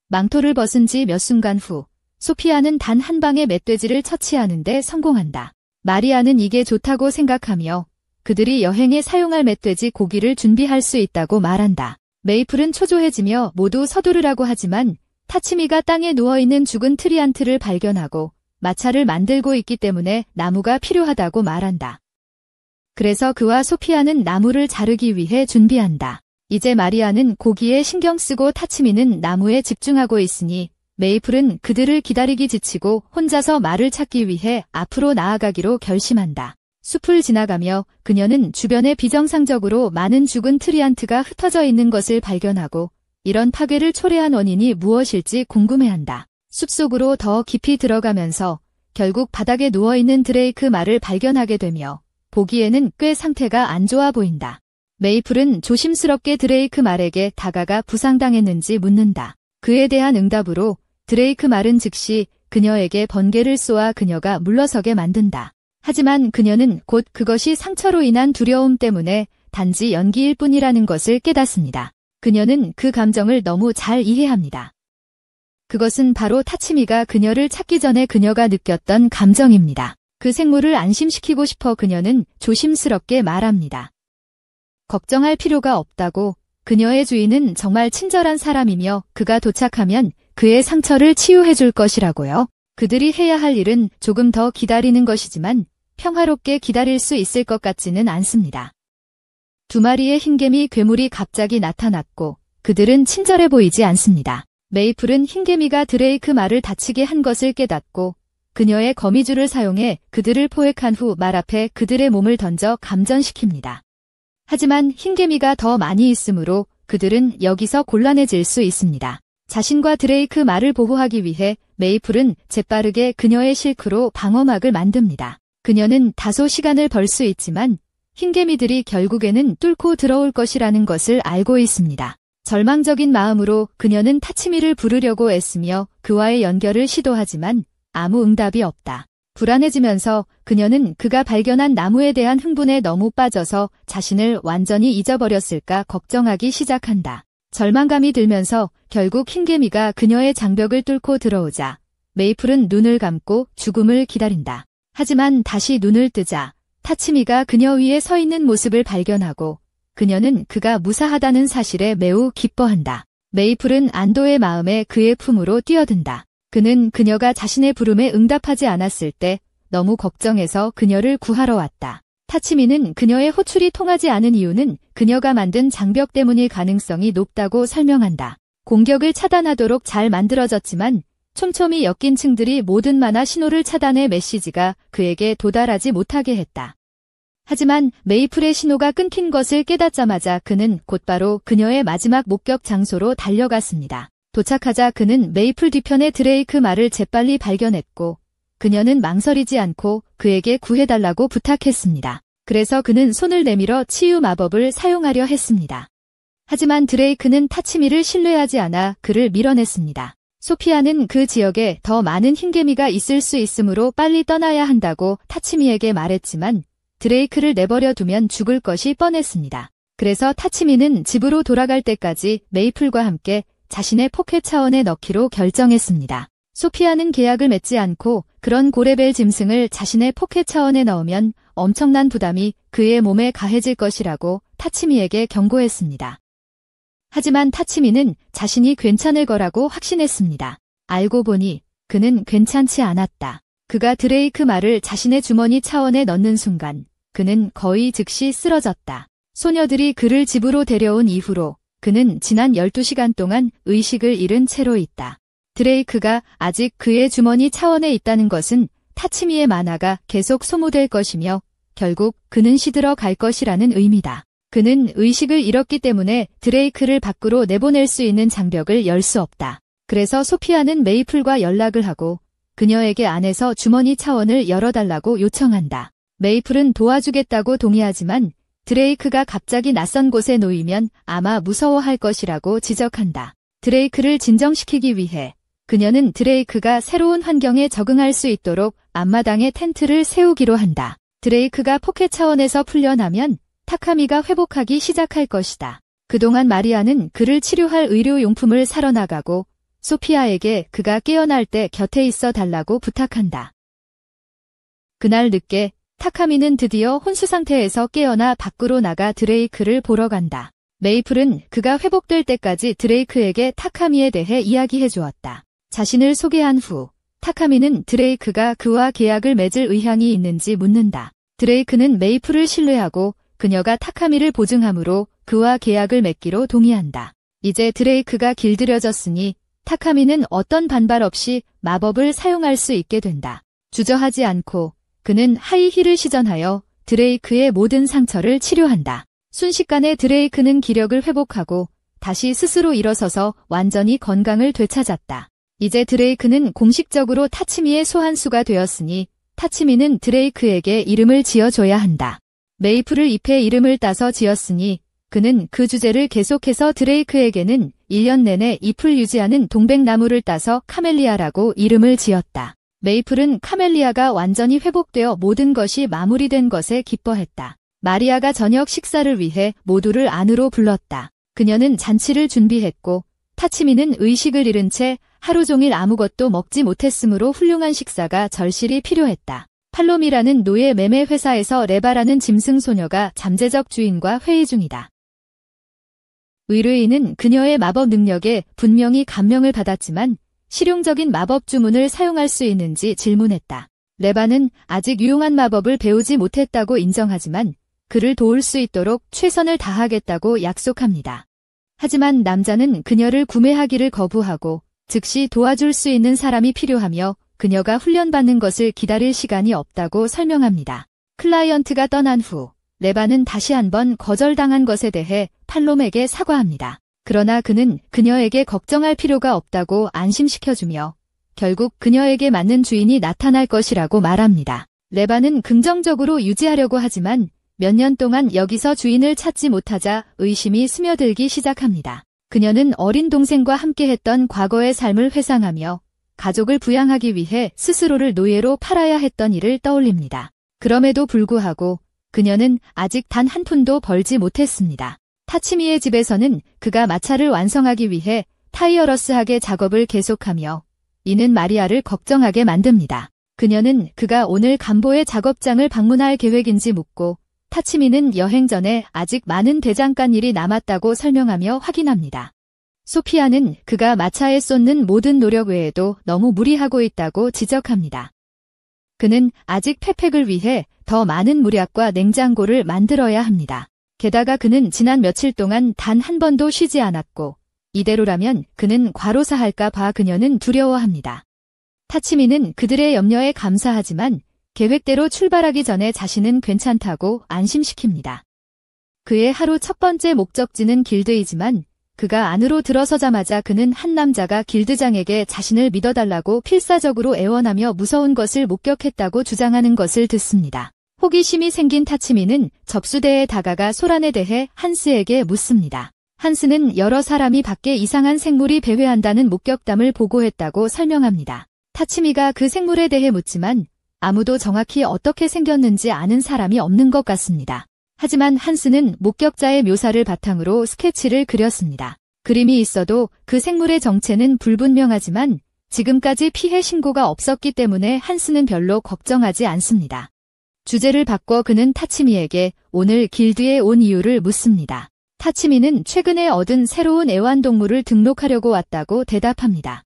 Speaker 1: 망토를 벗은 지 몇 순간 후 소피아는 단 한 방에 멧돼지를 처치하는 데 성공한다. 마리아는 이게 좋다고 생각하며 그들이 여행에 사용할 멧돼지 고기를 준비할 수 있다고 말한다. 메이플은 초조해지며 모두 서두르라고 하지만 타치미가 땅에 누워있는 죽은 트리안트를 발견하고 마차를 만들고 있기 때문에 나무가 필요하다고 말한다. 그래서 그와 소피아는 나무를 자르기 위해 준비한다. 이제 마리아는 고기에 신경 쓰고 타치미는 나무에 집중하고 있으니 메이플은 그들을 기다리기 지치고 혼자서 말을 찾기 위해 앞으로 나아가기로 결심한다. 숲을 지나가며 그녀는 주변에 비정상적으로 많은 죽은 트리안트가 흩어져 있는 것을 발견하고 이런 파괴를 초래한 원인이 무엇일지 궁금해한다. 숲속으로 더 깊이 들어가면서 결국 바닥에 누워있는 드레이크 말을 발견하게 되며 보기에는 꽤 상태가 안 좋아 보인다. 메이플은 조심스럽게 드레이크 말에게 다가가 부상당했는지 묻는다. 그에 대한 응답으로 드레이크 말은 즉시 그녀에게 번개를 쏘아 그녀가 물러서게 만든다. 하지만 그녀는 곧 그것이 상처로 인한 두려움 때문에 단지 연기일 뿐이라는 것을 깨닫습니다. 그녀는 그 감정을 너무 잘 이해합니다. 그것은 바로 타치미가 그녀를 찾기 전에 그녀가 느꼈던 감정입니다. 그 생물을 안심시키고 싶어 그녀는 조심스럽게 말합니다. 걱정할 필요가 없다고. 그녀의 주인은 정말 친절한 사람이며 그가 도착하면 그의 상처를 치유해 줄 것이라고요. 그들이 해야 할 일은 조금 더 기다리는 것이지만 평화롭게 기다릴 수 있을 것 같지는 않습니다. 두 마리의 흰개미 괴물이 갑자기 나타났고 그들은 친절해 보이지 않습니다. 메이플은 흰개미가 드레이크 말을 다치게 한 것을 깨닫고 그녀의 거미줄을 사용해 그들을 포획한 후 말 앞에 그들의 몸을 던져 감전시킵니다. 하지만 흰개미가 더 많이 있으므로 그들은 여기서 곤란해질 수 있습니다. 자신과 드레이크 말을 보호하기 위해 메이플은 재빠르게 그녀의 실크로 방어막을 만듭니다. 그녀는 다소 시간을 벌 수 있지만 흰개미들이 결국에는 뚫고 들어올 것이라는 것을 알고 있습니다. 절망적인 마음으로 그녀는 타치미를 부르려고 애쓰며 그와의 연결을 시도하지만 아무 응답이 없다. 불안해지면서 그녀는 그가 발견한 나무에 대한 흥분에 너무 빠져서 자신을 완전히 잊어버렸을까 걱정하기 시작한다. 절망감이 들면서 결국 흰개미가 그녀의 장벽을 뚫고 들어오자 메이플은 눈을 감고 죽음을 기다린다. 하지만 다시 눈을 뜨자 타치미가 그녀 위에 서 있는 모습을 발견하고 그녀는 그가 무사하다는 사실에 매우 기뻐한다. 메이플은 안도의 마음에 그의 품으로 뛰어든다. 그는 그녀가 자신의 부름에 응답하지 않았을 때 너무 걱정해서 그녀를 구하러 왔다. 타치미는 그녀의 호출이 통하지 않은 이유는 그녀가 만든 장벽 때문일 가능성이 높다고 설명한다. 공격을 차단하도록 잘 만들어졌지만 촘촘히 엮인 층들이 모든 만화 신호를 차단해 메시지가 그에게 도달하지 못하게 했다. 하지만 메이플의 신호가 끊긴 것을 깨닫자마자 그는 곧바로 그녀의 마지막 목격 장소로 달려갔습니다. 도착하자 그는 메이플 뒤편의 드레이크 말을 재빨리 발견했고 그녀는 망설이지 않고 그에게 구해달라고 부탁했습니다. 그래서 그는 손을 내밀어 치유 마법을 사용하려 했습니다. 하지만 드레이크는 타치미를 신뢰하지 않아 그를 밀어냈습니다. 소피아는 그 지역에 더 많은 흰개미가 있을 수 있으므로 빨리 떠나야 한다고 타치미에게 말했지만 드레이크를 내버려 두면 죽을 것이 뻔했습니다. 그래서 타치미는 집으로 돌아갈 때까지 메이플과 함께 자신의 포켓 차원에 넣기로 결정했습니다. 소피아는 계약을 맺지 않고 그런 고레벨 짐승을 자신의 포켓 차원에 넣으면 엄청난 부담이 그의 몸에 가해질 것이라고 타치미에게 경고했습니다. 하지만 타치미는 자신이 괜찮을 거라고 확신했습니다. 알고 보니 그는 괜찮지 않았다. 그가 드레이크 말을 자신의 주머니 차원에 넣는 순간 그는 거의 즉시 쓰러졌다. 소녀들이 그를 집으로 데려온 이후로 그는 지난 12시간 동안 의식을 잃은 채로 있다. 드레이크가 아직 그의 주머니 차원에 있다는 것은 타치미의 만화가 계속 소모될 것이며 결국 그는 시들어 갈 것이라는 의미다. 그는 의식을 잃었기 때문에 드레이크를 밖으로 내보낼 수 있는 장벽을 열 수 없다. 그래서 소피아는 메이플과 연락을 하고 그녀에게 안에서 주머니 차원을 열어달라고 요청한다. 메이플은 도와주겠다고 동의하지만 드레이크가 갑자기 낯선 곳에 놓이면 아마 무서워할 것이라고 지적한다. 드레이크를 진정시키기 위해 그녀는 드레이크가 새로운 환경에 적응할 수 있도록 앞마당에 텐트를 세우기로 한다. 드레이크가 포켓 차원에서 풀려나면 타카미가 회복하기 시작할 것이다. 그동안 마리아는 그를 치료할 의료용품을 사러 나가고 소피아에게 그가 깨어날 때 곁에 있어 달라고 부탁한다. 그날 늦게 타카미는 드디어 혼수 상태에서 깨어나 밖으로 나가 드레이크를 보러 간다. 메이플은 그가 회복될 때까지 드레이크에게 타카미에 대해 이야기해 주었다. 자신을 소개한 후 타카미는 드레이크가 그와 계약을 맺을 의향이 있는지 묻는다. 드레이크는 메이플을 신뢰하고 그녀가 타카미를 보증함으로 그와 계약을 맺기로 동의한다. 이제 드레이크가 길들여졌으니 타카미는 어떤 반발 없이 마법을 사용할 수 있게 된다. 주저하지 않고 그는 하이힐을 시전하여 드레이크의 모든 상처를 치료한다. 순식간에 드레이크는 기력을 회복하고 다시 스스로 일어서서 완전히 건강을 되찾았다. 이제 드레이크는 공식적으로 타치미의 소환수가 되었으니 타치미는 드레이크에게 이름을 지어줘야 한다. 메이플을 잎의 이름을 따서 지었으니 그는 그 주제를 계속해서 드레이크에게는 1년 내내 잎을 유지하는 동백나무를 따서 카멜리아라고 이름을 지었다. 메이플은 카멜리아가 완전히 회복되어 모든 것이 마무리된 것에 기뻐했다. 마리아가 저녁 식사를 위해 모두를 안으로 불렀다. 그녀는 잔치를 준비했고 타치미는 의식을 잃은 채 하루 종일 아무것도 먹지 못했으므로 훌륭한 식사가 절실히 필요했다. 팔롬이라는 노예 매매 회사에서 레바라는 짐승 소녀가 잠재적 주인과 회의 중이다. 의뢰인은 그녀의 마법 능력에 분명히 감명을 받았지만 실용적인 마법 주문을 사용할 수 있는지 질문했다. 레바는 아직 유용한 마법을 배우지 못했다고 인정하지만 그를 도울 수 있도록 최선을 다하겠다고 약속합니다. 하지만 남자는 그녀를 구매하기를 거부하고 즉시 도와줄 수 있는 사람이 필요하며 그녀가 훈련받는 것을 기다릴 시간이 없다고 설명합니다. 클라이언트가 떠난 후 레바는 다시 한번 거절당한 것에 대해 팔롬에게 사과합니다. 그러나 그는 그녀에게 걱정할 필요가 없다고 안심시켜주며 결국 그녀에게 맞는 주인이 나타날 것이라고 말합니다. 레바는 긍정적으로 유지하려고 하지만 몇 년 동안 여기서 주인을 찾지 못하자 의심이 스며들기 시작합니다. 그녀는 어린 동생과 함께했던 과거의 삶을 회상하며 가족을 부양하기 위해 스스로를 노예로 팔아야 했던 일을 떠올립니다. 그럼에도 불구하고 그녀는 아직 단 한 푼도 벌지 못했습니다. 타치미의 집에서는 그가 마차를 완성하기 위해 타이어러스하게 작업을 계속하며 이는 마리아를 걱정하게 만듭니다. 그녀는 그가 오늘 간보의 작업장을 방문할 계획인지 묻고 타치미는 여행 전에 아직 많은 대장간 일이 남았다고 설명하며 확인합니다. 소피아는 그가 마차에 쏟는 모든 노력 외에도 너무 무리하고 있다고 지적합니다. 그는 아직 패팩을 위해 더 많은 물약과 냉장고를 만들어야 합니다. 게다가 그는 지난 며칠 동안 단 한 번도 쉬지 않았고 이대로라면 그는 과로사할까 봐 그녀는 두려워합니다. 타치미는 그들의 염려에 감사하지만 계획대로 출발하기 전에 자신은 괜찮다고 안심시킵니다. 그의 하루 첫 번째 목적지는 길드이지만 그가 안으로 들어서자마자 그는 한 남자가 길드장에게 자신을 믿어달라고 필사적으로 애원하며 무서운 것을 목격했다고 주장하는 것을 듣습니다. 호기심이 생긴 타치미는 접수대에 다가가 소란에 대해 한스에게 묻습니다. 한스는 여러 사람이 밖에 이상한 생물이 배회한다는 목격담을 보고했다고 설명합니다. 타치미가 그 생물에 대해 묻지만 아무도 정확히 어떻게 생겼는지 아는 사람이 없는 것 같습니다. 하지만 한스는 목격자의 묘사를 바탕으로 스케치를 그렸습니다. 그림이 있어도 그 생물의 정체는 불분명하지만 지금까지 피해 신고가 없었기 때문에 한스는 별로 걱정하지 않습니다. 주제를 바꿔 그는 타치미에게 오늘 길드에 온 이유를 묻습니다. 타치미는 최근에 얻은 새로운 애완동물을 등록하려고 왔다고 대답합니다.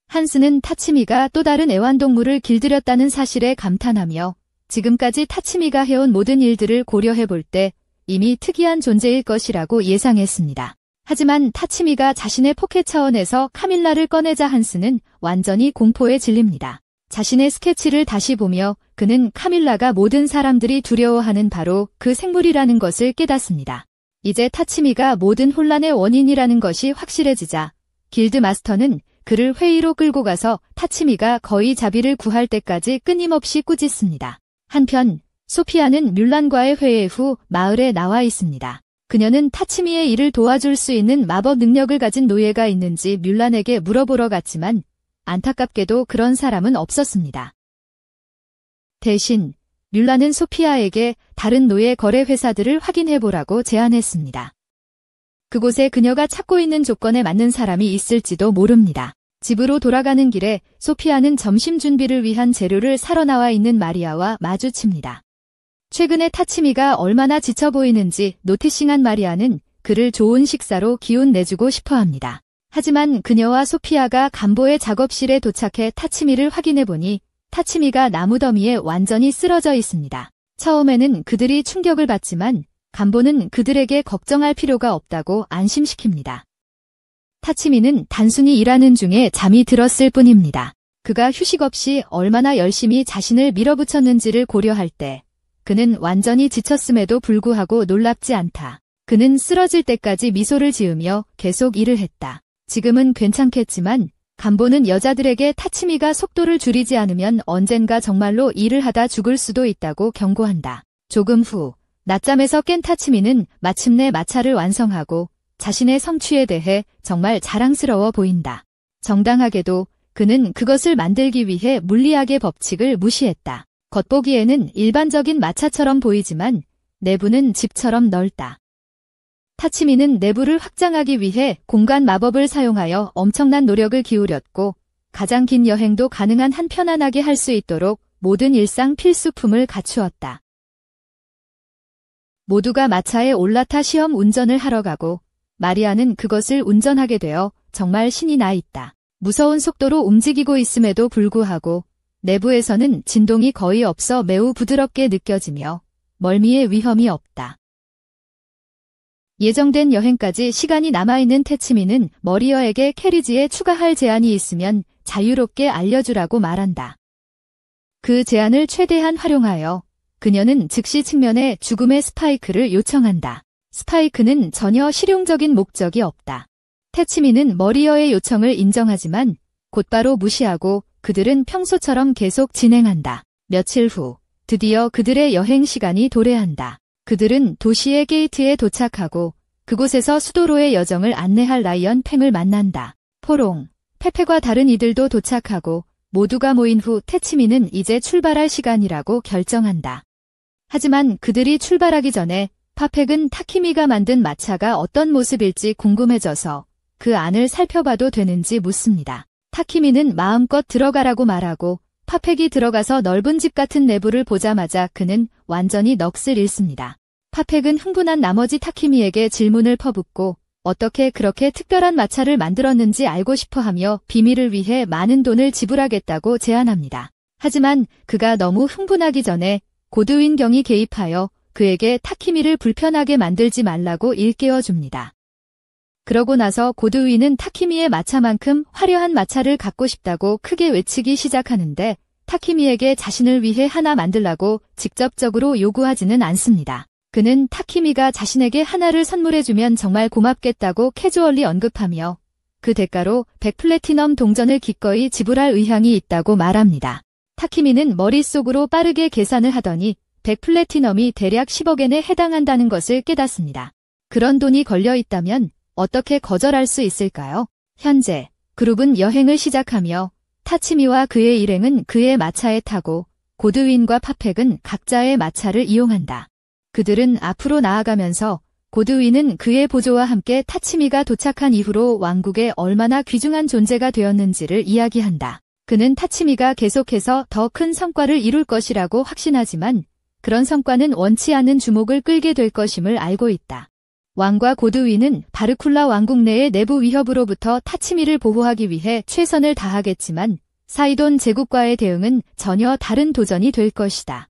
Speaker 1: 한스는 타치미가 또 다른 애완동물을 길들였다는 사실에 감탄하며 지금까지 타치미가 해온 모든 일들을 고려해 볼 때 이미 특이한 존재일 것이라고 예상했습니다. 하지만 타치미가 자신의 포켓 차원에서 카밀라를 꺼내자 한스는 완전히 공포에 질립니다. 자신의 스케치를 다시 보며 그는 카밀라가 모든 사람들이 두려워하는 바로 그 생물이라는 것을 깨닫습니다. 이제 타치미가 모든 혼란의 원인이라는 것이 확실해지자 길드 마스터는 그를 회의로 끌고 가서 타치미가 거의 자비를 구할 때까지 끊임없이 꾸짖습니다. 한편 소피아는 뮬란과의 회의 후 마을에 나와 있습니다. 그녀는 타치미의 일을 도와줄 수 있는 마법 능력을 가진 노예가 있는지 뮬란에게 물어보러 갔지만 안타깝게도 그런 사람은 없었습니다. 대신 뮬란은 소피아에게 다른 노예 거래 회사들을 확인해보라고 제안했습니다. 그곳에 그녀가 찾고 있는 조건에 맞는 사람이 있을지도 모릅니다. 집으로 돌아가는 길에 소피아는 점심 준비를 위한 재료를 사러 나와 있는 마리아와 마주칩니다. 최근에 타치미가 얼마나 지쳐 보이는지 노티싱한 마리아는 그를 좋은 식사로 기운 내주고 싶어합니다. 하지만 그녀와 소피아가 간보의 작업실에 도착해 타치미를 확인해보니 타치미가 나무더미에 완전히 쓰러져 있습니다. 처음에는 그들이 충격을 받지만 간보는 그들에게 걱정할 필요가 없다고 안심시킵니다. 타치미는 단순히 일하는 중에 잠이 들었을 뿐입니다. 그가 휴식 없이 얼마나 열심히 자신을 밀어붙였는지를 고려할 때 그는 완전히 지쳤음에도 불구하고 놀랍지 않다. 그는 쓰러질 때까지 미소를 지으며 계속 일을 했다. 지금은 괜찮겠지만 간보는 여자들에게 타치미가 속도를 줄이지 않으면 언젠가 정말로 일을 하다 죽을 수도 있다고 경고한다. 조금 후 낮잠에서 깬 타치미는 마침내 마차를 완성하고 자신의 성취에 대해 정말 자랑스러워 보인다. 정당하게도 그는 그것을 만들기 위해 물리학의 법칙을 무시했다. 겉보기에는 일반적인 마차처럼 보이지만 내부는 집처럼 넓다. 타치미는 내부를 확장하기 위해 공간 마법을 사용하여 엄청난 노력을 기울였고 가장 긴 여행도 가능한 한 편안하게 할 수 있도록 모든 일상 필수품을 갖추었다. 모두가 마차에 올라타 시험 운전을 하러 가고 마리아는 그것을 운전하게 되어 정말 신이 나 있다. 무서운 속도로 움직이고 있음에도 불구하고 내부에서는 진동이 거의 없어 매우 부드럽게 느껴지며 멀미의 위험이 없다. 예정된 여행까지 시간이 남아있는 타치미는 머리어에게 캐리지에 추가할 제안이 있으면 자유롭게 알려주라고 말한다. 그 제안을 최대한 활용하여 그녀는 즉시 측면에 죽음의 스파이크를 요청한다. 스파이크는 전혀 실용적인 목적이 없다. 타치미는 머리어의 요청을 인정하지만 곧바로 무시하고 그들은 평소처럼 계속 진행한다. 며칠 후 드디어 그들의 여행 시간이 도래한다. 그들은 도시의 게이트에 도착하고 그곳에서 수도로의 여정을 안내할 라이언 팽을 만난다. 포롱, 페페과 다른 이들도 도착하고 모두가 모인 후 타치미는 이제 출발할 시간이라고 결정한다. 하지만 그들이 출발하기 전에 파펙은 타키미가 만든 마차가 어떤 모습일지 궁금해져서 그 안을 살펴봐도 되는지 묻습니다. 타키미는 마음껏 들어가라고 말하고 파펙이 들어가서 넓은 집 같은 내부를 보자마자 그는 완전히 넋을 잃습니다. 파펙은 흥분한 나머지 타키미에게 질문을 퍼붓고 어떻게 그렇게 특별한 마차를 만들었는지 알고 싶어하며 비밀을 위해 많은 돈을 지불하겠다고 제안합니다. 하지만 그가 너무 흥분하기 전에 고드윈 경이 개입하여 그에게 타키미를 불편하게 만들지 말라고 일깨워줍니다. 그러고 나서 고드윈은 타키미의 마차만큼 화려한 마차를 갖고 싶다고 크게 외치기 시작하는데 타키미에게 자신을 위해 하나 만들라고 직접적으로 요구하지는 않습니다. 그는 타키미가 자신에게 하나를 선물해주면 정말 고맙겠다고 캐주얼리 언급하며 그 대가로 100플래티넘 동전을 기꺼이 지불할 의향이 있다고 말합니다. 타키미는 머릿속으로 빠르게 계산을 하더니 100플래티넘이 대략 10억엔에 해당한다는 것을 깨닫습니다. 그런 돈이 걸려 있다면 어떻게 거절할 수 있을까요? 현재 그룹은 여행을 시작하며 타치미와 그의 일행은 그의 마차에 타고 고드윈과 파펙은 각자의 마차를 이용한다. 그들은 앞으로 나아가면서 고드윈은 그의 보조와 함께 타치미가 도착한 이후로 왕국에 얼마나 귀중한 존재가 되었는지를 이야기한다. 그는 타치미가 계속해서 더 큰 성과를 이룰 것이라고 확신하지만 그런 성과는 원치 않은 주목을 끌게 될 것임을 알고 있다. 왕과 고드윈은 바르쿨라 왕국 내의 내부 위협으로부터 타치미를 보호하기 위해 최선을 다하겠지만 사이돈 제국과의 대응은 전혀 다른 도전이 될 것이다.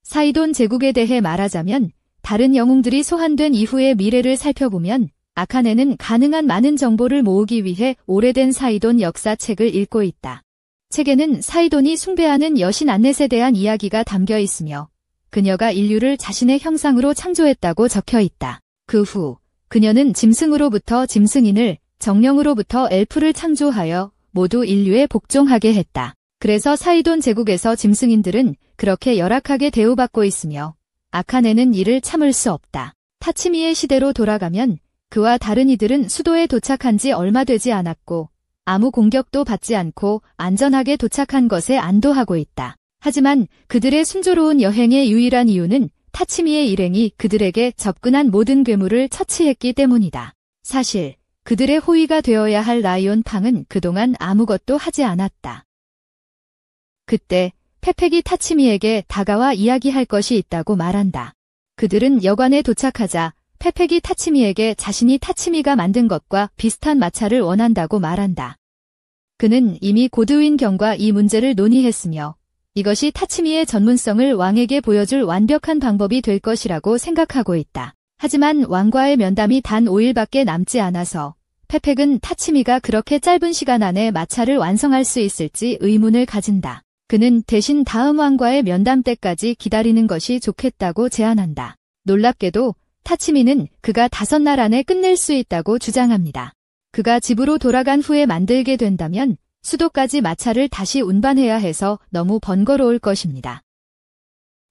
Speaker 1: 사이돈 제국에 대해 말하자면 다른 영웅들이 소환된 이후의 미래를 살펴보면 아카네는 가능한 많은 정보를 모으기 위해 오래된 사이돈 역사책을 읽고 있다. 책에는 사이돈이 숭배하는 여신 안넷에 대한 이야기가 담겨 있으며 그녀가 인류를 자신의 형상으로 창조했다고 적혀 있다. 그 후 그녀는 짐승으로부터 짐승인을, 정령으로부터 엘프를 창조하여 모두 인류에 복종하게 했다. 그래서 사이돈 제국에서 짐승인들은 그렇게 열악하게 대우받고 있으며 아카네는 이를 참을 수 없다. 타치미의 시대로 돌아가면 그와 다른 이들은 수도에 도착한 지 얼마 되지 않았고 아무 공격도 받지 않고 안전하게 도착한 것에 안도하고 있다. 하지만 그들의 순조로운 여행의 유일한 이유는 타치미의 일행이 그들에게 접근한 모든 괴물을 처치했기 때문이다. 사실 그들의 호위가 되어야 할 라이온 팡은 그동안 아무것도 하지 않았다. 그때 페펙이 타치미에게 다가와 이야기할 것이 있다고 말한다. 그들은 여관에 도착하자 페펙이 타치미에게 자신이 타치미가 만든 것과 비슷한 마차를 원한다고 말한다. 그는 이미 고드윈 경과 이 문제를 논의했으며 이것이 타치미의 전문성을 왕에게 보여줄 완벽한 방법이 될 것이라고 생각하고 있다. 하지만 왕과의 면담이 단 5일밖에 남지 않아서 페펙은 타치미가 그렇게 짧은 시간 안에 마차를 완성할 수 있을지 의문을 가진다. 그는 대신 다음 왕과의 면담 때까지 기다리는 것이 좋겠다고 제안한다. 놀랍게도 타치미는 그가 5날 안에 끝낼 수 있다고 주장합니다. 그가 집으로 돌아간 후에 만들게 된다면 수도까지 마차를 다시 운반해야 해서 너무 번거로울 것입니다.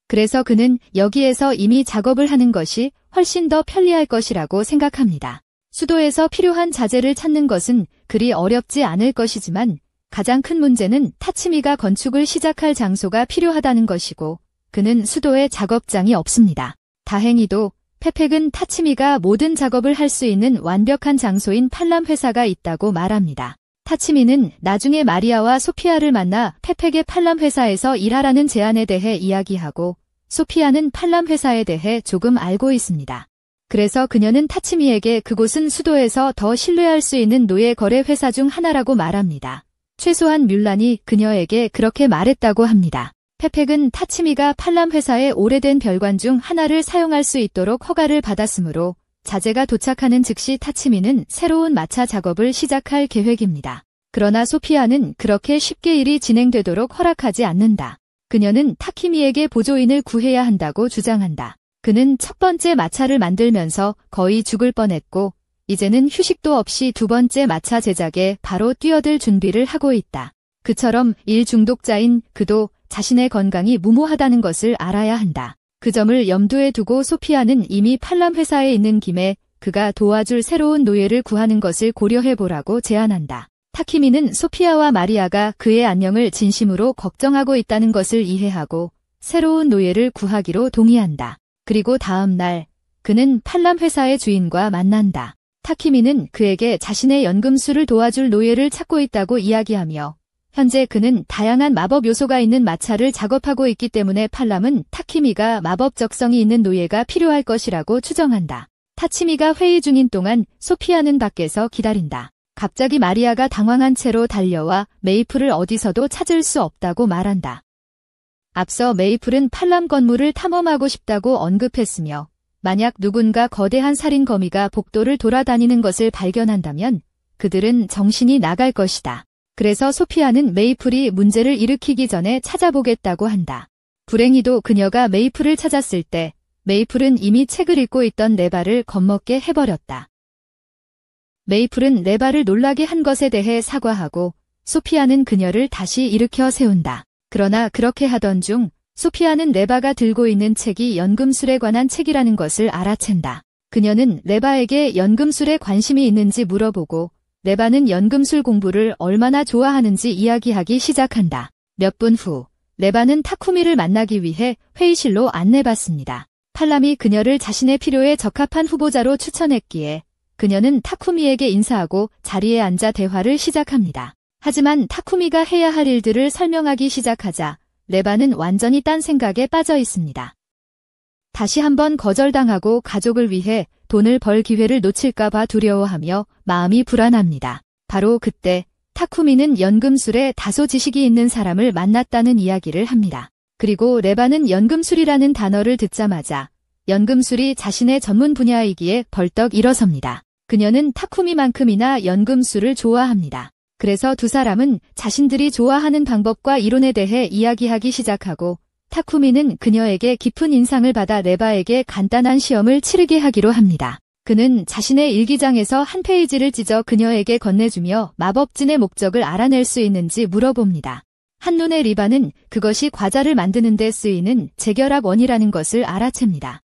Speaker 1: 그래서 그는 여기에서 이미 작업을 하는 것이 훨씬 더 편리할 것이라고 생각합니다. 수도에서 필요한 자재를 찾는 것은 그리 어렵지 않을 것이지만 가장 큰 문제는 타치미가 건축을 시작할 장소가 필요하다는 것이고 그는 수도에 작업장이 없습니다. 다행히도 페펙은 타치미가 모든 작업을 할 수 있는 완벽한 장소인 팔람 회사가 있다고 말합니다. 타치미는 나중에 마리아와 소피아를 만나 페펙의 팔람 회사에서 일하라는 제안에 대해 이야기하고 소피아는 팔람 회사에 대해 조금 알고 있습니다. 그래서 그녀는 타치미에게 그곳은 수도에서 더 신뢰할 수 있는 노예 거래 회사 중 하나라고 말합니다. 최소한 뮬란이 그녀에게 그렇게 말했다고 합니다. 페펙은 타치미가 팔람 회사의 오래된 별관 중 하나를 사용할 수 있도록 허가를 받았으므로 자재가 도착하는 즉시 타치미는 새로운 마차 작업을 시작할 계획입니다. 그러나 소피아는 그렇게 쉽게 일이 진행되도록 허락하지 않는다. 그녀는 타키미에게 보조인을 구해야 한다고 주장한다. 그는 첫 번째 마차를 만들면서 거의 죽을 뻔했고 이제는 휴식도 없이 두 번째 마차 제작에 바로 뛰어들 준비를 하고 있다. 그처럼 일 중독자인 그도 자신의 건강이 무모하다는 것을 알아야 한다. 그 점을 염두에 두고 소피아는 이미 팔람 회사에 있는 김에 그가 도와줄 새로운 노예를 구하는 것을 고려해보라고 제안한다. 타키미는 소피아와 마리아가 그의 안녕을 진심으로 걱정하고 있다는 것을 이해하고 새로운 노예를 구하기로 동의한다. 그리고 다음 날 그는 팔람 회사의 주인과 만난다. 타키미는 그에게 자신의 연금술을 도와줄 노예를 찾고 있다고 이야기하며 현재 그는 다양한 마법 요소가 있는 마차를 작업하고 있기 때문에 팔람은 타키미가 마법 적성이 있는 노예가 필요할 것이라고 추정한다. 타치미가 회의 중인 동안 소피아는 밖에서 기다린다. 갑자기 마리아가 당황한 채로 달려와 메이플을 어디서도 찾을 수 없다고 말한다. 앞서 메이플은 팔람 건물을 탐험하고 싶다고 언급했으며 만약 누군가 거대한 살인 거미가 복도를 돌아다니는 것을 발견한다면 그들은 정신이 나갈 것이다. 그래서 소피아는 메이플이 문제를 일으키기 전에 찾아보겠다고 한다. 불행히도 그녀가 메이플을 찾았을 때 메이플은 이미 책을 읽고 있던 레바를 겁먹게 해버렸다. 메이플은 레바를 놀라게 한 것에 대해 사과하고 소피아는 그녀를 다시 일으켜 세운다. 그러나 그렇게 하던 중 소피아는 레바가 들고 있는 책이 연금술에 관한 책이라는 것을 알아챈다. 그녀는 레바에게 연금술에 관심이 있는지 물어보고 레바는 연금술 공부를 얼마나 좋아하는지 이야기하기 시작한다. 몇 분 후 레바는 타쿠미를 만나기 위해 회의실로 안내받습니다. 팔람이 그녀를 자신의 필요에 적합한 후보자로 추천했기에 그녀는 타쿠미에게 인사하고 자리에 앉아 대화를 시작합니다. 하지만 타쿠미가 해야 할 일들을 설명하기 시작하자 레바는 완전히 딴 생각에 빠져 있습니다. 다시 한번 거절당하고 가족을 위해 돈을 벌 기회를 놓칠까봐 두려워하며 마음이 불안합니다. 바로 그때 타쿠미는 연금술에 다소 지식이 있는 사람을 만났다는 이야기를 합니다. 그리고 레바는 연금술이라는 단어를 듣자마자 연금술이 자신의 전문 분야이기에 벌떡 일어섭니다. 그녀는 타쿠미만큼이나 연금술을 좋아합니다. 그래서 두 사람은 자신들이 좋아하는 방법과 이론에 대해 이야기하기 시작하고 타쿠미는 그녀에게 깊은 인상을 받아 레바에게 간단한 시험을 치르게 하기로 합니다. 그는 자신의 일기장에서 한 페이지를 찢어 그녀에게 건네주며 마법진의 목적을 알아낼 수 있는지 물어봅니다. 한눈에 리바는 그것이 과자를 만드는 데 쓰이는 재결합원이라는 것을 알아챕니다.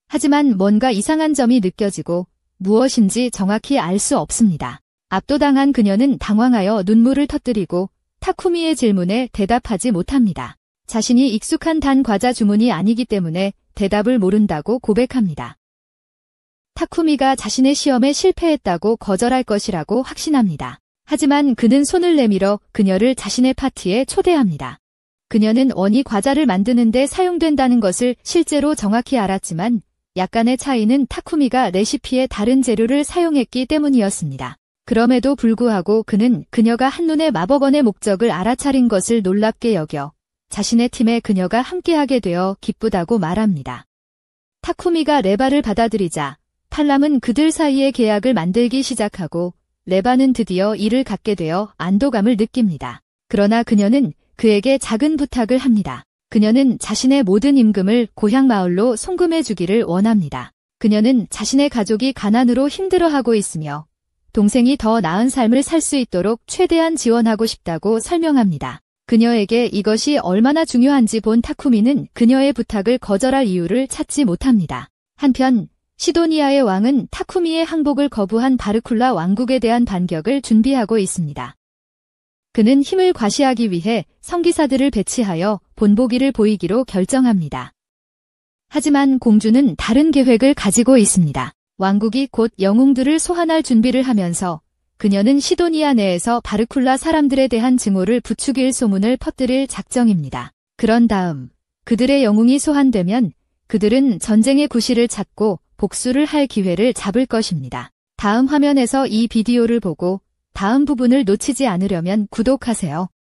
Speaker 1: 하지만 뭔가 이상한 점이 느껴지고 무엇인지 정확히 알 수 없습니다. 압도당한 그녀는 당황하여 눈물을 터뜨리고 타쿠미의 질문에 대답하지 못합니다. 자신이 익숙한 단 과자 주문이 아니기 때문에 대답을 모른다고 고백합니다. 타쿠미가 자신의 시험에 실패했다고 거절할 것이라고 확신합니다. 하지만 그는 손을 내밀어 그녀를 자신의 파티에 초대합니다. 그녀는 원이 과자를 만드는 데 사용된다는 것을 실제로 정확히 알았지만 약간의 차이는 타쿠미가 레시피에 다른 재료를 사용했기 때문이었습니다. 그럼에도 불구하고 그는 그녀가 한눈에 마법원의 목적을 알아차린 것을 놀랍게 여겨 자신의 팀에 그녀가 함께하게 되어 기쁘다고 말합니다. 타쿠미가 레바를 받아들이자 팔람은 그들 사이의 계약을 만들기 시작하고 레바는 드디어 일을 갖게 되어 안도감을 느낍니다. 그러나 그녀는 그에게 작은 부탁을 합니다. 그녀는 자신의 모든 임금을 고향 마을로 송금해 주기를 원합니다. 그녀는 자신의 가족이 가난으로 힘들어하고 있으며 동생이 더 나은 삶을 살 수 있도록 최대한 지원하고 싶다고 설명합니다. 그녀에게 이것이 얼마나 중요한지 본 타쿠미는 그녀의 부탁을 거절할 이유를 찾지 못합니다. 한편 시도니아의 왕은 타쿠미의 항복을 거부한 바르쿨라 왕국에 대한 반격을 준비하고 있습니다. 그는 힘을 과시하기 위해 성기사들을 배치하여 본보기를 보이기로 결정합니다. 하지만 공주는 다른 계획을 가지고 있습니다. 왕국이 곧 영웅들을 소환할 준비를 하면서 그녀는 시도니아 내에서 바르쿨라 사람들에 대한 증오를 부추길 소문을 퍼뜨릴 작정입니다. 그런 다음 그들의 영웅이 소환되면 그들은 전쟁의 구실을 찾고 복수를 할 기회를 잡을 것입니다. 다음 화면에서 이 비디오를 보고 다음 부분을 놓치지 않으려면 구독하세요.